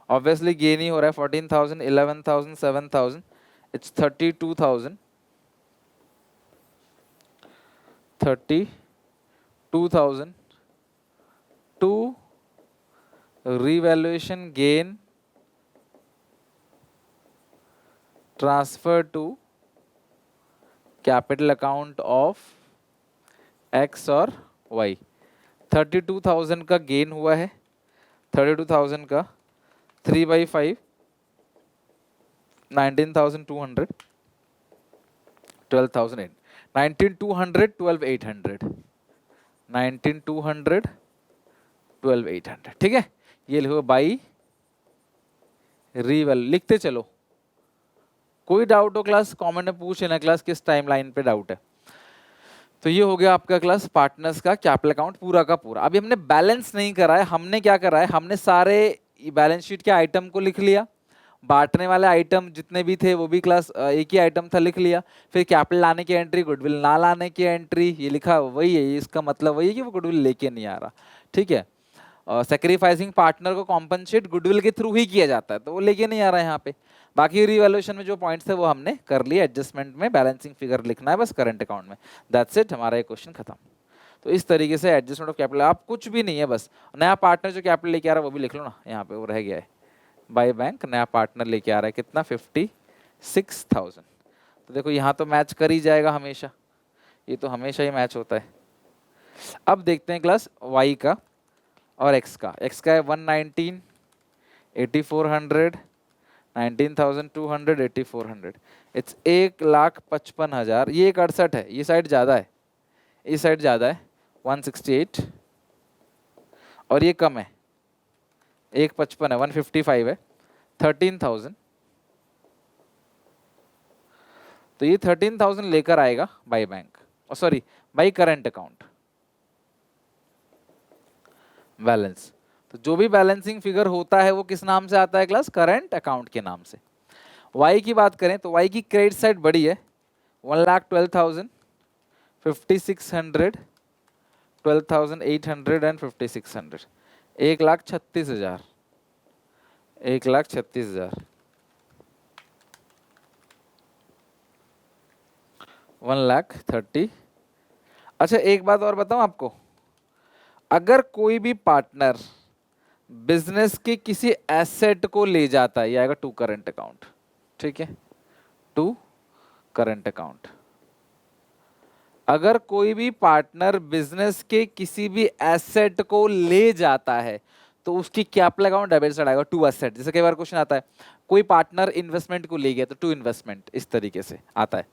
ऑब्वियसली गेन ही हो रहा है 14,000, 11,000, 7,000, it's 32,000, 32,000 to revaluation gain transfer to capital account of x और y। 32,000 का गेन हुआ है, 32,000 का 3/5, 19,200, 12,008, 19,200, 12,800, 19,200, 12,800, ठीक है। ये लिखो बाई रिवैल, लिखते चलो, कोई डाउट हो क्लास कमेंट में पूछ लेना क्लास किस टाइमलाइन पे डाउट है। तो ये हो गया आपका क्लास पार्टनर्स का कैपिटल अकाउंट पूरा का पूरा। अभी हमने बैलेंस नहीं करा है, हमने क्या करा है, हमने सारे बैलेंस शीट के आइटम को लिख लिया, बांटने वाले आइटम जितने भी थे वो भी क्लास एक ही आइटम था लिख लिया, फिर कैपिटल लाने की एंट्री, गुडविल ना लाने की एंट्री, ये लिखा वही है, इसका मतलब वही है कि वो गुडविल लेके नहीं आ रहा, ठीक है। सेक्रीफाइसिंग पार्टनर को कॉम्पनसेट गुडविल के थ्रू ही किया जाता है, तो वो लेके नहीं आ रहा है यहाँ पे। बाकी रिवैल्यूएशन में जो पॉइंट्स थे वो हमने कर लिए, एडजस्टमेंट में बैलेंसिंग फिगर लिखना है बस करंट अकाउंट में, दैट्स इट, हमारा ये क्वेश्चन खत्म। तो इस तरीके से एडजस्टमेंट ऑफ कैपिटल, आप कुछ भी नहीं है, बस नया पार्टनर जो कैपिटल लेके आ रहा है वो भी लिख लो ना, यहाँ पे वो रह गया है, बाय बैंक नया पार्टनर लेके आ रहा है कितना 56,000, तो देखो यहाँ तो मैच कर ही जाएगा हमेशा, ये तो हमेशा ही मैच होता है। अब देखते हैं क्लास वाई का, और एक्स का है 119, 8400, 19,200, 8400। इट्स 1,55,000। ये 61 है, ये साइड ज़्यादा है, इस साइड ज़्यादा है 168, और ये कम है 155 है, 155 है 13,000। तो ये 13,000 लेकर आएगा by bank, sorry by current account balance. तो जो भी बैलेंसिंग फिगर होता है वो किस नाम से आता है क्लास? करंट अकाउंट के नाम से। वाई की बात करें तो वाई की क्रेडिट साइड बड़ी है, 1,12,000, 5,600, 12,800 एंड 5,600, 1,36,000, 1,36,000, 1,30,000। अच्छा एक बात और बताऊं आपको, अगर कोई भी पार्टनर बिजनेस के किसी एसेट को ले जाता है, ये आएगा टू करंट अकाउंट, ठीक है, टू करंट अकाउंट। अगर कोई भी पार्टनर बिजनेस के किसी भी एसेट को ले जाता है तो उसकी कैपिटल अकाउंट डेबिट साइड आएगा टू एसेट। जैसे कई बार क्वेश्चन आता है कोई पार्टनर इन्वेस्टमेंट को ले गया तो टू इन्वेस्टमेंट, इस तरीके से आता है।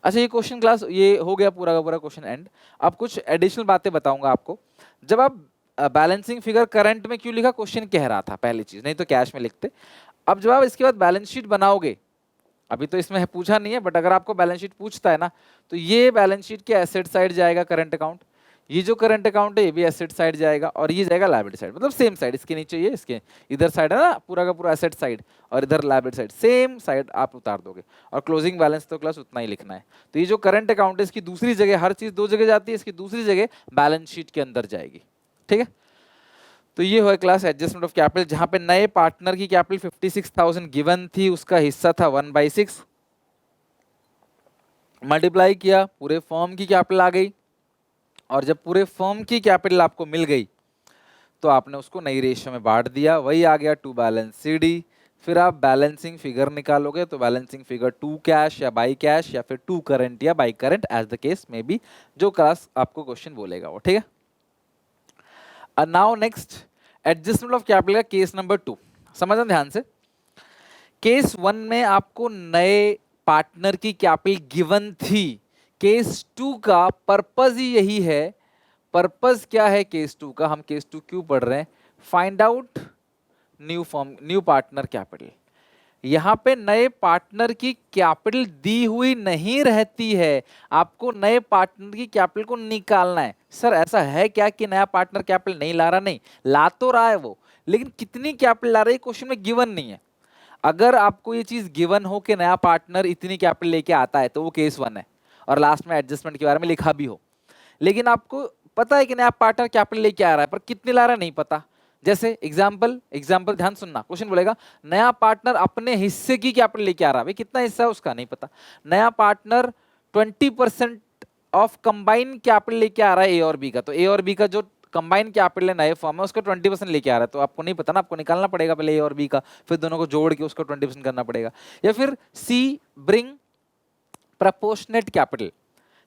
अच्छा ये क्वेश्चन क्लास ये हो गया पूरा का पूरा क्वेश्चन एंड। अब कुछ एडिशनल बातें बताऊंगा आपको। जब आप बैलेंसिंग फिगर करंट में क्यों लिखा, क्वेश्चन कह रहा था पहली चीज, नहीं तो कैश में लिखते। अब जब आप इसके बाद बैलेंस शीट बनाओगे, अभी तो इसमें पूछा नहीं है बट अगर आपको बैलेंस शीट पूछता है ना, तो ये बैलेंस शीट के एसेट साइड जाएगा करंट अकाउंट, ये जो करंट अकाउंट है ये भी एसेट साइड जाएगा, और ये जाएगा लायबिलिटी साइड, मतलब सेम साइड। इसके नीचे ये, इसके इधर साइड है ना पूरा का पूरा एसेट साइड, और इधर लायबिलिटी साइड, सेम साइड आप उतार दोगे। और क्लोजिंग बैलेंस तो क्लास उतना ही लिखना है। तो ये जो करंट अकाउंट है इसकी दूसरी जगह, हर चीज दो जगह जाती है, इसकी दूसरी जगह बैलेंस शीट के अंदर जाएगी, ठीक है। तो ये हुआ क्लास एडजस्टमेंट ऑफ कैपिटल, जहां पे नए पार्टनर की कैपिटल 56,000 गिवन थी, उसका हिस्सा था 1/6, मल्टीप्लाई किया, पूरे फर्म की कैपिटल आ गई, और जब पूरे फर्म की कैपिटल आपको मिल गई तो आपने उसको नई रेशियो में बांट दिया, वही आ गया टू बैलेंस सीडी। फिर आप बैलेंसिंग फिगर निकालोगे तो बैलेंसिंग फिगर टू कैश या बाई कैश या फिर टू करंट या by current, as the case may be, जो क्लास आपको क्वेश्चन बोलेगा वो, ठीक है। और now next adjustment of capital का केस नंबर 2, समझना ध्यान से। केस 1 में आपको नए पार्टनर की कैपिटल गिवन थी, केस 2 का पर्पस ही यही है। पर्पस क्या है केस 2 का, हम केस 2 क्यों पढ़ रहे हैं? Find out new form, new partner capital. यहां पे नए पार्टनर की कैपिटल दी हुई नहीं रहती है, आपको नए पार्टनर की कैपिटल को निकालना है। सर ऐसा है क्या कि नया पार्टनर कैपिटल नहीं ला रहा? नहीं, ला तो रहा है वो, लेकिन कितनी कैपिटल ला रहा है क्वेश्चन में गिवन नहीं है। अगर आपको ये चीज गिवन हो कि नया पार्टनर इतनी कैपिटल लेके आता है तो वो केस 1 है, और लास्ट में एडजस्टमेंट के बारे में लिखा भी हो। लेकिन आपको पता है कि नया पार्टनर कैपिटल लेके आ रहा है, पर कितने ला रहा है नहीं पता। जैसे एग्जाम्पल ध्यान सुनना, क्वेश्चन बोलेगा नया पार्टनर अपने हिस्से की कैपिटल लेके आ रहा है, भाई कितना हिस्सा है उसका नहीं पता। नया पार्टनर 20% ऑफ कंबाइन कैपिटल लेके आ रहा है ए और बी का, तो ए और बी का जो कंबाइन कैपिटल है नए फॉर्म में उसका 20% लेके आ रहा है, तो आपको नहीं पता ना, आपको निकालना पड़ेगा पहले ए और बी का, फिर दोनों को जोड़ के उसको 20% करना पड़ेगा। या फिर C bring proportionate capital,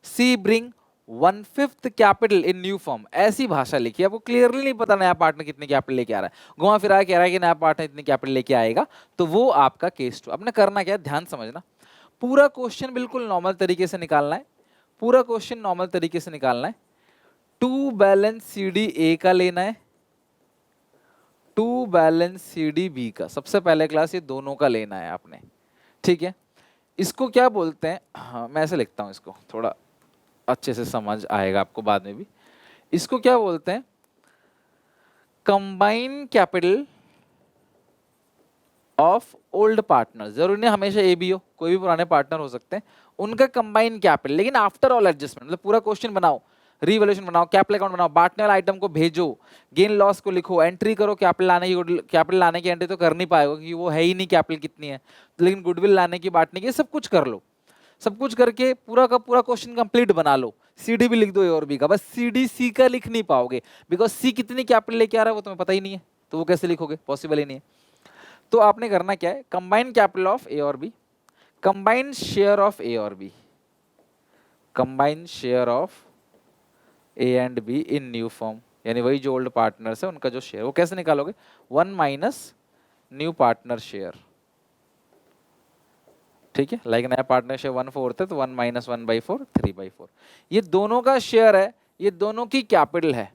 C bring 1/5 capital in new form, ऐसी भाषा लिखी। आपको क्लियरली नहीं पता नया पार्टनर कितनी कैपिटल लेके आ रहा है, घुमा फिरा कह रहा है कि नया पार्टनर इतनी कैपिटल लेके आएगा, तो वो आपका केस 2। आपने करना क्या है, ध्यान समझना, पूरा क्वेश्चन बिल्कुल नॉर्मल तरीके से निकालना है, पूरा क्वेश्चन नॉर्मल तरीके से निकालना है। To balance C D A का लेना है, to balance C D B का, सबसे पहले क्लास ये दोनों का लेना है आपने, ठीक है। इसको क्या बोलते हैं, हाँ मैं ऐसे लिखता हूं, इसको थोड़ा अच्छे से समझ आएगा आपको बाद में भी। इसको क्या बोलते हैं, combine capital of old partner. जरूरी नहीं हमेशा ए बी हो, कोई भी पुराने पार्टनर हो सकते हैं, उनका कंबाइन कैपिटल, लेकिन आफ्टर ऑल एडजस्टमेंट, मतलब पूरा क्वेश्चन बनाओ, रिवैल्यूएशन बनाओ, कैपिटल अकाउंट बनाओ, बांटने वाला आइटम को भेजो, गेन लॉस को लिखो, एंट्री करो, कैपिटल लाने की एंट्री तो कर नहीं पाएगा क्योंकि वो है ही नहीं कैपिटल कितनी है, लेकिन गुडविल लाने की, बांटने की, सब कुछ कर लो। सब कुछ करके पूरा का पूरा क्वेश्चन कंप्लीट बना लो, सीडी भी लिख दो ए और बी का, बस सीडी सी का लिख नहीं पाओगे बिकॉज सी कितनी कैपिटल लेके आ रहा है वो तुम्हें पता ही नहीं है, तो वो कैसे लिखोगे, पॉसिबल ही नहीं है। तो आपने करना क्या है, कंबाइन कैपिटल ऑफ ए और B, combine share of A और B, combine share of A and B in new firm, यानी वही जो ओल्ड पार्टनर्स है उनका जो शेयर, वो कैसे निकालोगे, 1 माइनस न्यू पार्टनर शेयर, ठीक है। लाइक नया पार्टनरशिप 1/4 है तो 1 माइनस 1/4 3/4, ये दोनों का शेयर है, ये दोनों की कैपिटल है,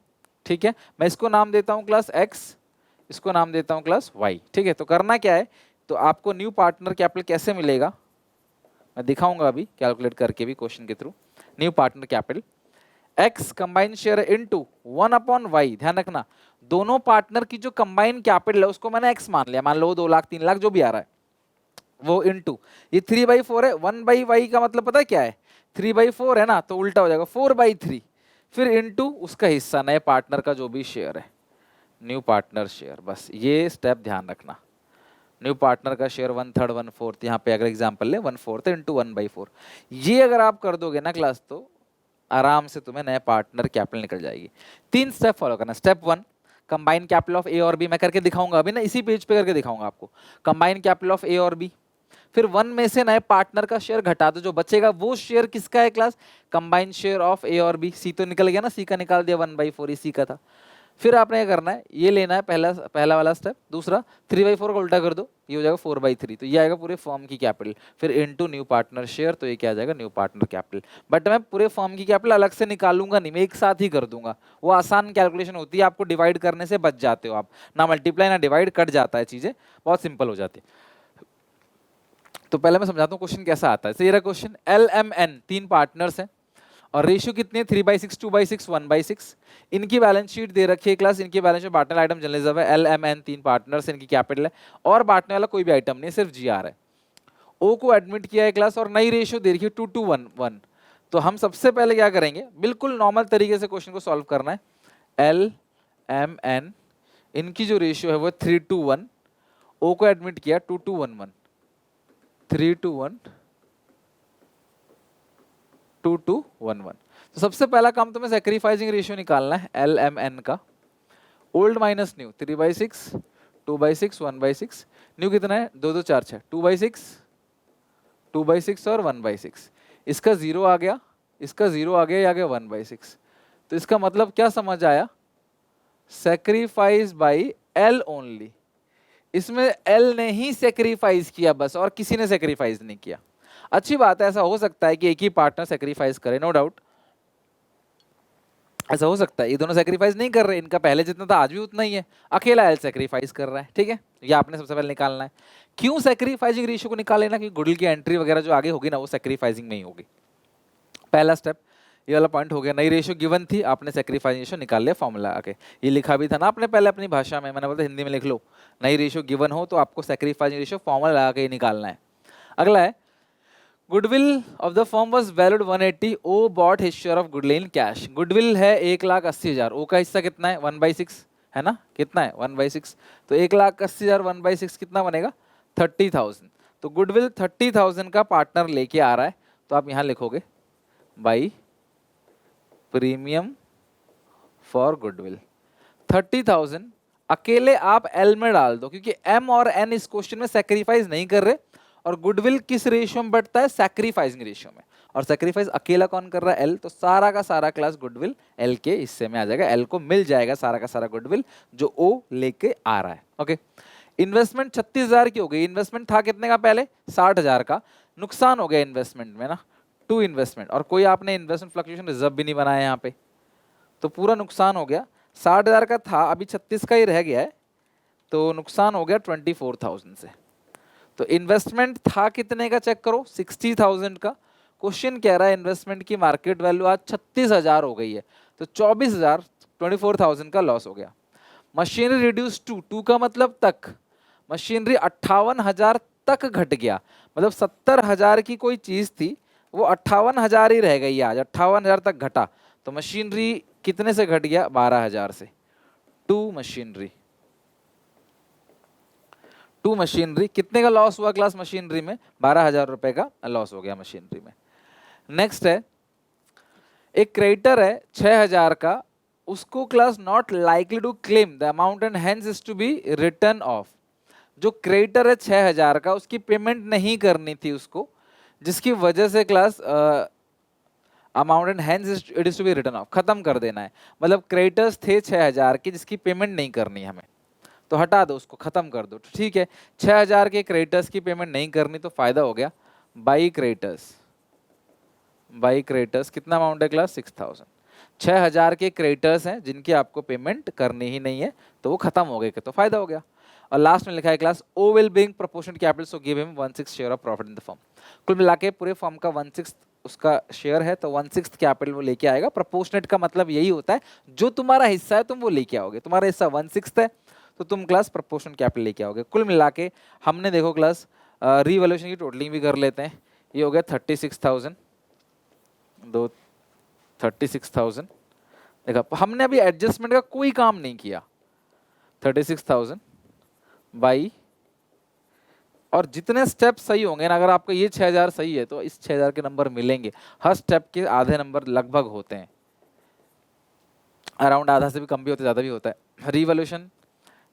ठीक है। मैं इसको नाम देता हूं क्लास x, इसको नाम देता हूं क्लास y, ठीक है। तो करना क्या है, तो आपको न्यू पार्टनर कैपिटल कैसे मिलेगा, मैं दिखाऊंगा अभी कैलकुलेट करके भी क्वेश्चन के through. New partner capital x combine share into 1/y, ध्यान रखना दोनों पार्टनर की जो कंबाइन कैपिटल है उसको मैंने x मान लिया, मान लो 2 लाख 3 लाख जो भी आ रहा है वो इनटू ये 3/4 है, 1/y का मतलब पता है क्या है, 3/4 है ना, तो उल्टा हो जाएगा 4/3, फिर इनटू उसका हिस्सा नए पार्टनर का जो भी शेयर है, न्यू पार्टनर शेयर। बस ये स्टेप ध्यान रखना, न्यू पार्टनर का शेयर 1/3 1/4, यहाँ पे अगर एग्जांपल ले 1/4 इनटू 1/4, ये अगर आप कर दोगे ना क्लास तो आराम से तुम्हें नए पार्टनर कैपिटल निकल जाएगी। 3 स्टेप फॉलो करना। Step 1 combine capital of A और बी, मैं करके दिखाऊंगा अभी ना, इसी पेज पे करके दिखाऊंगा आपको। कंबाइन कैपिटल ऑफ ए और बी, फिर 1 में से नए पार्टनर का शेयर घटा दो, जो बचेगा वो शेयर किसका है class, combined share of A और बी। सी तो निकल गया ना, सी का निकाल दिया 1/4, इसी का था। फिर आपने क्या करना है, ये लेना है पहला वाला स्टेप। दूसरा 3/4 का उल्टा कर दो, ये हो जाएगा 4/3, तो ये आएगा पूरे फॉर्म की कैपिटल। फिर इनटू न्यू पार्टनर शेयर, तो ये क्या आ जाएगा, न्यू पार्टनर कैपिटल। बट मैं पूरे फॉर्म की कैपिटल अलग से निकालूंगा नहीं, मैं एक साथ ही कर दूंगा। वो आसान कैलकुलेशन होती है, आपको डिवाइड करने से बच जाते हो आप, ना मल्टीप्लाई ना डिवाइड, कट जाता है, चीजें बहुत सिंपल हो जाती है। तो पहले मैं समझाता हूँ क्वेश्चन कैसा आता है। ये रहा क्वेश्चन, LMN 3 पार्टनर्स हैं और रेशियो कितनी है, 3/6 2/6 1/6। इनकी बैलेंस शीट दे रखी है क्लास, इनकी बैलेंस शीट बांटने वाला आइटम जनरल रिजर्व है। LMN 3 पार्टनर्स, इनकी कैपिटल है और बांटने वाला कोई भी आइटम नहीं, सिर्फ GR है। O को एडमिट किया है क्लास और नई रेशियो दे रखी है 2:1 तो हम सबसे पहले क्या करेंगे, बिल्कुल नॉर्मल तरीके से क्वेश्चन को सॉल्व करना है। LMN इनकी जो रेशियो है वो 3:1, O को एडमिट किया 2:1 3:1 2:1। तो सबसे पहला काम तुम्हें सैक्रिफाइसिंग रेशियो निकालना है LMN का। Old minus new, 3/6 2/6 1/6। न्यू कितना है, 2 2 4 6, 2/6 2/6 और 1/6। इसका 0 आ गया, इसका 0 आ गया, ये आ गया 1/6। तो इसका मतलब क्या समझ आया, सैक्रिफाइस बाई L ओनली। इसमें L ने ही सैक्रिफाइस किया बस, और किसी ने सैक्रिफाइस नहीं किया। अच्छी बात है, ऐसा हो सकता है कि एक ही पार्टनर सैक्रिफाइस करे, नो डाउट ऐसा हो सकता है। ये दोनों सैक्रिफाइस नहीं कर रहे, इनका पहले जितना था आज भी उतना ही है, अकेला L सैक्रिफाइस कर रहा है, ठीक है। ये आपने सबसे पहले निकालना है। क्यों सैक्रिफाइसिंग रेशियो को निकाल लेना, कि गुडविल की एंट्री वगैरह जो आगे होगी ना वो सैक्रिफाइसिंग में ही होगी। पहला स्टेप ये वाला पॉइंट हो गया। नई रेशियो गिवन थी, आपने सैक्रिफाइस रेशियो निकाल लिया फॉर्मूला आके। ये लिखा भी था ना आपने पहले अपनी भाषा में, मैंने बोला हिंदी में लिख लो, नई रेशियो गिवन हो तो आपको सैक्रिफाइस रेशियो फॉर्मूला लगा के ही निकालना है। अगला है, goodwill of the firm was valued 180, O bought his share of goodwill in cash. Goodwill है 1,80,000, ओ का हिस्सा कितना है 1/6 है ना, कितना है 1/6, तो 1,80,000 1/6 कितना बनेगा 30,000। तो गुडविल 30,000 का पार्टनर लेके आ रहा है, तो आप यहाँ लिखोगे बाई प्रीमियम फॉर गुडविल 30,000। अकेले आप L में डाल दो, क्योंकि M और N इस क्वेश्चन में सैक्रिफाइस नहीं कर रहे, और गुडविल किस रेशियो में बढ़ता है, सैक्रिफाइसिंग रेशियो में, और सैक्रिफाइस अकेला कौन कर रहा है, L। तो सारा का सारा क्लास गुडविल L के हिस्से में आ जाएगा, L को मिल जाएगा सारा का सारा गुडविल जो O लेके आ रहा है। ओके, इन्वेस्टमेंट 36,000 की हो गई। इन्वेस्टमेंट था कितने का पहले, 60,000 का। नुकसान हो गया इन्वेस्टमेंट में ना, टू इन्वेस्टमेंट, और कोई आपने इन्वेस्टमेंट फ्लक्चुएशन रिजर्व भी नहीं बनाया यहाँ पे, तो पूरा नुकसान हो गया। 60,000 का था, अभी 36 का ही रह गया है, तो नुकसान हो गया 24,000 से। तो इन्वेस्टमेंट था कितने का चेक करो, 60,000 का। क्वेश्चन कह रहा है इन्वेस्टमेंट की मार्केट वैल्यू आज 36,000 हो गई है, तो 24,000 24,000 का लॉस हो गया। मशीनरी रिड्यूस टू का मतलब तक, मशीनरी 58,000 तक घट गया, मतलब 70,000 की कोई चीज थी वो 58,000 ही रह गई आज, 58,000 तक घटा। तो मशीनरी कितने से घट गया, 12,000 से। टू मशीनरी कितने का लॉस हुआ क्लास, मशीनरी में 12,000 रुपए का लॉस हो गया मशीनरी में। नेक्स्ट है, एक क्रेडिटर है 6,000 का, उसको class not likely to claim the amount and hence is to be written off. जो क्रेडिटर है 6,000 का, उसकी पेमेंट नहीं करनी थी उसको, जिसकी वजह से class amount and hence it is to be written off, खत्म कर देना है। मतलब क्रेडिटर्स थे 6000 के जिसकी पेमेंट नहीं करनी हमें, तो हटा दो उसको, खत्म कर दो, ठीक है। 6000 के क्रेडिटर्स की पेमेंट नहीं करनी तो फायदा हो गया, बाई क्रेडिटर्स, बाई क्रेडिटर्स कितना अमाउंट है क्लास 6000। 6000 के क्रेडिटर्स हैं जिनकी आपको पेमेंट करनी ही नहीं है, तो वो खत्म हो गए, तो फायदा हो गया। और लास्ट में लिखा है class O will bring proportional capital so give him 1/6 share of profit in the firm. कुल मिला के पूरे फर्म का 1/6 उसका शेयर है, तो 1/6 कैपिटल वो लेके आएगा। प्रोपोर्शनेट का मतलब यही होता है जो तुम्हारा हिस्सा है तुम वो लेके आओगे, तुम्हारा हिस्सा 1/6 है तो तुम क्लास प्रोपोर्शनल कैपिटल लेके आओगे। कुल मिला के हमने देखो क्लास रीवैल्यूएशन की टोटलिंग भी कर लेते हैं। ये हो गया 36,000, दो 36,000। देखा हमने अभी एडजस्टमेंट का कोई काम नहीं किया। 36,000 बाई, और जितने स्टेप सही होंगे ना, अगर आपका ये 6000 सही है तो इस 6000 के नंबर मिलेंगे। हर स्टेप के आधे नंबर लगभग होते हैं, अराउंड आधा से भी कम भी होता है, ज़्यादा भी होता है। रिवॉल्यूशन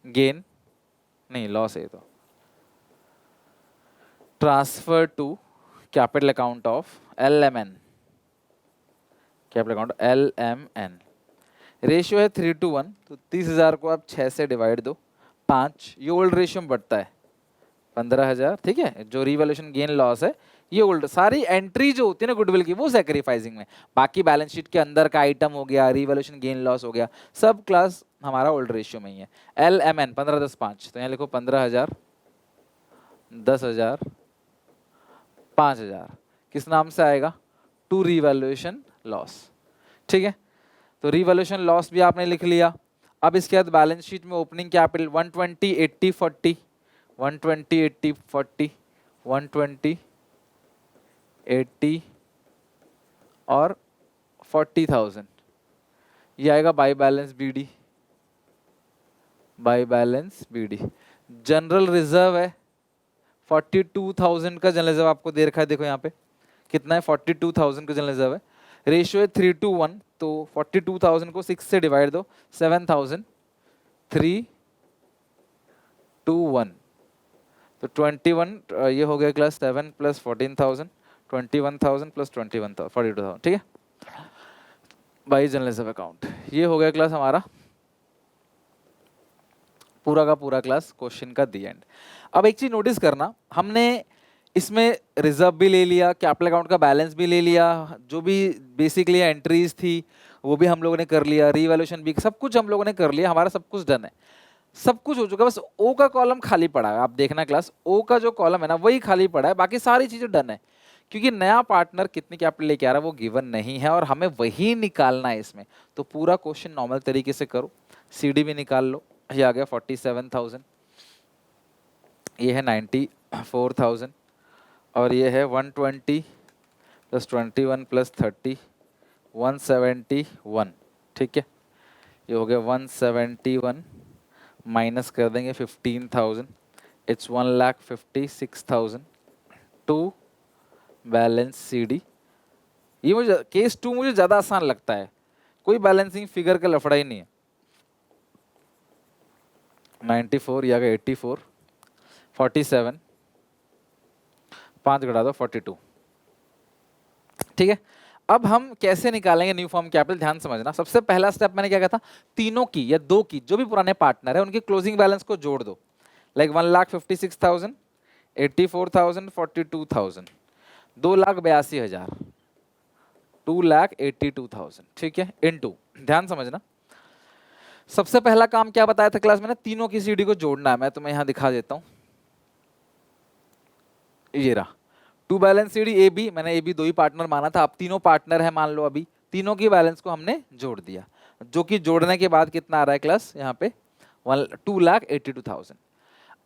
गेन नहीं, लॉस है तो transfer to capital account of LMN, capital account LMN। Ratio है 3:1, तो 30,000 को आप 6 से डिवाइड दो 5, ये ओल्ड रेशियो में बढ़ता है 15,000, ठीक है। जो रिवैल्यूएशन गेन लॉस है ये ओल्ड, सारी एंट्री जो होती है ना गुडविल की वो सैक्रिफाइसिंग में, बाकी बैलेंस शीट के अंदर का आइटम हो गया, रिवैल्यूएशन गेन लॉस हो गया, सब क्लास हमारा ओल्ड रेशियो में ही है। LMN 15, 10, 5, तो यहाँ लिखो 15,000, 10,000, 5,000, किस नाम से आएगा, टू रिवैल्यूएशन लॉस, ठीक है। तो रिवैल्यूएशन लॉस भी आपने लिख लिया। अब इसके बाद बैलेंस शीट में ओपनिंग कैपिटल 120, 80, 40, 120, 80, 40, 120, 80 और 40,000, ये आएगा by balance BD, by balance BD। General reserve है 42,000 का जनरल रिजर्व आपको दे रखा है, देखो यहाँ पे कितना है, 42,000 का जनरल रिजर्व है। रेशियो है 3:1, तो 42,000 को 6 से डिवाइड दो 7,000, 3:1, तो 21, ये हो गया क्लास 7 + 14,000, 21,000 + 21,000, 42,000, ठीक है। बाई जनरल रिजर्व अकाउंट, ये हो गया क्लास हमारा पूरा का पूरा क्लास क्वेश्चन का दी एंड। अब एक चीज नोटिस करना, हमने इसमें रिजर्व भी ले लिया, कैपिटल अकाउंट का बैलेंस भी ले लिया, जो भी बेसिकली एंट्रीज थी वो भी हम लोगों ने कर लिया, रीवैल्यूएशन भी, सब कुछ हम लोगों ने कर लिया, हमारा सब कुछ डन है, सब कुछ हो चुका है। बस ओ का कॉलम खाली पड़ा है, आप देखना क्लास ओ का जो कॉलम है ना वही खाली पड़ा है, बाकी सारी चीजें डन है। क्योंकि नया पार्टनर कितनी कैपिटल लेके आ रहा है वो गिवन नहीं है और हमें वही निकालना है इसमें, तो पूरा क्वेश्चन नॉर्मल तरीके से करो। CD भी निकाल लो, ये आ गया 47,000, ये है 94,000 और ये है 120 + 21 + 30, 171, ठीक है। ये हो गया 171, माइनस कर देंगे 15,000, इट्स 1,56,000 टू बैलेंस CD। ये मुझे केस 2 मुझे ज़्यादा आसान लगता है, कोई बैलेंसिंग फिगर का लफड़ा ही नहीं है। 94, ये आ गया 84, 47, 5 घटा दो 42, ठीक है। अब हम कैसे निकालेंगे न्यू फॉर्म कैपिटल, ध्यान समझना। सबसे पहला स्टेप मैंने क्या कहा था, तीनों की या दो की जो भी पुराने पार्टनर है उनके क्लोजिंग बैलेंस को जोड़ दो, लाइक 1,56,000, 84,000, 42,000, 2,82,000, 2,82,000, ठीक है, इनटू, ध्यान समझना। सबसे पहला काम क्या बताया था क्लास में ना, तीनों की CD को जोड़ना है। मैं तुम्हें यहां दिखा देता हूं, ये रहा टू बैलेंस CD AB, मैंने AB दो ही पार्टनर माना था, अब तीनों पार्टनर है मान लो, अभी तीनों की बैलेंस को हमने जोड़ दिया, जो कि जोड़ने के बाद कितना आ रहा है क्लास यहाँ पे 2,82,000।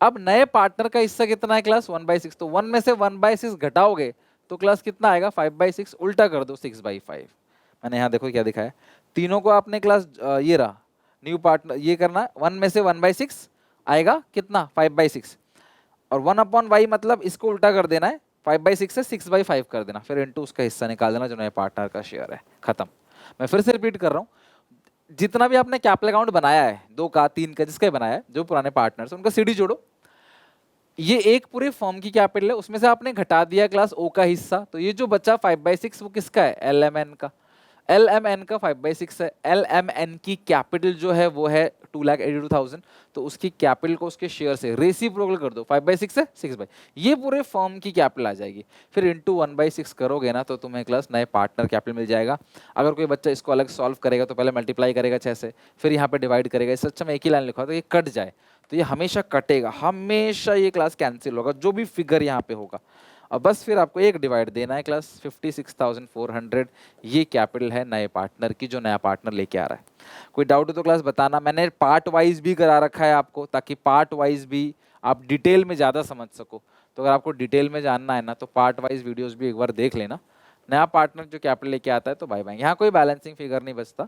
अब नए पार्टनर का हिस्सा कितना है क्लास 1/6, तो 1 में से 1/6 घटाओगे तो क्लास कितना आएगा 5/6, उल्टा कर दो 6/5। मैंने यहाँ देखो क्या दिखाया, तीनों को आपने क्लास ये रहा न्यू पार्टनर, ये करना 1 में से 1/6 आएगा कितना 5/6, और 1/y मतलब इसको उल्टा कर देना है, 5/6 से 6/5 कर देना, फिर इनटू उसका हिस्सा निकाल देना जो नए पार्टनर का शेयर है, खत्म। मैं फिर से रिपीट कर रहा हूँ, जितना भी आपने कैपिटल अकाउंट बनाया है 2 का 3 का जिसका भी बनाया है, जो पुराने पार्टनर्स उनका CD जोड़ो, ये एक पूरे फॉर्म की कैपिटल है, उसमें से आपने घटा दिया क्लास ओ का हिस्सा, तो ये जो बचा 5/6 वो किसका है, एल एम एन का। एल एम एन का 5/6 है। एल एम एन की कैपिटल जो है वो है 2,82,000, तो उसकी कैपिटल को उसके शेयर से रेसिप्रोकल कर दो, 5/6 है 6/, ये पूरे फॉर्म की कैपिटल आ जाएगी। फिर इंटू 1/6 करोगे ना तो तुम्हें क्लास नए पार्टनर कैपिटल मिल जाएगा। अगर कोई बच्चा इसको अलग सॉल्व करेगा तो पहले मल्टीप्लाई करेगा 6 से, फिर यहाँ पे डिवाइड करेगा। इससे अच्छा मैं एक ही लाइन लिखा तो ये कट जाए, तो ये हमेशा कटेगा, हमेशा ये क्लास कैंसिल होगा जो भी फिगर यहाँ पे होगा। और बस फिर आपको एक डिवाइड देना है क्लास, 56,400 ये कैपिटल है नए पार्टनर की, जो नया पार्टनर लेके आ रहा है। कोई डाउट हो तो क्लास बताना। मैंने पार्ट वाइज भी करा रखा है आपको, ताकि पार्ट वाइज भी आप डिटेल में ज़्यादा समझ सको। तो अगर आपको डिटेल में जानना है ना तो पार्ट वाइज वीडियोज़ भी एक बार देख लेना। नया पार्टनर जो कैपिटल लेके आता है तो बाय बाय, यहाँ कोई बैलेंसिंग फिगर नहीं बचता,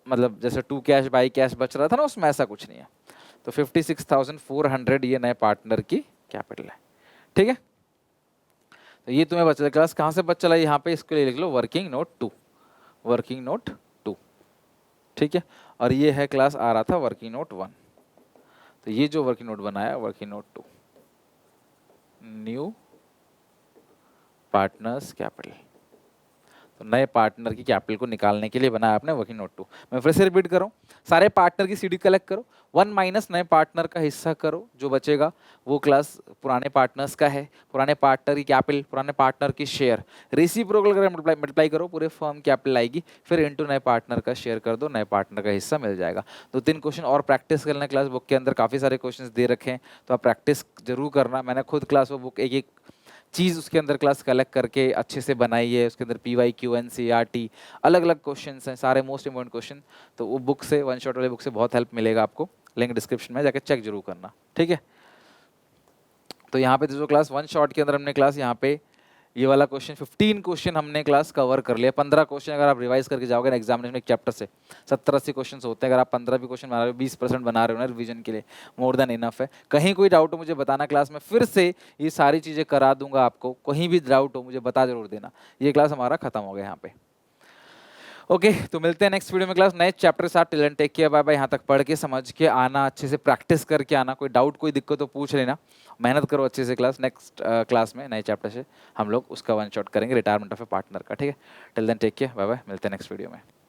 मतलब जैसे 2 कैश बाई कैश बच रहा था ना, उसमें ऐसा कुछ नहीं है। तो 56,400 ये नए पार्टनर की कैपिटल है, ठीक है। तो ये तुम्हें बचा क्लास, कहाँ से बच चला, यहाँ पे इसके लिए लिख लो वर्किंग नोट 2, वर्किंग नोट 2, ठीक है। और ये है क्लास आ रहा था वर्किंग नोट 1, तो ये जो वर्किंग नोट बनाया working note 2, new partners capital, तो नए पार्टनर की कैपिटल को निकालने के लिए बनाया आपने वर्किंग नोट 2। मैं फिर से रिपीट करूं, सारे पार्टनर की सीडी कलेक्ट करो, 1 माइनस नए पार्टनर का हिस्सा करो, जो बचेगा वो क्लास पुराने पार्टनर्स का है, पुराने पार्टनर की कैपिटल, पुराने पार्टनर की शेयर, रेसिप्रोकल कर मल्टीप्लाई करो, पूरे फर्म कैपिटल आएगी, फिर इनटू नए पार्टनर का शेयर कर दो, नए पार्टनर का हिस्सा मिल जाएगा। 2-3 क्वेश्चन और प्रैक्टिस कर लेना, क्लास बुक के अंदर काफ़ी सारे क्वेश्चन दे रखे हैं, तो आप प्रैक्टिस जरूर करना। मैंने खुद क्लास वो बुक एक एक चीज़ उसके अंदर क्लास कलेक्ट करके अच्छे से बनाई है, उसके अंदर PYQ NCERT अलग अलग क्वेश्चन हैं, सारे मोस्ट इंपॉर्टेंट क्वेश्चन। तो वो बुक से, वन शॉट वाले बुक से बहुत हेल्प मिलेगा आपको, लिंक डिस्क्रिप्शन में जाके चेक जरूर करना, ठीक है। तो यहाँ पे जो क्लास वन शॉट के अंदर हमने क्लास यहाँ पे ये वाला क्वेश्चन 15 क्वेश्चन हमने क्लास कवर कर लिया। 15 क्वेश्चन अगर आप रिवाइज करके जाओगे ना एग्जामिनेशन में, एक चैप्टर से 70-80 क्वेश्चन होते हैं, अगर आप 15 भी क्वेश्चन बना रहे हो, 20% बना रहे हो ना रिवीजन के लिए, मोर देन इनफ है। कहीं कोई डाउट हो मुझे बताना, क्लास में फिर से ये सारी चीज़ें करा दूंगा आपको, कहीं भी डाउट हो मुझे बता जरूर देना। ये क्लास हमारा खत्म हो गया यहाँ पे, ओके तो मिलते हैं नेक्स्ट वीडियो में क्लास नए चैप्टर के साथ। Till then take care, bye bye. यहाँ तक पढ़ के समझ के आना, अच्छे से प्रैक्टिस करके आना, कोई डाउट कोई दिक्कत तो पूछ लेना, मेहनत करो अच्छे से। क्लास नेक्स्ट क्लास में नए चैप्टर से हम लोग उसका वन शॉट करेंगे, रिटायरमेंट ऑफ ए पार्टनर का, ठीक है। Till then take care, bye bye, मिलते हैं नेक्स्ट वीडियो में।